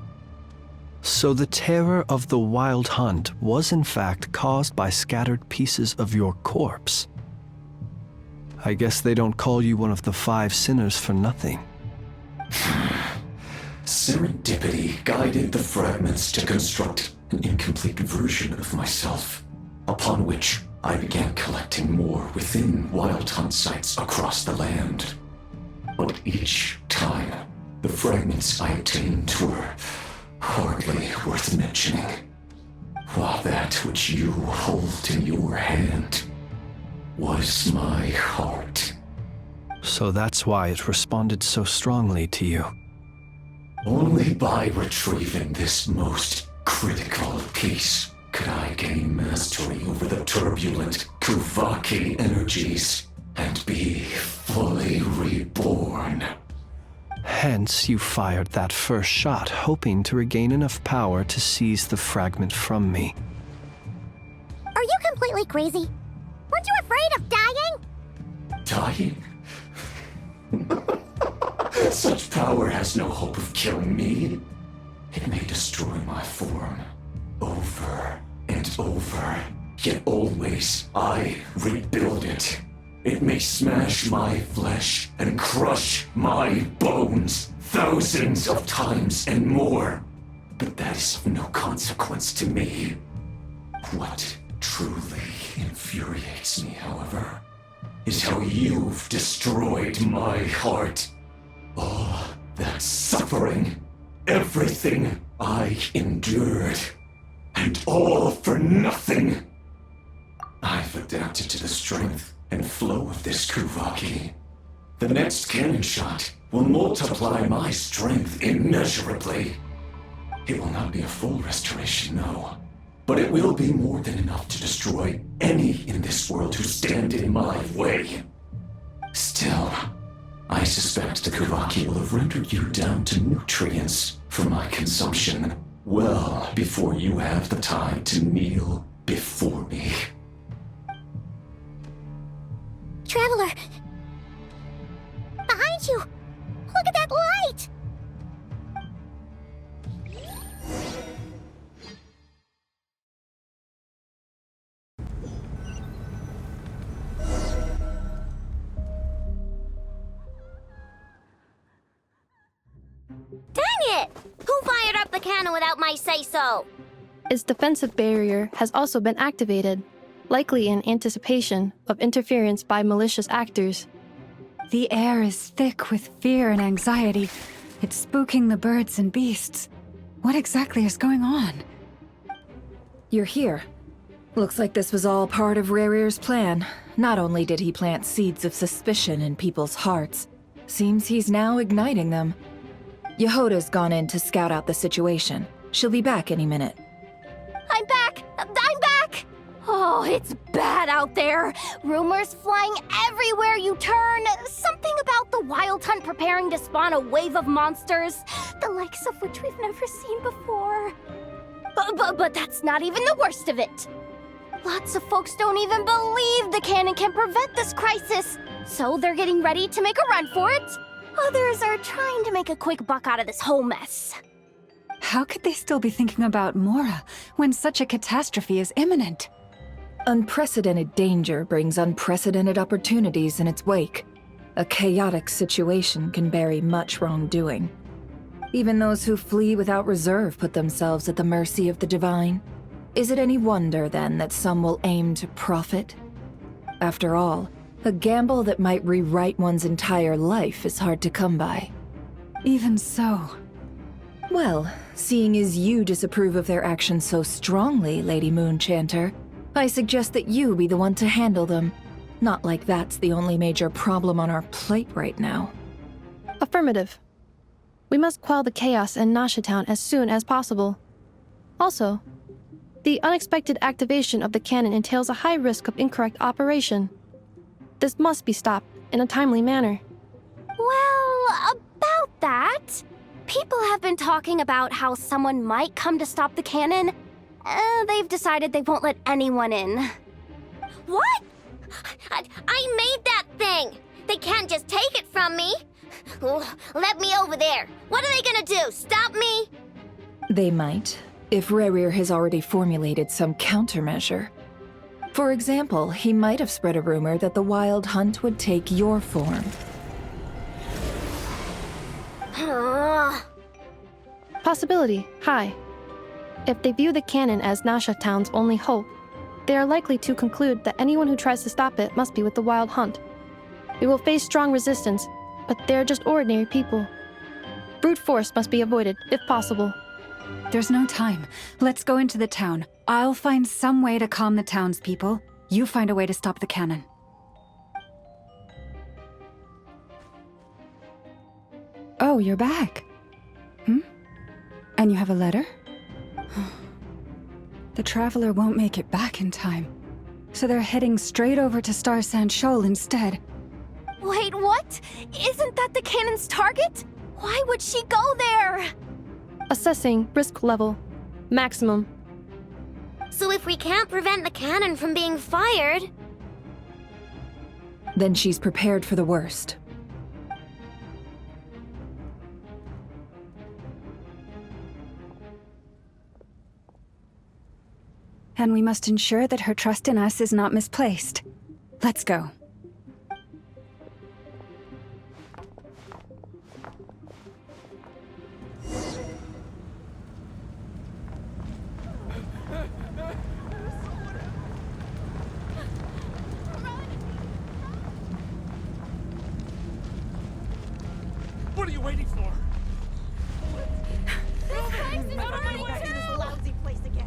So the terror of the wild hunt was in fact caused by scattered pieces of your corpse. I guess they don't call you one of the 5 sinners for nothing. Serendipity guided the fragments to construct an incomplete version of myself, upon which I began collecting more within wild hunt sites across the land. But each time, the fragments I obtained were hardly worth mentioning, while that which you hold in your hand was my heart. So that's why it responded so strongly to you. Only by retrieving this most critical piece could I gain mastery over the turbulent Kuvaki energies and be fully reborn. Hence, you fired that first shot, hoping to regain enough power to seize the fragment from me. Are you completely crazy? Weren't you afraid of dying? Dying? Such power has no hope of killing me. It may destroy my form over and over, yet always I rebuild it. It may smash my flesh and crush my bones thousands of times and more, but that is of no consequence to me. What truly infuriates me, however, is how you've destroyed my heart. All that suffering, everything I endured, and all for nothing. I've adapted to the strength and flow of this Kuvaki. The next cannon shot will multiply my strength immeasurably. It will not be a full restoration, no, but it will be more than enough to destroy any in this world who stand in my way. Still, I suspect the Kuvaki will have rendered you down to nutrients for my consumption well before you have the time to kneel before me. Traveler! Behind you! Look at that light! Dang it! Who fired up the cannon without my say-so? Its defensive barrier has also been activated, likely in anticipation of interference by malicious actors. The air is thick with fear and anxiety. It's spooking the birds and beasts. What exactly is going on? You're here. Looks like this was all part of Rarir's plan. Not only did he plant seeds of suspicion in people's hearts, seems he's now igniting them. Yehoda's gone in to scout out the situation. She'll be back any minute. I'm back! I'm back! Oh, it's bad out there. Rumors flying everywhere you turn. Something about the Wild Hunt preparing to spawn a wave of monsters, the likes of which we've never seen before. But that's not even the worst of it. Lots of folks don't even believe the cannon can prevent this crisis, so they're getting ready to make a run for it. Others are trying to make a quick buck out of this whole mess. How could they still be thinking about Mora when such a catastrophe is imminent? Unprecedented danger brings unprecedented opportunities in its wake. A chaotic situation can bury much wrongdoing. Even those who flee without reserve put themselves at the mercy of the divine. Is it any wonder, then, that some will aim to profit? After all, a gamble that might rewrite one's entire life is hard to come by. Even so. Well, seeing as you disapprove of their actions so strongly, Lady Moonchanter, I suggest that you be the one to handle them. Not like that's the only major problem on our plate right now. Affirmative. We must quell the chaos in Nasha Town as soon as possible. Also, the unexpected activation of the cannon entails a high risk of incorrect operation. This must be stopped in a timely manner. Well, about that, people have been talking about how someone might come to stop the cannon. They've decided they won't let anyone in. What? I made that thing! They can't just take it from me! Let me over there! What are they gonna do, stop me? They might, if Rarir has already formulated some countermeasure. For example, he might have spread a rumor that the Wild Hunt would take your form. Possibility high. If they view the cannon as Nasha Town's only hope, they are likely to conclude that anyone who tries to stop it must be with the Wild Hunt. We will face strong resistance, but they're just ordinary people. Brute force must be avoided, if possible. There's no time. Let's go into the town. I'll find some way to calm the townspeople. You find a way to stop the cannon. Oh, you're back. And you have a letter? The Traveler won't make it back in time. So they're heading straight over to Star Sand Shoal instead. Wait, what? Isn't that the cannon's target? Why would she go there? Assessing risk level. Maximum. So if we can't prevent the cannon from being fired... Then she's prepared for the worst. And we must ensure that her trust in us is not misplaced. Let's go. What are you waiting for? This place is burning back to this lousy place again.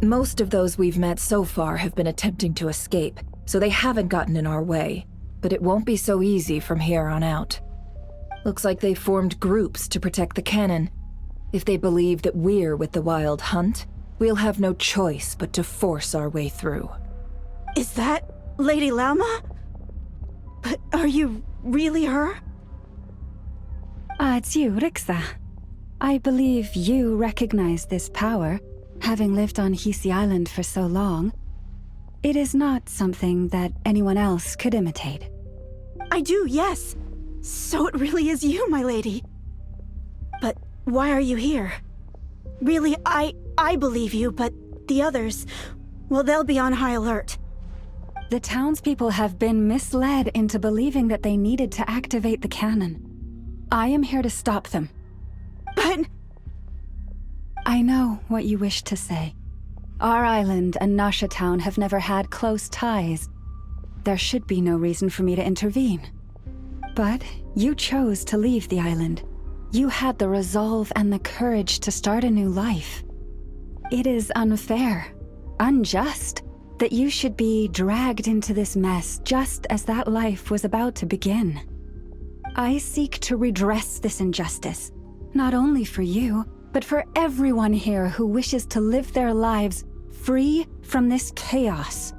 Most of those we've met so far have been attempting to escape, so they haven't gotten in our way. But it won't be so easy from here on out. Looks like they formed groups to protect the cannon. If they believe that we're with the Wild Hunt, we'll have no choice but to force our way through. Is that Lady Lalma? But are you really her? It's you, Rixa. I believe you recognize this power, having lived on Hisi Island for so long. It is not something that anyone else could imitate. I do, yes. So it really is you, my lady. But why are you here? Really, I believe you, but the others, well, they'll be on high alert. The townspeople have been misled into believing that they needed to activate the cannon. I am here to stop them. But... I know what you wish to say. Our island and Nasha Town have never had close ties. There should be no reason for me to intervene. But you chose to leave the island. You had the resolve and the courage to start a new life. It is unfair, unjust, that you should be dragged into this mess just as that life was about to begin. I seek to redress this injustice, not only for you, but for everyone here who wishes to live their lives free from this chaos.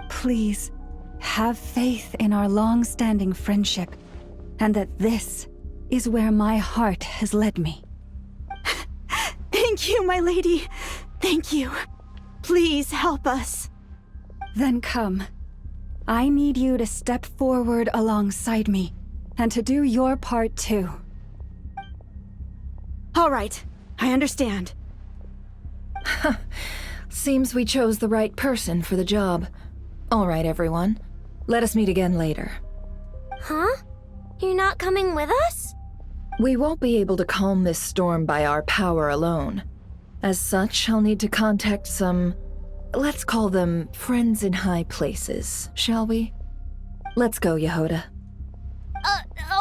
Please, have faith in our long-standing friendship, and that this is where my heart has led me. Thank you, my lady. Thank you. Please help us. Then come. I need you to step forward alongside me, and to do your part too. All right, I understand. Seems we chose the right person for the job. All right, everyone. Let us meet again later. Huh? You're not coming with us? We won't be able to calm this storm by our power alone. As such, I'll need to contact some... let's call them friends in high places, shall we? Let's go, Yehoda.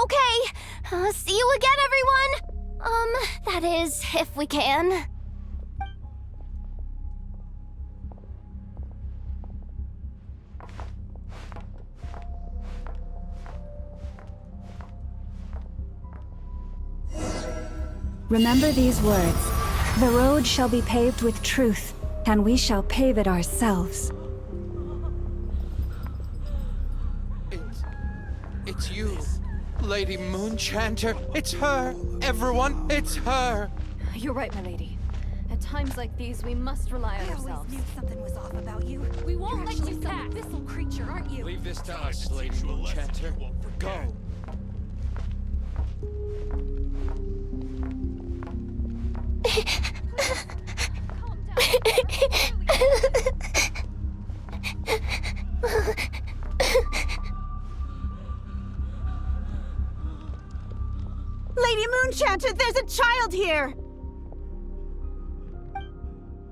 Okay. See you again, everyone! That is, if we can. Remember these words. The road shall be paved with truth, and we shall pave it ourselves. It's you, Lady Moonchanter. It's her! Everyone, it's her! You're right, my lady. At times like these, we must rely on ourselves. I always knew something was off about you. We won't let you Some pass. abyssal creature, aren't you? Leave this to us, Lady Moonchanter. Go! Lady Moonchanter, there's a child here!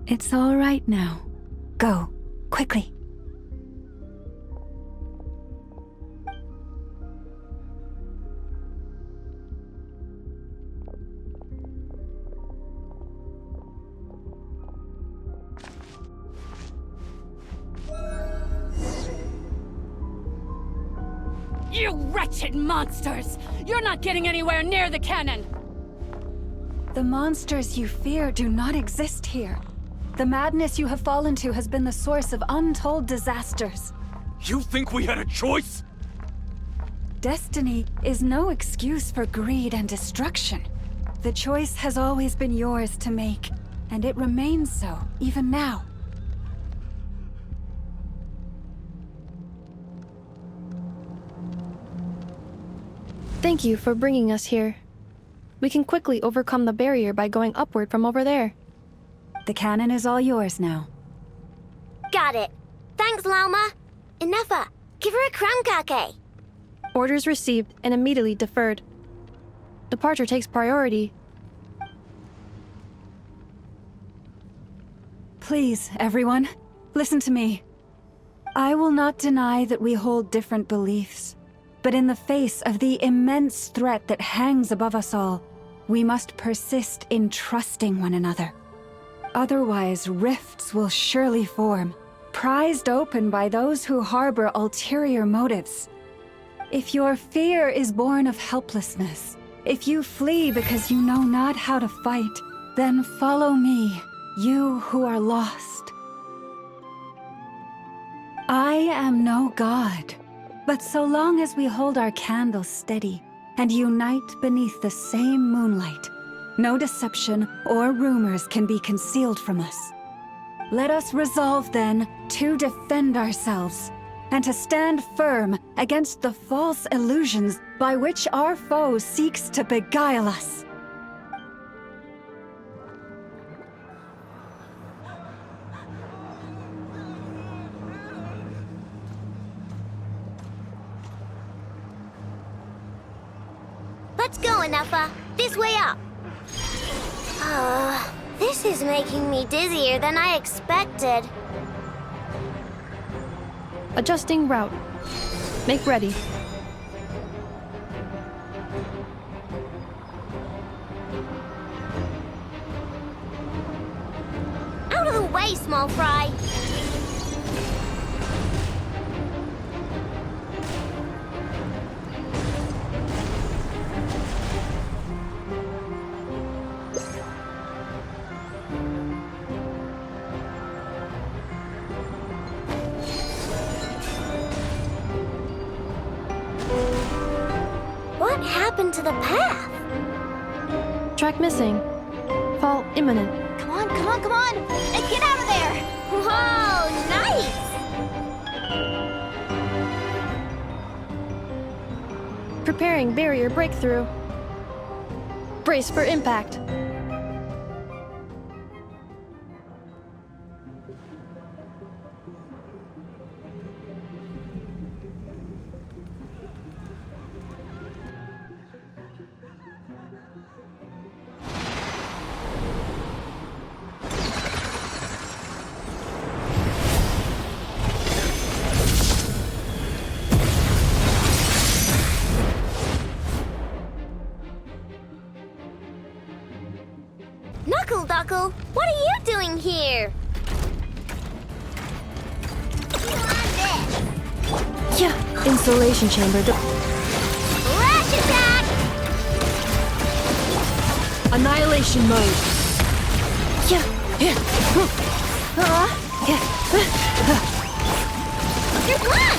It's all right now. Go, quickly. You wretched monsters! You're not getting anywhere near the cannon! The monsters you fear do not exist here. The madness you have fallen to has been the source of untold disasters. You think we had a choice? Destiny is no excuse for greed and destruction. The choice has always been yours to make, and it remains so, even now. Thank you for bringing us here. We can quickly overcome the barrier by going upward from over there. The cannon is all yours now. Got it. Thanks, Lauma. Inefa, give her a crown kake. Orders received and immediately deferred. Departure takes priority. Please, everyone, listen to me. I will not deny that we hold different beliefs, but in the face of the immense threat that hangs above us all, we must persist in trusting one another. Otherwise, rifts will surely form, prized open by those who harbor ulterior motives. If your fear is born of helplessness, if you flee because you know not how to fight, then follow me, you who are lost. I am no god, but so long as we hold our candles steady and unite beneath the same moonlight, no deception or rumors can be concealed from us. Let us resolve then to defend ourselves and to stand firm against the false illusions by which our foe seeks to beguile us. Let's go, Enougha. This way up. This is making me dizzier than I expected. Adjusting route. Make ready. Out of the way, small fry. What happened to the path? Track missing. Fall imminent. Come on, come on, come on! And get out of there! Whoa, nice! Preparing barrier breakthrough. Brace for impact. Knuckle, what are you doing here? Yeah, insulation chamber. Lash attack! Annihilation mode. Yeah. You're gone!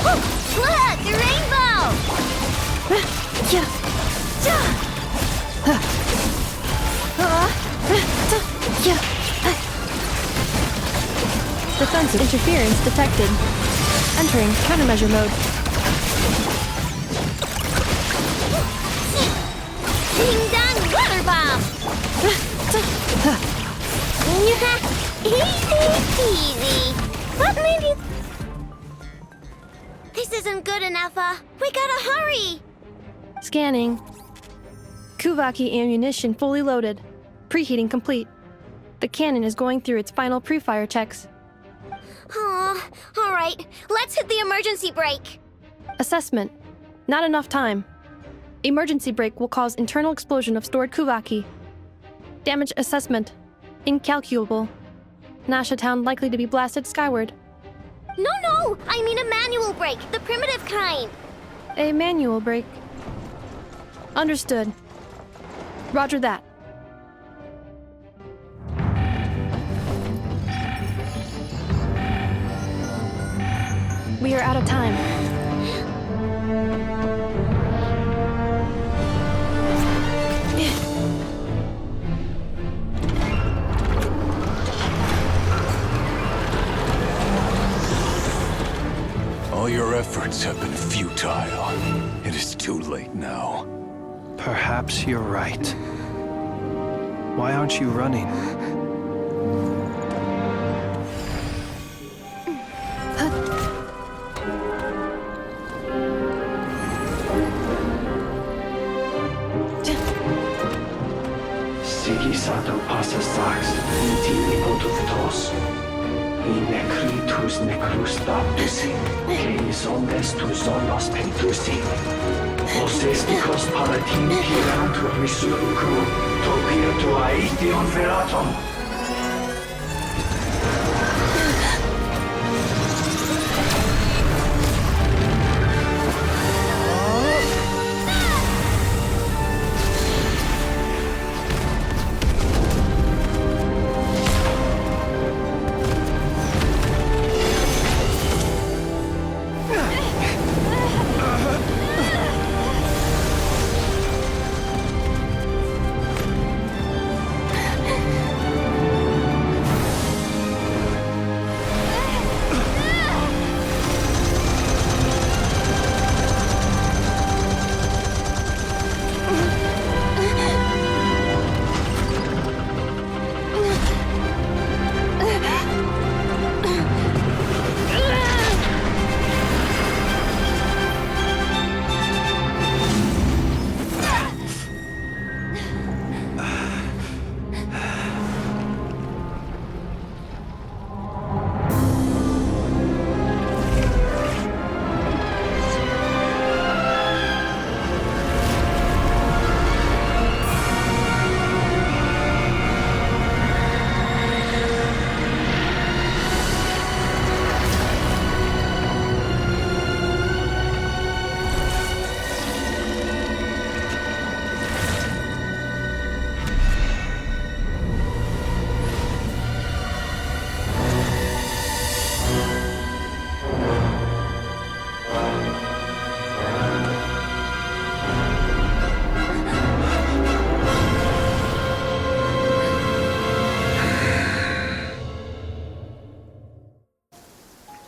Look, the rainbow! Defensive interference detected. Entering countermeasure mode. Ding dong weather bomb! Easy. But maybe... This isn't good enough, we gotta hurry! Scanning. Kuvaki ammunition fully loaded. Preheating complete. The cannon is going through its final pre-fire checks. Alright, let's hit the emergency brake. Assessment. Not enough time. Emergency brake will cause internal explosion of stored Kuvaki. Damage assessment. Incalculable. Nasha Town likely to be blasted skyward. No! I mean a manual brake, the primitive kind. A manual brake. Understood. Roger that. We are out of time. All your efforts have been futile. It is too late now. Perhaps you're right. Why aren't you running? Sigisato passa sax, intimi potutos. In necritus necrus baptisi, cenis ondes tu zonos pentusi. Osesticos palatin pirantur resurcu, topir aethion feratum.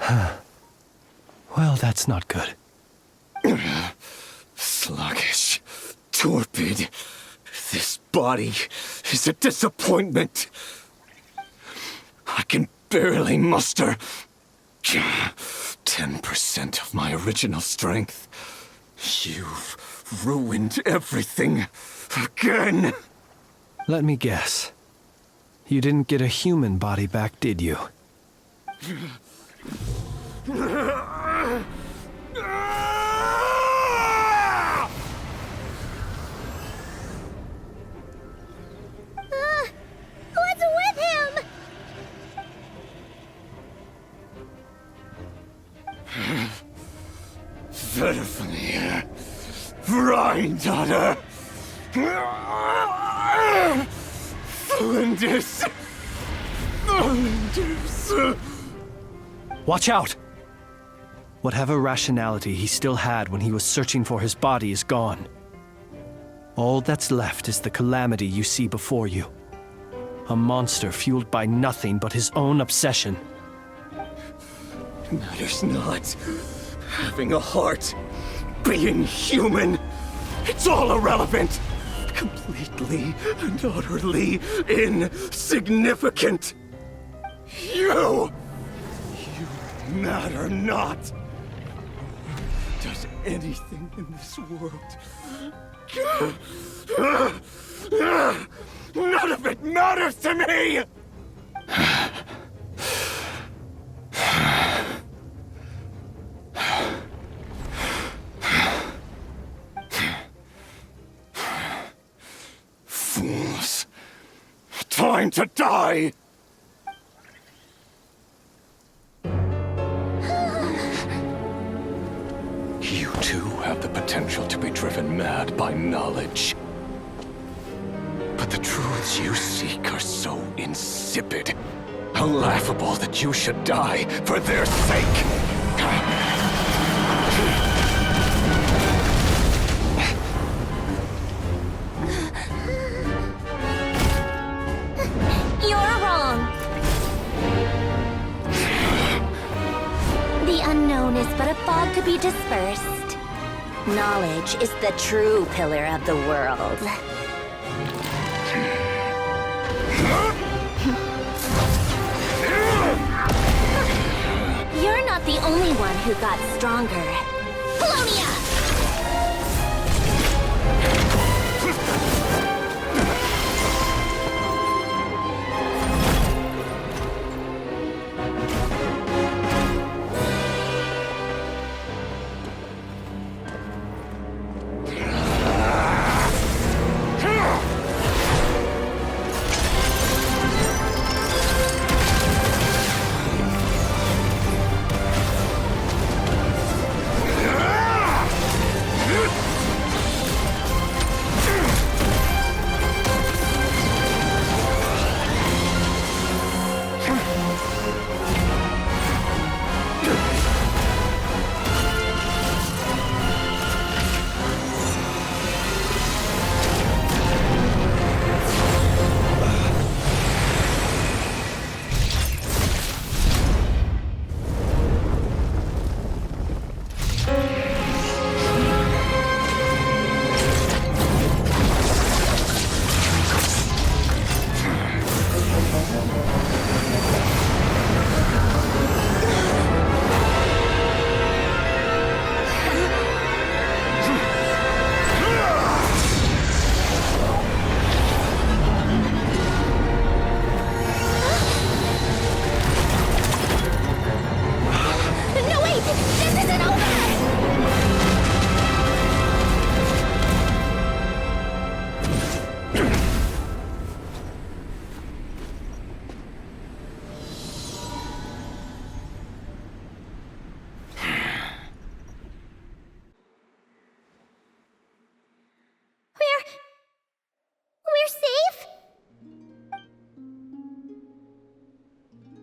Well, that's not good. Sluggish, torpid. This body is a disappointment. I can barely muster 10% of my original strength. You've ruined everything again. Let me guess. You didn't get a human body back, did you? What's with him? Verfnir, Rheindaughter, Flinders. Watch out! Whatever rationality he still had when he was searching for his body is gone. All that's left is the calamity you see before you. A monster fueled by nothing but his own obsession. Matters not. Having a heart, being human, it's all irrelevant. Completely and utterly insignificant. You matter not. Does anything in this world? None of it matters to me! Fools. Time to die! You too have the potential to be driven mad by knowledge. But the truths you seek are so insipid, how laughable that you should die for their sake. You're wrong. The unknown is but a fog to be dispersed. Knowledge is the true pillar of the world. You're not the only one who got stronger. Polonia!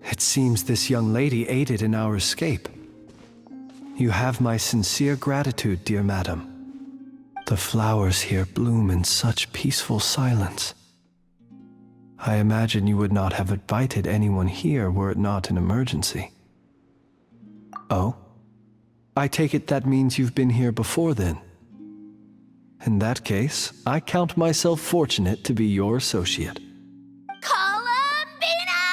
It seems this young lady aided in our escape. You have my sincere gratitude, dear madam. The flowers here bloom in such peaceful silence. I imagine you would not have invited anyone here were it not an emergency. Oh? I take it that means you've been here before then. In that case, I count myself fortunate to be your associate. Columbina!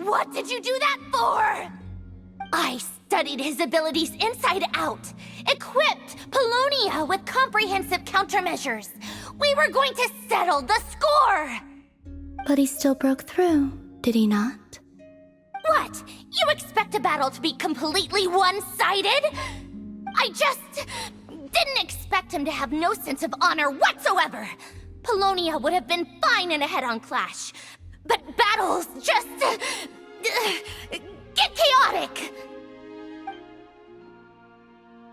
What did you do that for? I studied his abilities inside out, equipped Polonia with comprehensive countermeasures. We were going to settle the score! But he still broke through, did he not? What? You expect a battle to be completely one-sided? I just didn't expect him to have no sense of honor whatsoever. Polonia would have been fine in a head-on clash, but battles just get chaotic.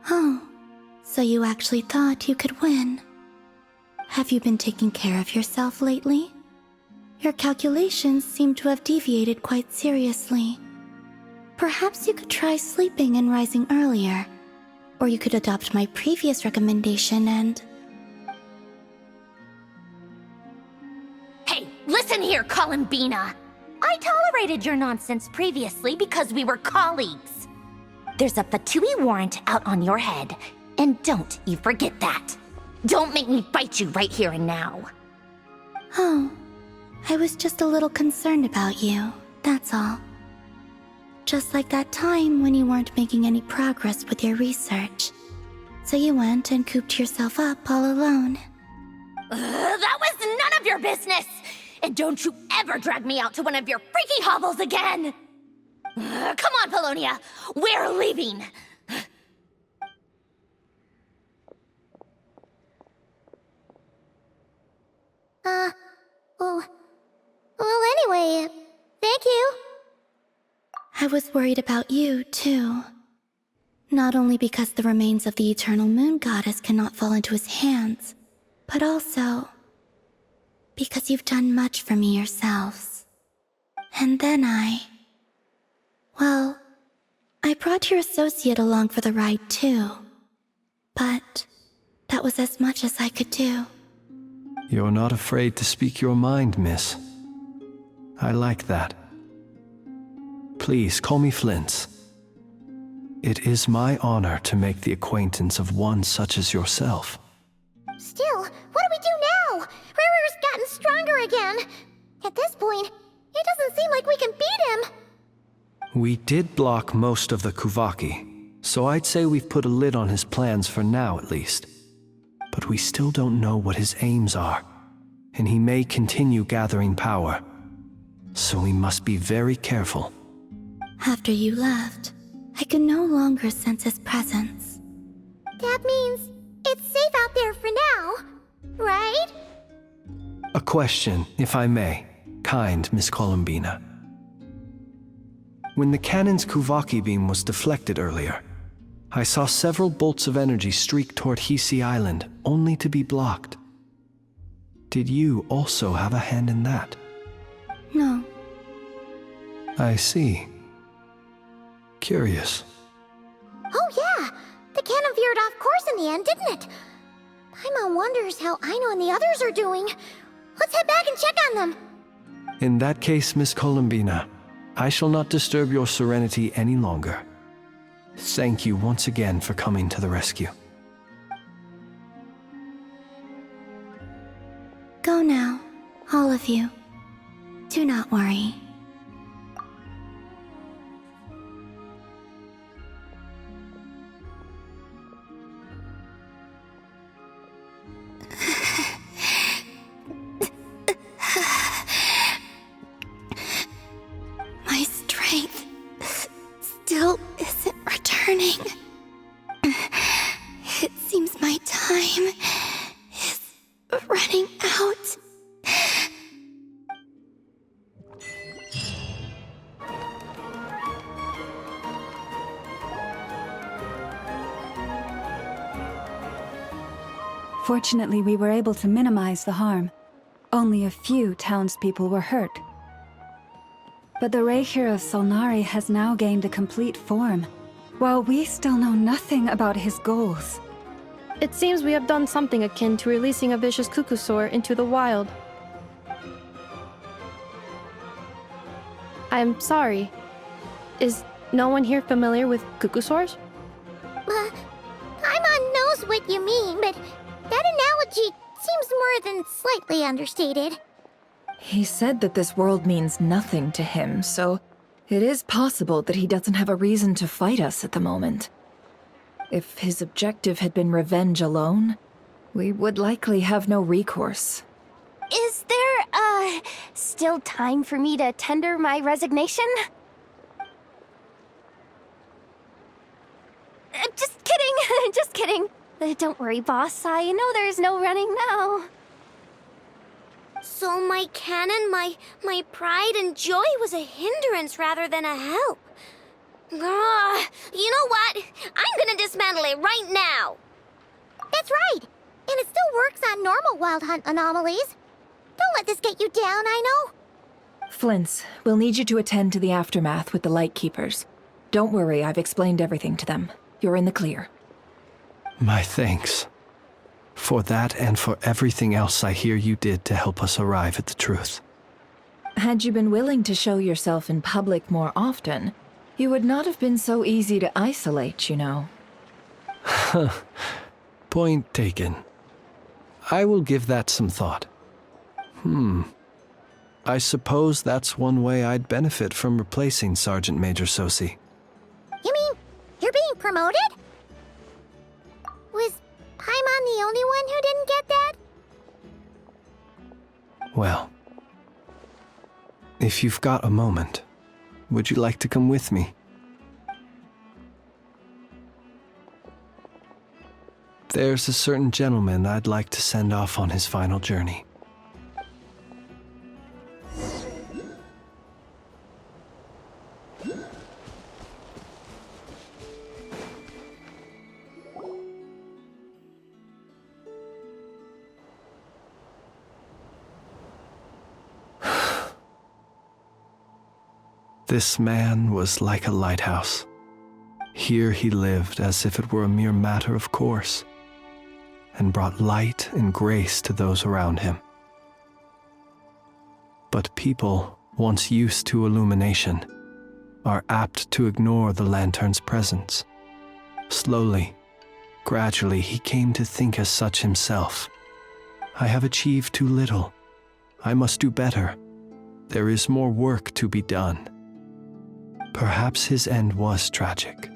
Oh, so you actually thought you could win. Have you been taking care of yourself lately? Your calculations seem to have deviated quite seriously. Perhaps you could try sleeping and rising earlier. Or you could adopt my previous recommendation and... Hey, listen here, Columbina! I tolerated your nonsense previously because we were colleagues. There's a Fatui warrant out on your head, and don't you forget that. Don't make me fight you right here and now. Oh, I was just a little concerned about you, that's all. Just like that time when you weren't making any progress with your research. So you went and cooped yourself up all alone. That was none of your business! And don't you ever drag me out to one of your freaky hovels again! Come on, Polonia! We're leaving! Well, anyway, thank you. I was worried about you, too. Not only because the remains of the eternal moon goddess cannot fall into his hands, but also because you've done much for me yourselves. And then well, I brought your associate along for the ride, too. But that was as much as I could do. You're not afraid to speak your mind, miss. I like that. Please, call me Flint's. It is my honor to make the acquaintance of one such as yourself. Still, what do we do now? Riri's gotten stronger again. At this point, it doesn't seem like we can beat him. We did block most of the Kuvaki, so I'd say we've put a lid on his plans for now at least. But we still don't know what his aims are, and he may continue gathering power. So we must be very careful. After you left, I could no longer sense his presence. That means it's safe out there for now, right? A question, if I may, kind Miss Columbina. When the cannon's Kuvaki beam was deflected earlier, I saw several bolts of energy streak toward Hisi Island, only to be blocked. Did you also have a hand in that? No. I see. Curious. Oh yeah, the cannon veered off course in the end, didn't it? Paimon wonders how Aino and the others are doing. Let's head back and check on them. In that case, Miss Columbina, I shall not disturb your serenity any longer. Thank you once again for coming to the rescue. Go now, all of you. Do not worry. My strength still isn't returning. It seems my time is running out. Fortunately, we were able to minimize the harm. Only a few townspeople were hurt. But the Reikir of Solnari has now gained a complete form, while we still know nothing about his goals. It seems we have done something akin to releasing a vicious Kukusaur into the wild. I am sorry. Is No one here familiar with cuckoosaurs? Paimon knows what you mean, but that analogy seems more than slightly understated. He said that this world means nothing to him, so it is possible that he doesn't have a reason to fight us at the moment. If his objective had been revenge alone, we would likely have no recourse. Is there, still time for me to tender my resignation? Just kidding, just kidding. Don't worry, boss. I know there's no running now. So my canon, my pride and joy was a hindrance rather than a help. Ugh, you know what? I'm gonna dismantle it right now. That's right. And it still works on normal wild hunt anomalies. Don't let this get you down, I know. Flint's, we'll need you to attend to the aftermath with the Lightkeepers. Don't worry, I've explained everything to them. You're in the clear. My thanks. For that and for everything else I hear you did to help us arrive at the truth. Had you been willing to show yourself in public more often, you would not have been so easy to isolate, you know. Point taken. I will give that some thought. I suppose that's one way I'd benefit from replacing Sergeant Major Sosi. You mean you're being promoted? Was Paimon the only one who didn't get that? Well, if you've got a moment, would you like to come with me? There's a certain gentleman I'd like to send off on his final journey. This man was like a lighthouse. Here he lived as if it were a mere matter of course, and brought light and grace to those around him. But people, once used to illumination, are apt to ignore the lantern's presence. Slowly, gradually, he came to think as such himself. I have achieved too little. I must do better. There is more work to be done. Perhaps his end was tragic.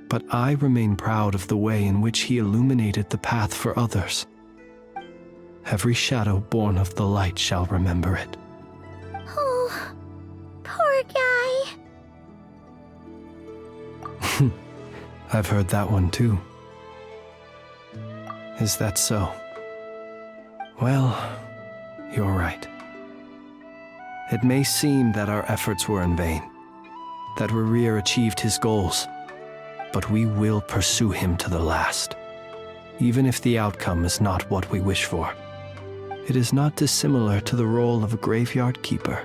But I remain proud of the way in which he illuminated the path for others. Every shadow born of the light shall remember it. Oh, poor guy. I've heard that one too. Is that so? Well, you're right. It may seem that our efforts were in vain, that Rerir achieved his goals, but we will pursue him to the last, even if the outcome is not what we wish for. It is not dissimilar to the role of a graveyard keeper.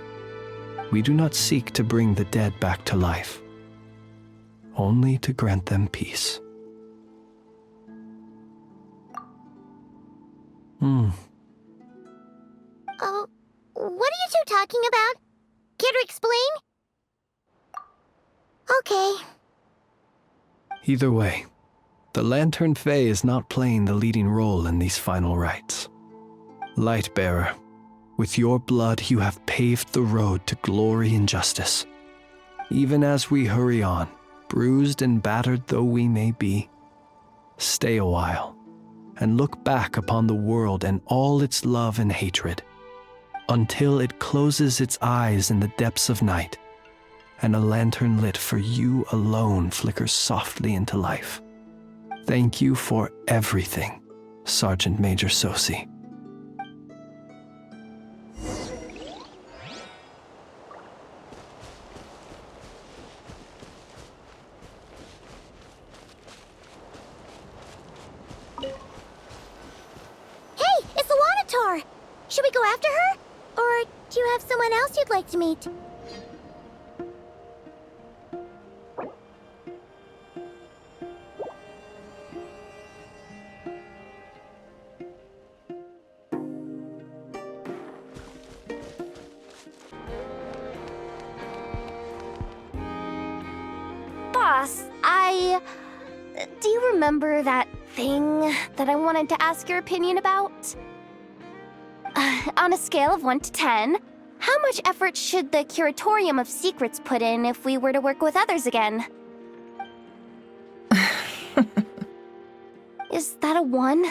We do not seek to bring the dead back to life, only to grant them peace. Oh, what are you two talking about? Care to explain? Okay. Either way, the Lantern Fae is not playing the leading role in these final rites. Lightbearer, with your blood you have paved the road to glory and justice. Even as we hurry on, bruised and battered though we may be, stay a while and look back upon the world and all its love and hatred, until it closes its eyes in the depths of night, and a lantern lit for you alone flickers softly into life. Thank you for everything, Sergeant Major Sosi. Hey, it's the Wanator! Should we go after her? Or do you have someone else you'd like to meet? Boss, do you remember that thing that I wanted to ask your opinion about? On a scale of 1 to 10, how much effort should the Curatorium of Secrets put in if we were to work with others again? Is that a 1?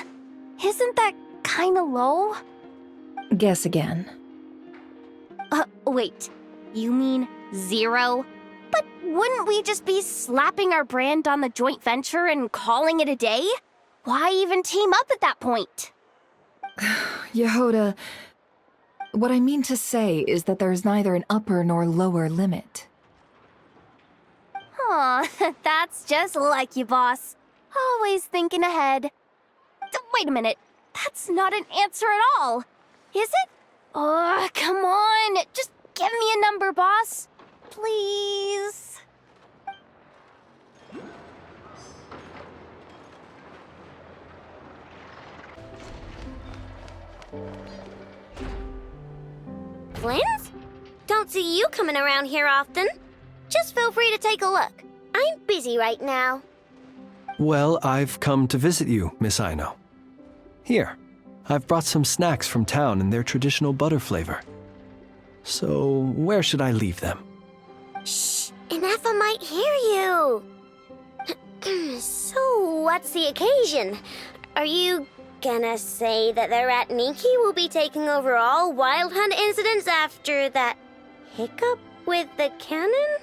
Isn't that kinda low? Guess again. Wait. You mean 0? But wouldn't we just be slapping our brand on the joint venture and calling it a day? Why even team up at that point? Yehoda, what I mean to say is that there's neither an upper nor lower limit. Aw, that's just like you, boss. Always thinking ahead. Wait a minute. That's not an answer at all. Is it? Oh, come on. Just give me a number, boss. Please. Flins? Don't see you coming around here often. Just feel free to take a look. I'm busy right now. Well, I've come to visit you, Miss Aino. Here, I've brought some snacks from town in their traditional butter flavor. So, where should I leave them? Shh, Inefa might hear you. So, what's the occasion? Are you gonna say that the Rat Niki will be taking over all Wild Hunt incidents after that hiccup with the cannon?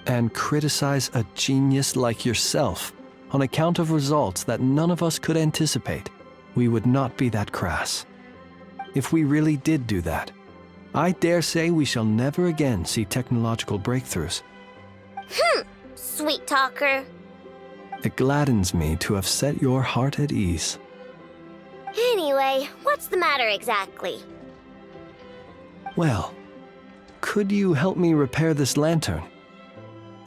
And criticize a genius like yourself on account of results that none of us could anticipate. We would not be that crass. If we really did do that, I dare say we shall never again see technological breakthroughs. Sweet talker. It gladdens me to have set your heart at ease. Anyway, what's the matter exactly? Well, could you help me repair this lantern?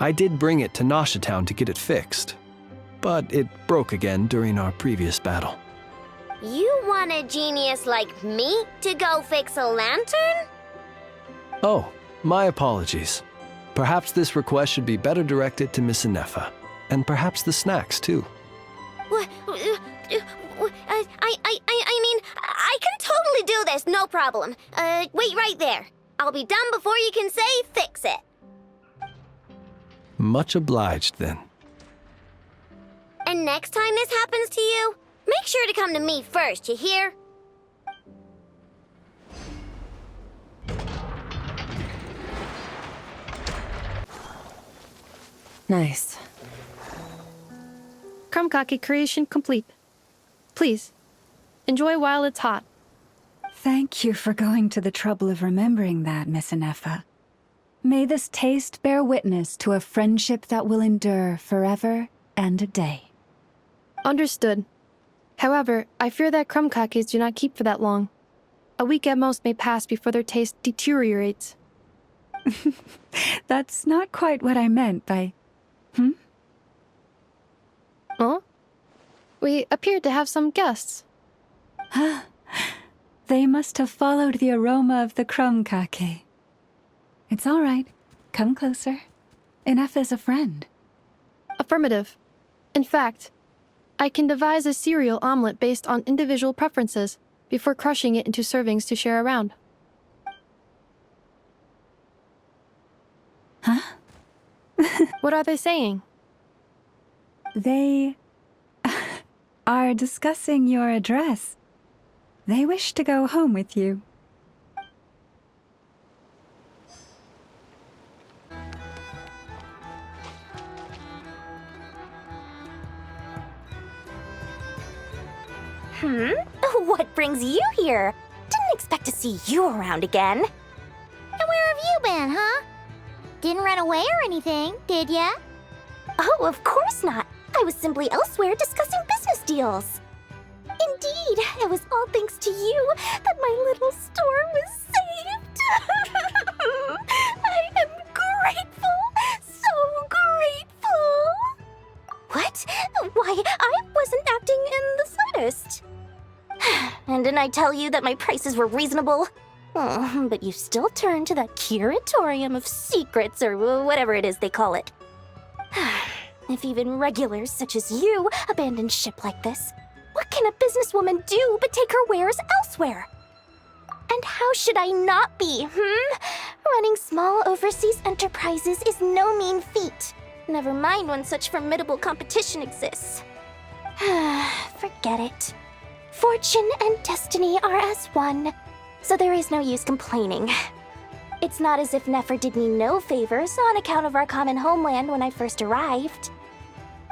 I did bring it to Nasha Town to get it fixed, but it broke again during our previous battle. You want a genius like me to go fix a lantern? Oh, my apologies. Perhaps this request should be better directed to Miss Inefa, and perhaps the snacks too. What? I mean, I can totally do this, no problem. Wait right there. I'll be done before you can say fix it. Much obliged, then. And next time this happens to you, make sure to come to me first, you hear? Nice. Krumkake creation complete. Please, enjoy while it's hot. Thank you for going to the trouble of remembering that, Miss Inefa. May this taste bear witness to a friendship that will endure forever and a day. Understood. However, I fear that krumkakes do not keep for that long. A week at most may pass before their taste deteriorates. That's not quite what I meant by... Huh? We appeared to have some guests. They must have followed the aroma of the krumkake. It's all right. Come closer. Inefa's a friend. Affirmative. In fact, I can devise a cereal omelet based on individual preferences before crushing it into servings to share around. Huh? What are they saying? They are discussing your address. They wish to go home with you. What brings you here? Didn't expect to see you around again. And where have you been, huh? Didn't run away or anything, did ya? Oh, of course not. I was simply elsewhere discussing business deals. Indeed, it was all thanks to you that my little store was saved. I am grateful, so grateful. What? Why, I wasn't acting in the slightest. And didn't I tell you that my prices were reasonable? Oh, but you still turn to that Curatorium of Secrets, or whatever it is they call it. If even regulars such as you abandon ship like this, what can a businesswoman do but take her wares elsewhere? And how should I not be, Running small overseas enterprises is no mean feat. Never mind when such formidable competition exists. Forget it. Fortune and destiny are as one, so there is no use complaining. It's not as if Nefer did me no favors on account of our common homeland when I first arrived.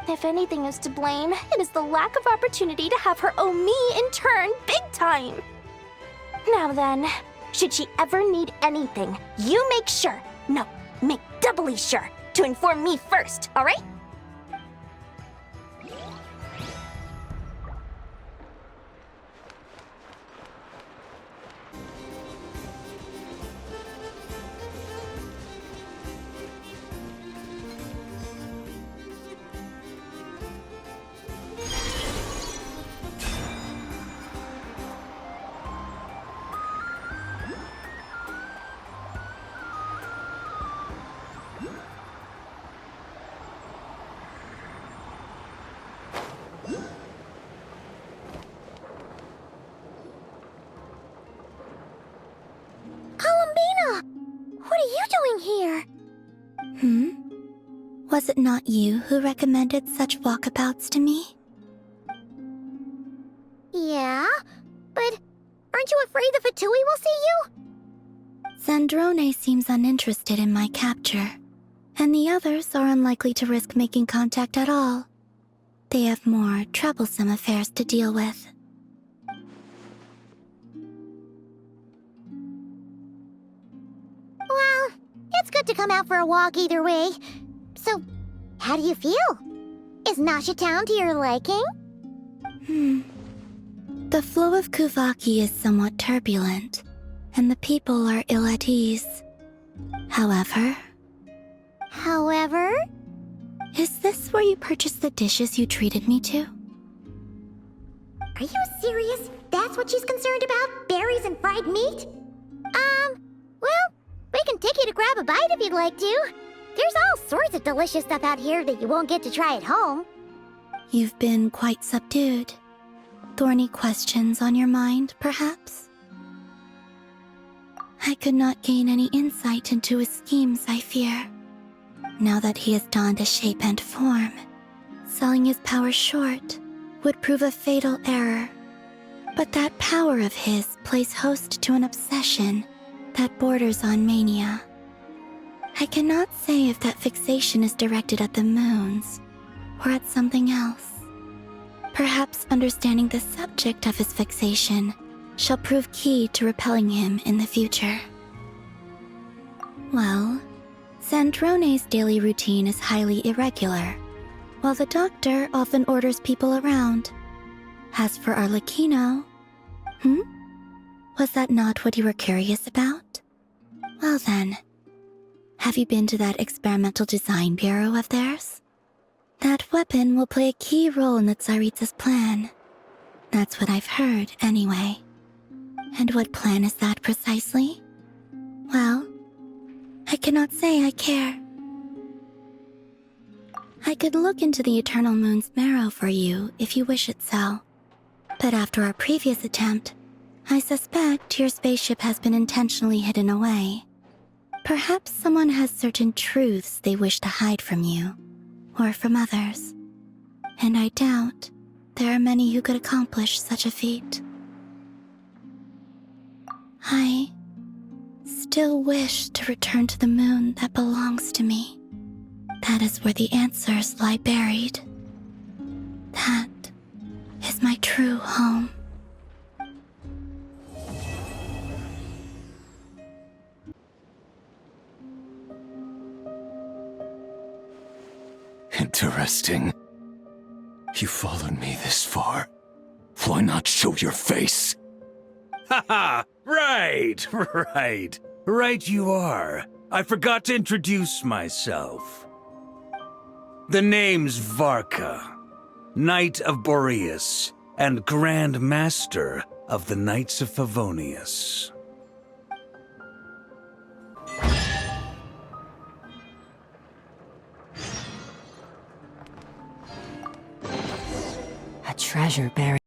If anything is to blame, it is the lack of opportunity to have her owe me in turn big time. Now then, should she ever need anything, you make sure, no, make doubly sure, to inform me first, alright? What are you doing here? Was it not you who recommended such walkabouts to me? Yeah, but aren't you afraid the Fatui will see you? Zandrone seems uninterested in my capture, and the others are unlikely to risk making contact at all. They have more troublesome affairs to deal with. Well, it's good to come out for a walk either way. So, how do you feel? Is Nasha Town to your liking? The flow of Kuvaki is somewhat turbulent, and the people are ill at ease. However... Is this where you purchased the dishes you treated me to? Are you serious? That's what she's concerned about? Berries and fried meat? Well, we can take you to grab a bite if you'd like to. There's all sorts of delicious stuff out here that you won't get to try at home. You've been quite subdued. Thorny questions on your mind, perhaps? I could not gain any insight into his schemes, I fear. Now that he has donned a shape and form, selling his power short would prove a fatal error. But that power of his plays host to an obsession that borders on mania. I cannot say if that fixation is directed at the moons or at something else. Perhaps understanding the subject of his fixation shall prove key to repelling him in the future. Well, Zandrone's daily routine is highly irregular, while the doctor often orders people around. As for Arlecchino... Was that not what you were curious about? Well then, have you been to that experimental design bureau of theirs? That weapon will play a key role in the Tsaritsa's plan. That's what I've heard, anyway. And what plan is that precisely? Well, I cannot say I care. I could look into the Eternal Moon's marrow for you if you wish it so. But after our previous attempt, I suspect your spaceship has been intentionally hidden away. Perhaps someone has certain truths they wish to hide from you, or from others. And I doubt there are many who could accomplish such a feat. I still wish to return to the moon that belongs to me. That is where the answers lie buried. That is my true home. Interesting. You followed me this far. Why not show your face? Haha! Right, right. Right you are. I forgot to introduce myself. The name's Varka, Knight of Boreas, and Grand Master of the Knights of Favonius. treasure buried.